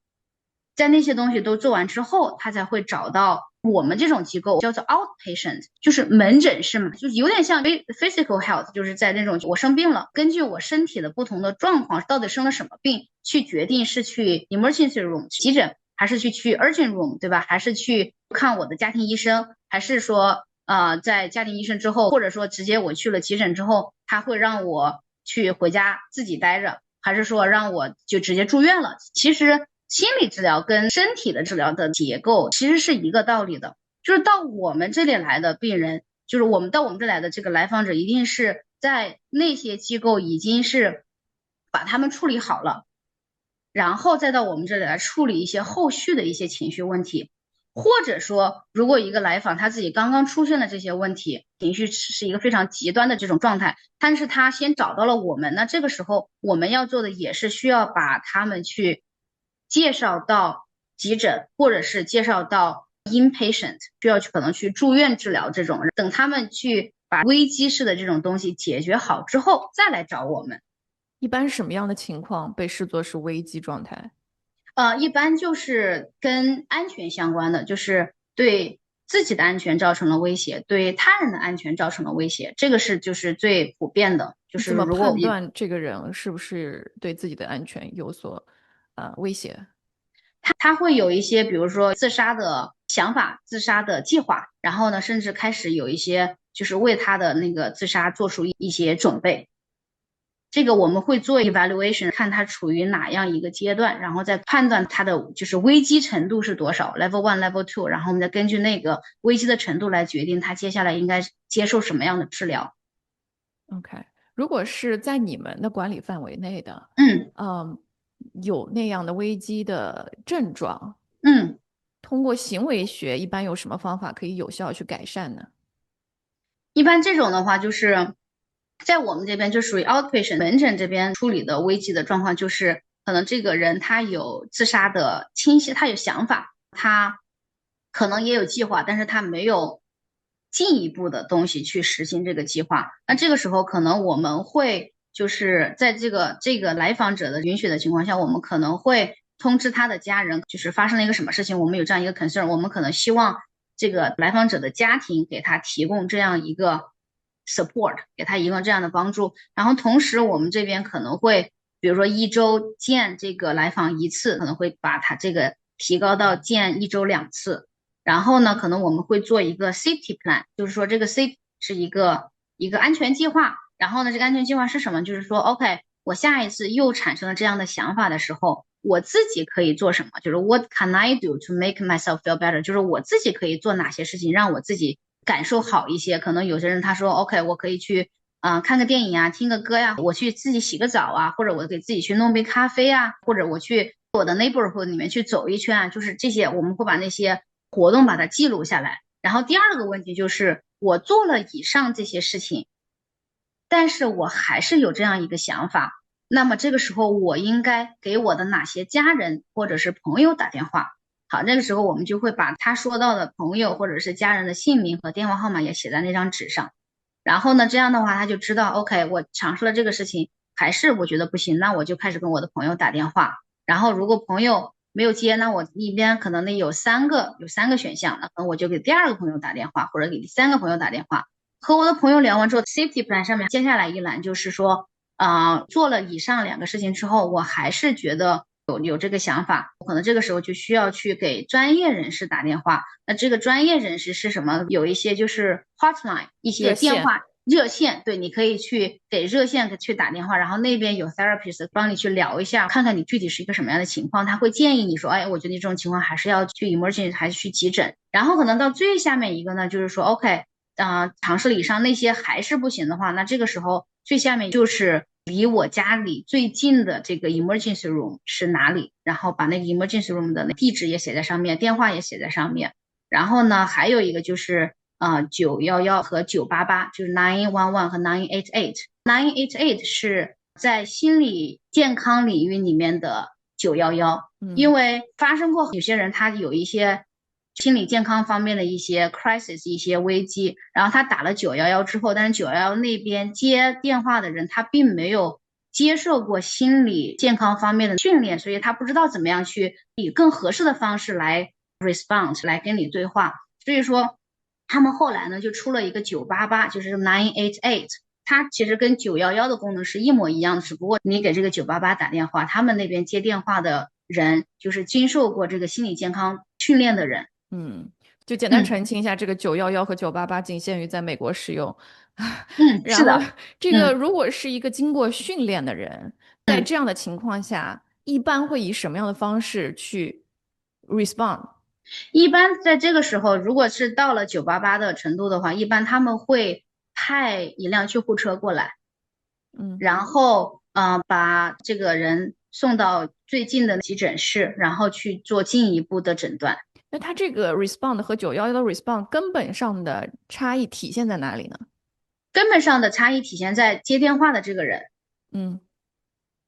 在那些东西都做完之后，他才会找到我们这种机构叫做 outpatient，就是门诊室嘛，就是有点像 physical health，就是在那种我生病了，根据我身体的不同的状况，到底生了什么病，去决定是去 emergency room 急诊，还是去 urgent room，对吧？还是去看我的家庭医生，还是说在家庭医生之后，或者说直接我去了急诊之后，他会让我去回家自己待着，还是说让我就直接住院了？其实心理治疗跟身体的治疗的结构其实是一个道理的，就是到我们这里来的病人，就是到我们这里来的这个来访者，一定是在那些机构已经是把他们处理好了，然后再到我们这里来处理一些后续的一些情绪问题。或者说，如果一个来访他自己刚刚出现了这些问题，情绪是一个非常极端的这种状态，但是他先找到了我们，那这个时候我们要做的也是需要把他们去介绍到急诊，或者是介绍到 inpatient，需要可能去住院治疗这种，等他们去把危机式的这种东西解决好之后，再来找我们。一般什么样的情况被视作是危机状态？一般就是跟安全相关的，就是对自己的安全造成了威胁，对他人的安全造成了威胁，这个是就是最普遍的。就是怎么如果我们判断这个人是不是对自己的安全有所威胁？他会有一些，比如说自杀的想法、自杀的计划，然后呢，甚至开始有一些就是为他的那个自杀做出一些准备。这个我们会做 evaluation，看他处于哪样一个阶段，然后再判断他的就是危机程度是多少，level one、level two，然后我们再根据那个危机的程度来决定他接下来应该接受什么样的治疗。OK，如果是在你们的管理范围内的，嗯嗯，有那样的危机的症状，嗯。通过行为学一般有什么方法可以有效去改善呢？一般这种的话，就是在我们这边就属于 outpatient 门诊这边处理的危机的状况，就是可能这个人他有自杀的倾向，他有想法，他可能也有计划，但是他没有进一步的东西去实行这个计划。那这个时候，可能我们会就是在这个来访者的允许的情况下，我们可能会通知他的家人，就是发生了一个什么事情，我们有这样一个 concern，我们可能希望这个来访者的家庭给他提供这样一个 support，给他提供这样的帮助。然后同时我们这边可能会，比如说一周见这个来访一次，可能会把他这个提高到见一周2次。然后呢，可能我们会做一个 safety plan，就是说这个 safety 是一个安全计划。然后呢，这个安全计划是什么？就是说，OK，我下一次又产生了这样的想法的时候，我自己可以做什么？就是 What can I do to make myself feel better？就是我自己可以做哪些事情让我自己感受好一些？可能有些人他说，OK，我可以去看个电影啊，听个歌呀，我去自己洗个澡啊，或者我给自己去弄杯咖啡啊，或者我去我的 neighborhood 里面去走一圈啊，就是这些，我们会把那些活动把它记录下来。然后第二个问题就是，我做了以上这些事情。但是我还是有这样一个想法，那么这个时候我应该给我的哪些家人或者是朋友打电话？好，这个时候我们就会把他说到的朋友或者是家人的姓名和电话号码也写在那张纸上，然后呢，这样的话他就知道，OK，我尝试了这个事情，还是我觉得不行，那我就开始跟我的朋友打电话，然后如果朋友没有接，那我一边可能那有三个选项，那可能我就给第二个朋友打电话，或者给第三个朋友打电话。和我的朋友聊完之后，safety plan 上面接下来一栏就是说，做了以上2个事情之后，我还是觉得有这个想法，可能这个时候就需要去给专业人士打电话。那这个专业人士是什么？有一些就是 hotline，一些热线。电话热线，对，你可以去给热线去打电话，然后那边有 therapist 帮你去聊一下，看看你具体是一个什么样的情况，他会建议你说，哎，我觉得你这种情况还是要去 emergency，还是去急诊。然后可能到最下面一个呢，就是说，OK。尝试了以上那些还是不行的话，那这个时候最下面就是离我家里最近的这个 emergency room 是哪里，然后把那个 emergency room 的地址也写在上面，电话也写在上面。然后呢，还有一个就是911和988，就是 911和988。988是在心理健康领域里面的911，因为发生过有些人他有一些心理健康方面的一些 crisis 一些危机，然后他打了911之后，但是911那边接电话的人他并没有接受过心理健康方面的训练，所以他不知道怎么样去以更合适的方式来 respond 来跟你对话，所以说他们后来呢就出了一个988，就是 988。它其实跟911的功能是一模一样的，只不过你给这个988打电话，他们那边接电话的人就是经受过这个心理健康训练的人。就简单澄清一下，这个911和988仅限于在美国使用。然后，是的。这个嗯如果是一个经过训练的人，在嗯。这样的情况下，一般会以什么样的方式去 respond？一般在这个时候，如果是到了988的程度的话，一般他们会派一辆救护车过来，嗯，然后把这个人送到最近的急诊室，然后去做进一步的诊断。那它这个 respond 和911的 respond 根本上的差异体现在哪里呢？根本上的差异体现在接电话的这个人，嗯，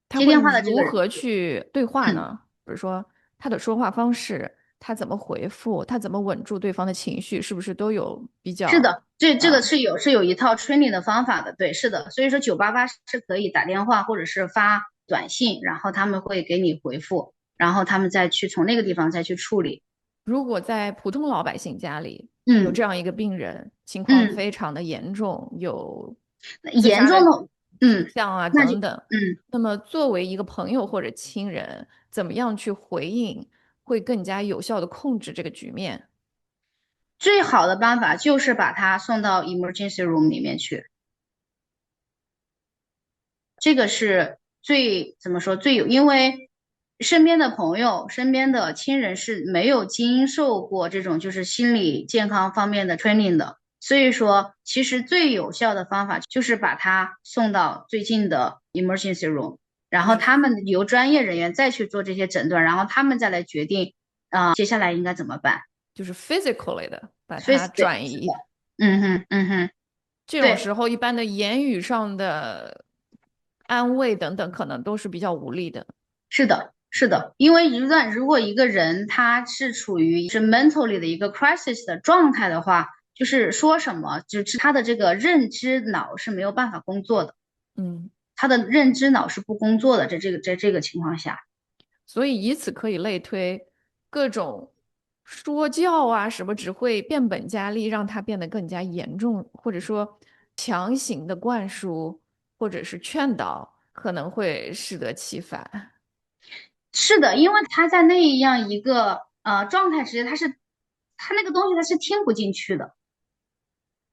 他会接电话的这个人。如何去对话嗯。呢？比如说他的说话方式，他怎么回复，他怎么稳住对方的情绪，是不是都有比较是的，这个啊？是有一套 training 的方法的，对，是的，所以说988是可以打电话或者是发短信，然后他们会给你回复，然后他们再去从那个地方再去处理。如果在普通老百姓家里，有嗯这样一个病人，情况嗯，非常的严重，有自杀的严重的，嗯，倾向啊那就等等。嗯。那么作为一个朋友或者亲人，怎么样去回应，会更加有效的控制这个局面？最好的办法就是把他送到 emergency room 里面去，这个是最怎么说最有，因为身边的朋友、身边的亲人是没有经受过这种就是心理健康方面的 training 的，所以说其实最有效的方法就是把他送到最近的 emergency room，然就是后他们由专业人员再去做这些诊断，然后他们再来决定接下来应该怎么办。就是 physically 的把它 face 对，是的，转移。嗯哼嗯哼，这种对。时候，一般的言语上的安慰等等，可能都是比较无力的。是的，是的，因为如果一个人他是处于是 mentally 的一个 crisis 的状态的话，就是说什么，就是他的这个认知脑是没有办法工作的，嗯，他的认知脑是不工作的，在这个情况下，所以以此可以类推，各种说教啊什么，只会变本加厉，让它变得更加严重，或者说强行的灌输或者是劝导，可能会适得其反。是的，因为他在那样一个状态之下，他那个东西他是听不进去的。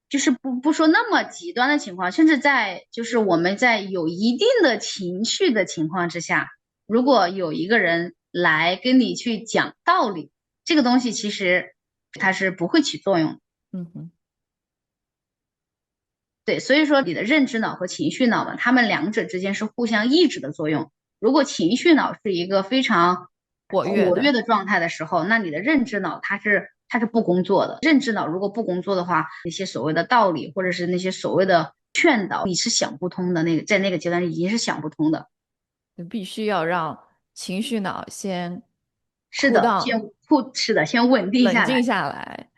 就是不说那么极端的情况，甚至在就是我们在有一定的情绪的情况之下，如果有一个人来跟你去讲道理，这个东西其实它是不会起作用的。嗯哼，对，所以说你的认知脑和情绪脑嘛，它们两者之间是互相抑制的作用。如果情绪脑是一个非常活跃活跃的。的状态的时候，那你的认知脑它是不工作的。认知脑如果不工作的话，那些所谓的道理或者是那些所谓的劝导，你是想不通的。那个在那个阶段已经是想不通的。就必须要让情绪脑先 是 cool 的，down，是的，先稳定下来。冷静下来，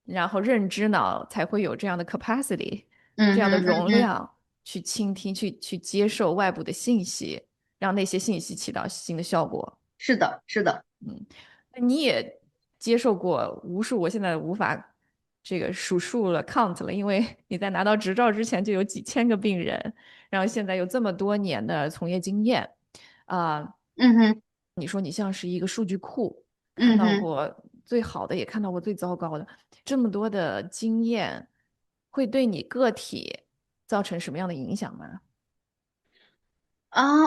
然后认知脑才会有这样的 capacity，这样的嗯哼，嗯哼，容量去倾听、去接受外部的信息，让那些信息起到新的效果。是的，是的。嗯，你也接受过无数，我现在无法这个数数了 count 了，因为你在拿到执照之前就有几千个病人，然后现在有这么多年的从业经验，啊、嗯哼，你说你像是一个数据库，看嗯哼。到过最好的，也看到过最糟糕的，这么多的经验，会对你个体造成什么样的影响吗？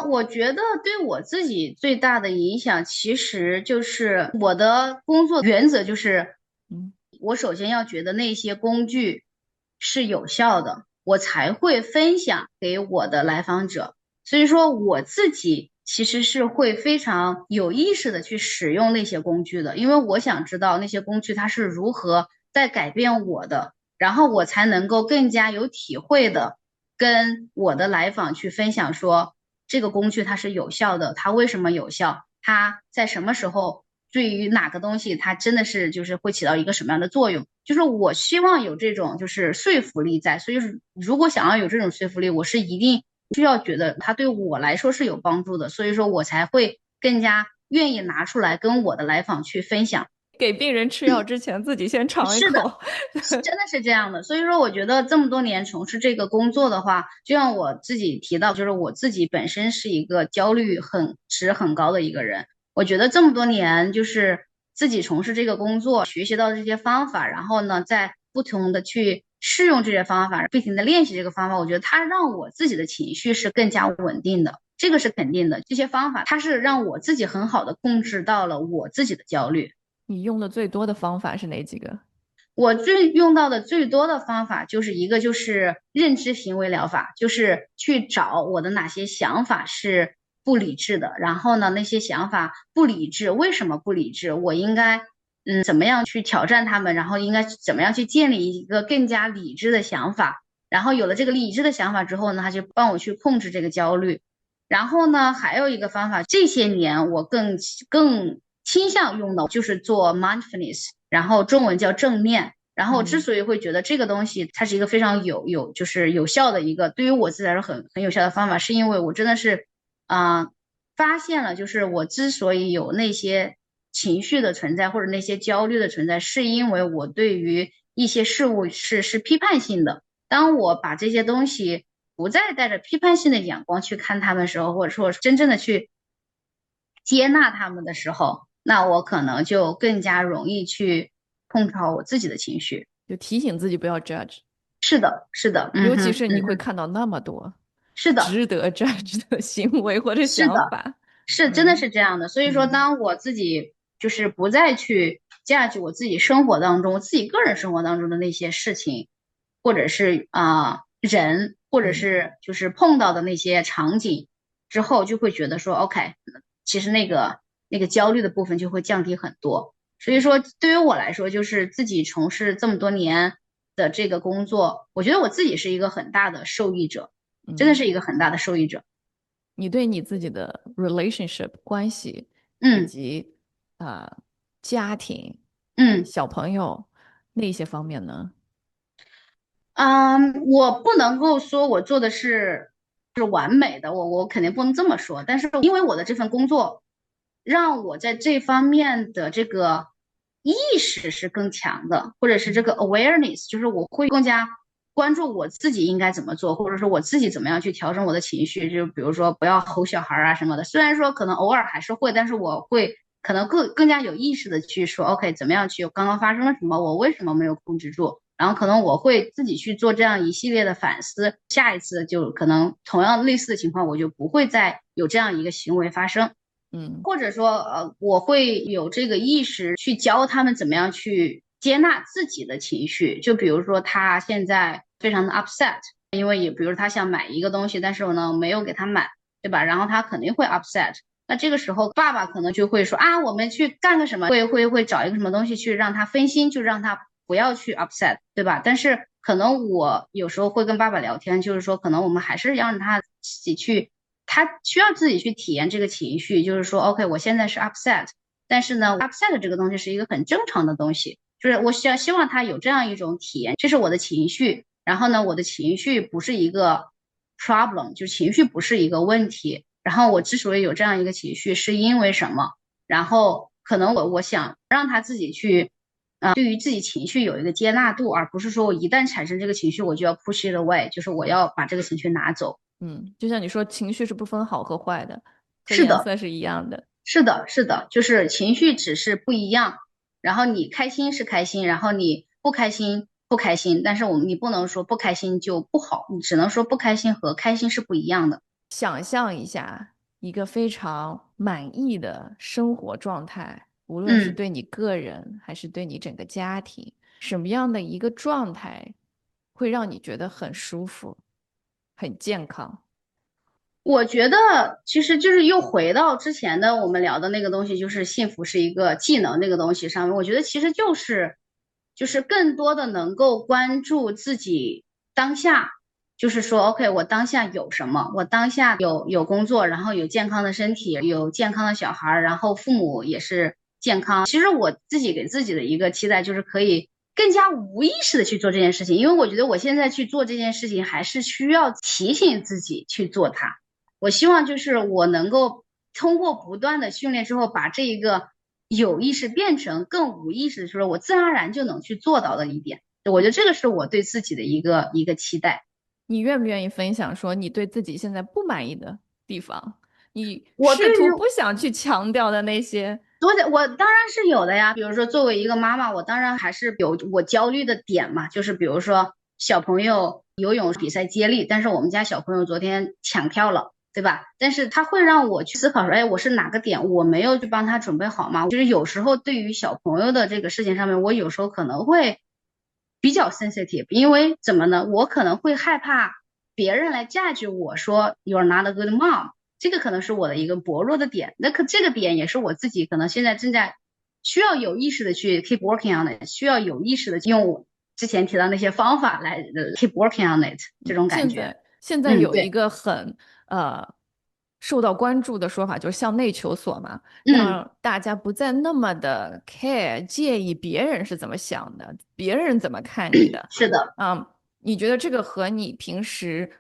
我觉得对我自己最大的影响，其实就是我的工作原则就是，嗯我首先要觉得那些工具是有效的，我才会分享给我的来访者。所以说，我自己其实是会非常有意识的去使用那些工具的，因为我想知道那些工具它是如何在改变我的，然后我才能够更加有体会的跟我的来访去分享说。这个工具它是有效的，它为什么有效？它在什么时候对于哪个东西，它真的是就是会起到一个什么样的作用？就是我希望有这种就是说服力在，所以如果想要有这种说服力，我是一定需要觉得它对我来说是有帮助的，所以说我才会更加愿意拿出来跟我的来访去分享。给病人吃药之前，自己先尝一是的，口。真的是这样的，所以说我觉得这么多年从事这个工作的话，就像我自己提到，就是我自己本身是一个焦虑值很高的一个人。我觉得这么多年就是自己从事这个工作，学习到这些方法，然后呢，在不同的去试用这些方法，不停的练习这个方法，我觉得它让我自己的情绪是更加稳定的，这个是肯定的。这些方法它是让我自己很好的控制到了我自己的焦虑。你用的最多的方法是哪几个？我用到的最多的方法就是一个就是认知行为疗法，就是去找我的哪些想法是不理智的，然后呢那些想法不理智，为什么不理智？我应该怎么样去挑战他们，然后应该怎么样去建立一个更加理智的想法，然后有了这个理智的想法之后呢，他就帮我去控制这个焦虑。然后呢，还有一个方法，这些年我更倾向用的就是做 mindfulness，然后中文叫正念。然后之嗯。所以会觉得这个东西它是一个非常就是有效的一个，对于我自己来说很有效的方法，是因为我真的是发现了，就是我之所以有那些情绪的存在或者那些焦虑的存在，是因为我对于一些事物是批判性的。当我把这些东西不再带着批判性的眼光去看他们的时候，或者说真正的去接纳他们的时候，那我可能就更加容易去控制好我自己的情绪。就提醒自己不要 judge，是的，是的，嗯哼，尤其是你嗯哼，会看到那么多是的，值得 judge 的行为或者是的。想法。是真的嗯是这样的，所以说，嗯当我自己就是不再去 judge 我自己生活当中、自己个人生活当中的那些事情，或者是人，或者嗯是就是碰到的那些场景之后，就会觉得说，OK，其实那个焦虑的部分就会降低很多。所以说，对于我来说，就是自己从事这么多年的这个工作，我觉得我自己是一个很大的受益者，真的嗯，是一个很大的受益者。你对你自己的 relationship 关系以嗯及呃家庭、嗯。小朋友那些方面呢？嗯，我不能够说我做的是完美的，我肯定不能这么说。但是因为我的这份工作，让我在这方面的这个意识是更强的，或者是这个 awareness，就是我会更加关注我自己应该怎么做，或者说我自己怎么样去调整我的情绪。就比如说不要吼小孩啊什么的，虽然说可能偶尔还是会，但是我会可能更加有意识的去说，OK，怎么样去刚刚发生了什么，我为什么没有控制住。然后可能我会自己去做这样一系列的反思，下一次就可能同样类似的情况，我就不会再有这样一个行为发生，嗯或者说我会有这个意识去教他们怎么样去接纳自己的情绪，就比如说他现在非常的 upset，因为也比如他想买一个东西，但是我呢没有给他买，对吧？然后他肯定会 upset。那这个时候，爸爸可能就会说啊，我们去干个什么，会找一个什么东西去让他分心，就让他不要去 upset，对吧？但是可能我有时候会跟爸爸聊天，就是说可能我们还是让他自己去，他需要自己去体验这个情绪，就是说 OK，我现在是 upset，但是呢，upset 这个东西是一个很正常的东西，就是我希望他有这样一种体验，这是我的情绪，然后呢，我的情绪不是一个 problem，就情绪不是一个问题。然后我之所以有这样一个情绪，是因为什么？然后可能我想让他自己去，对于自己情绪有一个接纳度，而不是说我一旦产生这个情绪，我就要 push it away，就是我要把这个情绪拿走。嗯，就像你说，情绪是不分好和坏的，和是的，颜色是一样的。是的，是的，就是情绪只是不一样。然后你开心是开心，然后你不开心不开心，但是你不能说不开心就不好，你只能说不开心和开心是不一样的。想象一下一个非常满意的生活状态，无论是嗯。对你个人还是对你整个家庭，什么样的一个状态会让你觉得很舒服、很健康？我觉得其实就是又回到之前的我们聊的那个东西，就是幸福是一个技能那个东西上面。我觉得其实就是更多的能够关注自己当下，就是说，OK，我当下有什么？我当下有工作，然后有健康的身体，有健康的小孩儿，然后父母也是健康。其实我自己给自己的一个期待就是可以更加无意识的去做这件事情，因为我觉得我现在去做这件事情还是需要提醒自己去做它。我希望就是我能够通过不断的训练之后，把这一个有意识变成更无意识的，就是我自然而然就能去做到的一点。我觉得这个是我对自己的一个期待。你愿不愿意分享说你对自己现在不满意的地方？你我对于试图不想去强调的那些？我当然是有的呀，比如说作为一个妈妈，我当然还是有我焦虑的点嘛，就是比如说小朋友游泳比赛接力，但是我们家小朋友昨天抢跳了，对吧？但是他会让我去思考说，哎，我是哪个点我没有去帮他准备好吗？就是有时候对于小朋友的这个事情上面，我有时候可能会比较 sensitive，因为怎么呢？我可能会害怕别人来 judge 我说 you're not a good mom。这个可能是我的一个薄弱的点，这个点也是我自己可能现在正在需要有意识的去 keep working on it，需要有意识的用我之前提到那些方法来keep working on it 这种感觉。现在嗯，对，有一个很受到关注的说法，就是向内求索嘛，嗯，让大家不再那么的 介意别人是怎么想的，别人怎么看你的。是的。嗯，你觉得这个和你平时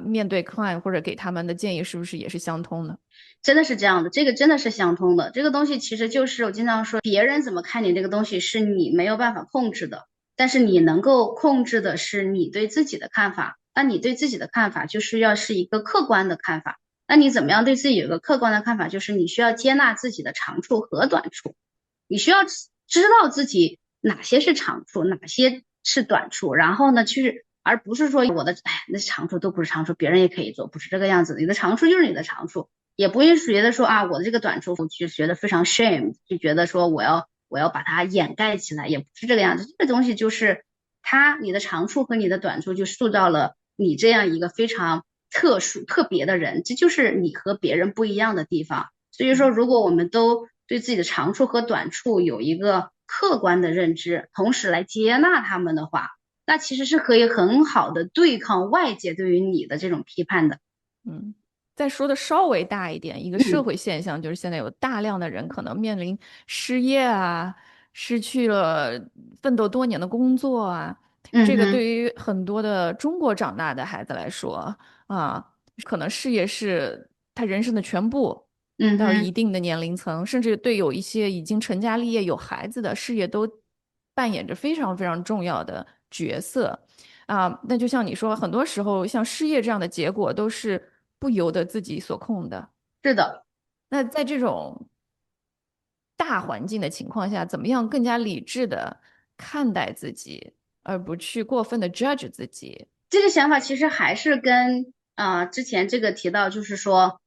面对 client 或者给他们的建议是不是也是相通的？真的是这样的，这个真的是相通的。这个东西其实就是我经常说，别人怎么看你这个东西是你没有办法控制的，但是你能够控制的是你对自己的看法。那你对自己的看法就是要是一个客观的看法。那你怎么样对自己有一个客观的看法？就是你需要接纳自己的长处和短处，你需要知道自己哪些是长处，哪些是短处，然后呢，去而不是说我的哎那长处都不是长处，别人也可以做，不是这个样子的。你的长处就是你的长处，也不会觉得说啊我的这个短处就觉得非常 shame，就觉得说我要把它掩盖起来，也不是这个样子。这个东西就是你的长处和你的短处就塑造了你这样一个非常特殊特别的人，这就是你和别人不一样的地方。所以说，如果我们都对自己的长处和短处有一个客观的认知，同时来接纳他们的话，那其实是可以很好的对抗外界对于你的这种批判的。嗯，再说的稍微大一点，一个社会现象就是现在有大量的人可能面临失业啊，失去了奋斗多年的工作啊。这个嗯哼，对于很多的中国长大的孩子来说啊，可能事业是他人生的全部，到一嗯哼，定的年龄层，甚至对有一些已经成家立业有孩子的事业都扮演着非常非常重要的角色。啊，那就像你说，很多时候像失业这样的结果都是不由得自己所控的。是的。那在这种大环境的情况下，怎么样更加理智的看待自己，而不去过分的 judge 自己？这个想法其实还是跟之前这个提到，就是说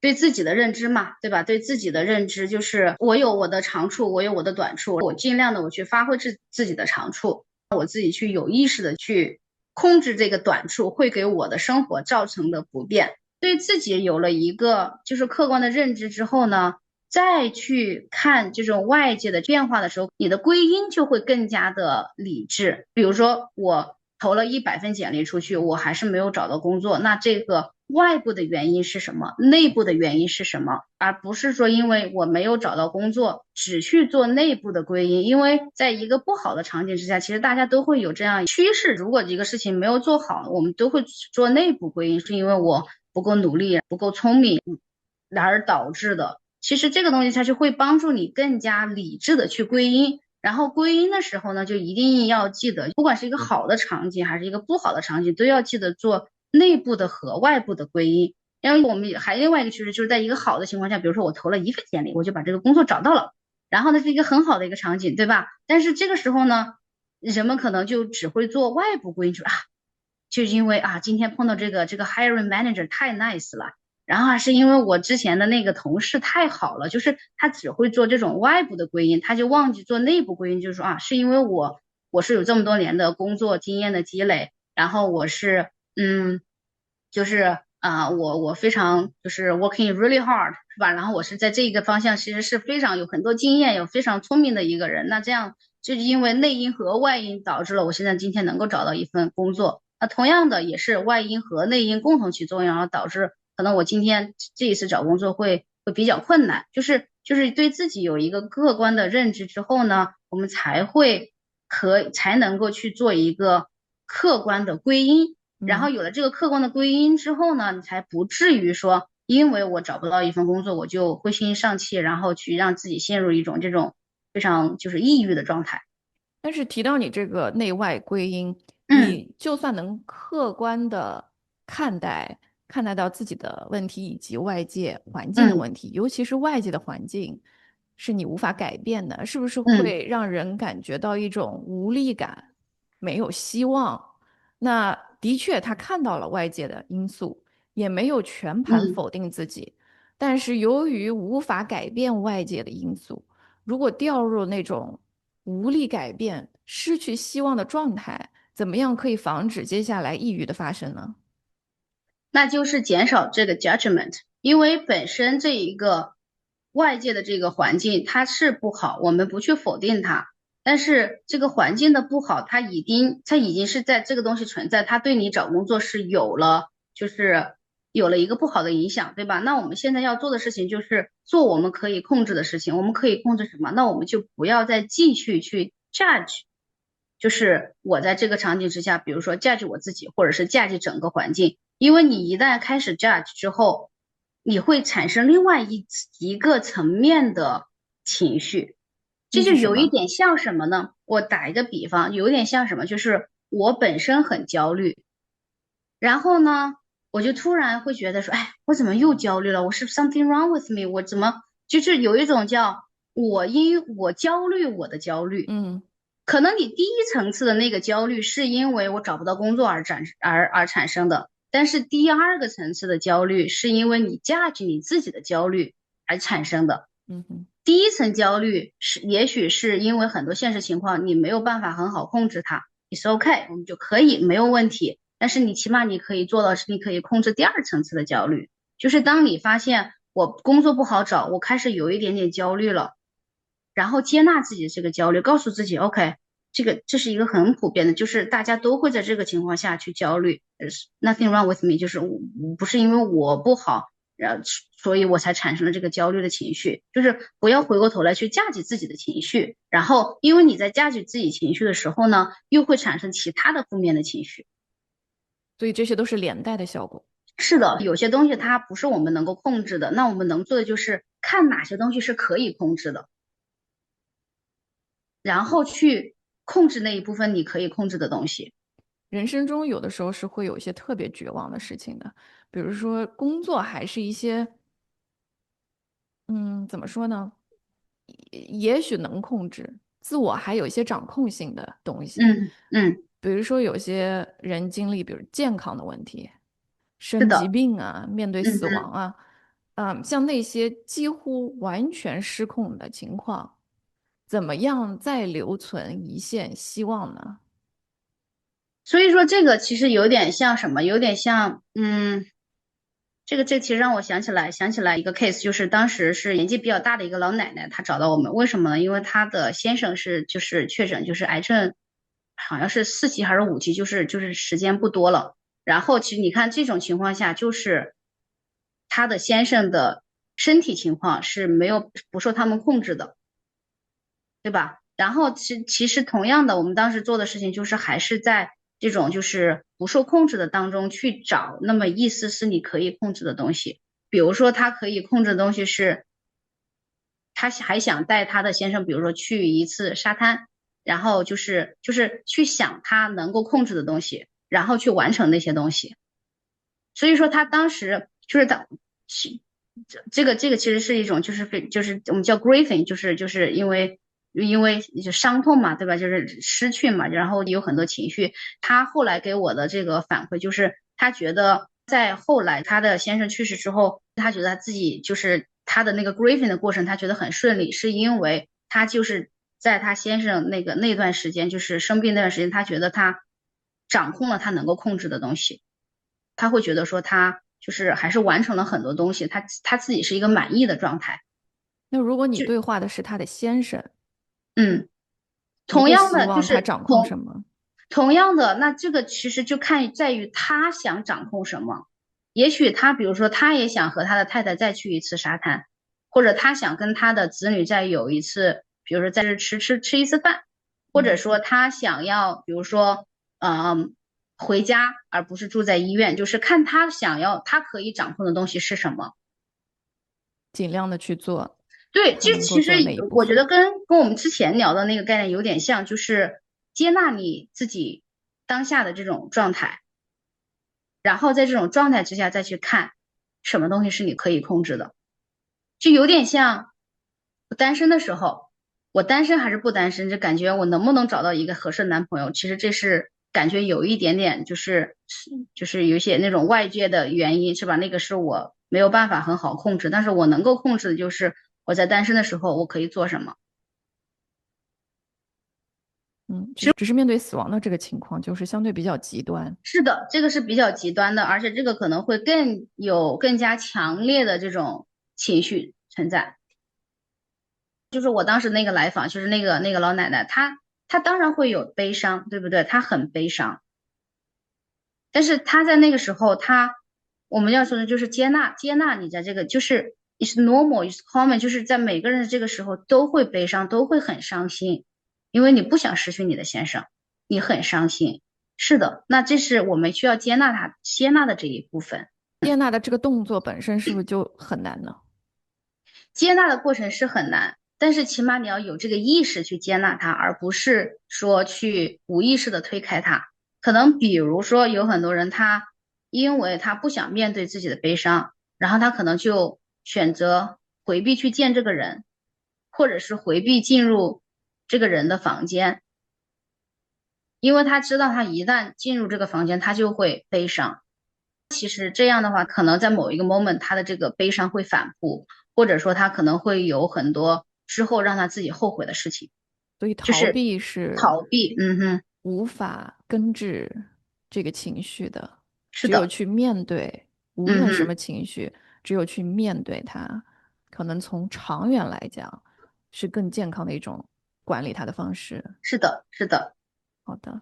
对自己的认知嘛，对吧？对自己的认知就是我有我的长处，我有我的短处，我尽量的我去发挥自己的长处，我自己去有意识的去控制这个短处会给我的生活造成的不便。对自己有了一个就是客观的认知之后呢，再去看这种外界的变化的时候，你的归因就会更加的理智。比如说，我投了100份简历出去，我还是没有找到工作，那这个外部的原因是什么？内部的原因是什么？而不是说因为我没有找到工作，只去做内部的归因。因为在一个不好的场景之下，其实大家都会有这样趋势：如果一个事情没有做好，我们都会做内部归因，是因为我不够努力、不够聪明而导致的。其实这个东西它是会帮助你更加理智的去归因，然后归因的时候呢，就一定要记得，不管是一个好的场景还是一个不好的场景，都要记得做内部的和外部的归因。因为我们还另外一个趋势，就是在一个好的情况下，比如说我投了1份简历，我就把这个工作找到了，然后呢是一个很好的一个场景，对吧？但是这个时候呢，人们可能就只会做外部归因，就因为今天碰到这个 hiring manager 太 nice 了。然后是因为我之前的那个同事太好了，就是他只会做这种外部的归因，他就忘记做内部归因，就是说是因为我是有这么多年的工作经验的积累，然后我是就是我非常就是 working really hard 是吧？然后我是在这个方向其实是非常有很多经验，有非常聪明的一个人。那这样就是因为内因和外因导致了我现在今天能够找到一份工作。那同样的也是外因和内因共同起作用，然后导致可能我今天这一次找工作会比较困难。就是对自己有一个客观的认知之后呢，我们才能够去做一个客观的归因。然后嗯。有了这个客观的归因之后呢，你才不至于说，因为我找不到一份工作，我就灰心丧气，然后去让自己陷入一种这种非常就是抑郁的状态。但是提到你这个内外归因，嗯你就算能客观的看待到自己的问题以及外界环境的嗯问题，尤其是外界的环境是你无法改变的，是不是嗯会让人感觉到一种无力感，没有希望？那的确，他看到了外界的因素，也没有全盘嗯。否定自己，但是由于无法改变外界的因素。如果掉入那种无力改变、失去希望的状态，怎么样可以防止接下来抑郁的发生呢？那就是减少这个 judgment，因为本身这一个外界的这个环境它是不好，我们不去否定它，但是这个环境的不好，它已经是在这个东西存在，它对你找工作是有了一个不好的影响，对吧？那我们现在要做的事情就是做我们可以控制的事情，我们可以控制什么？那我们就不要再继续去 judge。就是我在这个场景之下，比如说 judge 我自己，或者是 judge 整个环境，因为你一旦开始 judge 之后，你会产生另外一个层面的情绪，这就那是什么？有一点像什么呢？我打一个比方，有点像什么？就是我本身很焦虑，然后呢，我就突然会觉得说，哎，我怎么又焦虑了？我是 something wrong with me？我怎么就是有一种叫我因我焦虑我的焦虑。嗯可能你第一层次的那个焦虑是因为我找不到工作而产生的，但是第二个层次的焦虑是因为你价值你自己的焦虑而产生的。嗯哼。第一层焦虑是也许是因为很多现实情况你没有办法很好控制它，it's OK，我们就可以没有问题。但是你起码你可以做到是你可以控制第二层次的焦虑，就是当你发现我工作不好找，我开始有一点点焦虑了，然后接纳自己的这个焦虑，告诉自己 OK，这是一个很普遍的，就是大家都会在这个情况下去焦虑，nothing wrong with me，就是我不是因为我不好，所以我才产生了这个焦虑的情绪，就是不要回过头来去架起自己的情绪，然后因为你在架起自己情绪的时候呢，又会产生其他的负面的情绪。所以这些都是连带的效果。是的，有些东西它不是我们能够控制的，那我们能做的就是看哪些东西是可以控制的，然后去控制那一部分你可以控制的东西。人生中有的时候是会有一些特别绝望的事情的，比如说工作，还是一些怎么说呢？也许能控制，自我还有一些掌控性的东西。嗯嗯，比如说有些人经历，比如健康的问题、生疾是的，病啊，面对死亡嗯嗯。啊，像那些几乎完全失控的情况，怎么样再留存一线希望呢？所以说这个其实有点像什么？有点像，这其实让我想起来一个 case，就是当时是年纪比较大的一个老奶奶，她找到我们，为什么呢？因为她的先生就是确诊就是癌症，好像是4期还是5期，就是时间不多了。然后其实你看这种情况下，就是她的先生的身体情况是不受他们控制的。对吧？然后其实同样的，我们当时做的事情就是还是在这种就是不受控制的当中去找那么一丝丝你可以控制的东西。比如说他可以控制的东西是，他还想带他的先生，比如说去一次沙滩，然后就是去想他能够控制的东西，然后去完成那些东西。所以说他当时就是是这个其实是一种就是我们叫 grieving，就是因为就伤痛嘛，对吧？就是失去嘛，然后有很多情绪。他后来给我的这个反馈就是，他觉得在后来他的先生去世之后，他觉得他自己就是他的那个 grieving 的过程，他觉得很顺利，是因为他就是在他先生那段时间，就是生病那段时间，他觉得他掌控了他能够控制的东西。他会觉得说他就是还是完成了很多东西，他自己是一个满意的状态。那如果你就对话的是他的先生，嗯，你会同样的就希望他是掌控什么？同样的，那这个其实就看在于他想掌控什么。也许他比如说他也想和他的太太再去一次沙滩，或者他想跟他的子女再有一次，比如说在这吃一次饭，或者嗯，说他想要比如说回家而不是住在医院，就是看他想要他可以掌控的东西是什么。尽量的去做对，他这其实能够做的那一部分。我觉得跟我们之前聊的那个概念有点像，就是接纳你自己当下的这种状态，然后在这种状态之下再去看什么东西是你可以控制的，就有点像我单身的时候，我单身还是不单身，就感觉我能不能找到一个合适的男朋友，其实这是感觉有一点点就是有一些那种外界的原因是吧？那个是我没有办法很好控制，但是我能够控制的就是我在单身的时候我可以做什么。只是面对死亡的这个情况，就是相对比较极端。是的，这个是比较极端的，而且这个可能会更加强烈的这种情绪存在。就是我当时那个来访，就是那个老奶奶，她当然会有悲伤，对不对？她很悲伤，但是她在那个时候，我们要说的就是接纳你在这个就是 is normal is common，就是在每个人的这个时候都会悲伤，都会很伤心，因为你不想失去你的先生，你很伤心。是的，那这是我们需要接纳的这一部分。接纳的这个动作本身是不是就很难呢？接纳的过程是很难，但是起码你要有这个意识去接纳它，而不是说去无意识的推开它。可能比如说有很多人他因为他不想面对自己的悲伤，然后他可能就选择回避去见这个人，或者是回避进入这个人的房间，因为他知道他一旦进入这个房间，他就会悲伤。其实这样的话，可能在某一个 moment，他的这个悲伤会反扑，或者说他可能会有很多之后让他自己后悔的事情，所以就是逃避是逃避。嗯哼，无法根治这个情绪的，是的，只有去面对，无嗯哼，论什么情绪，只有去面对它，可能从长远来讲是更健康的一种管理它的方式。是的，是的。好的。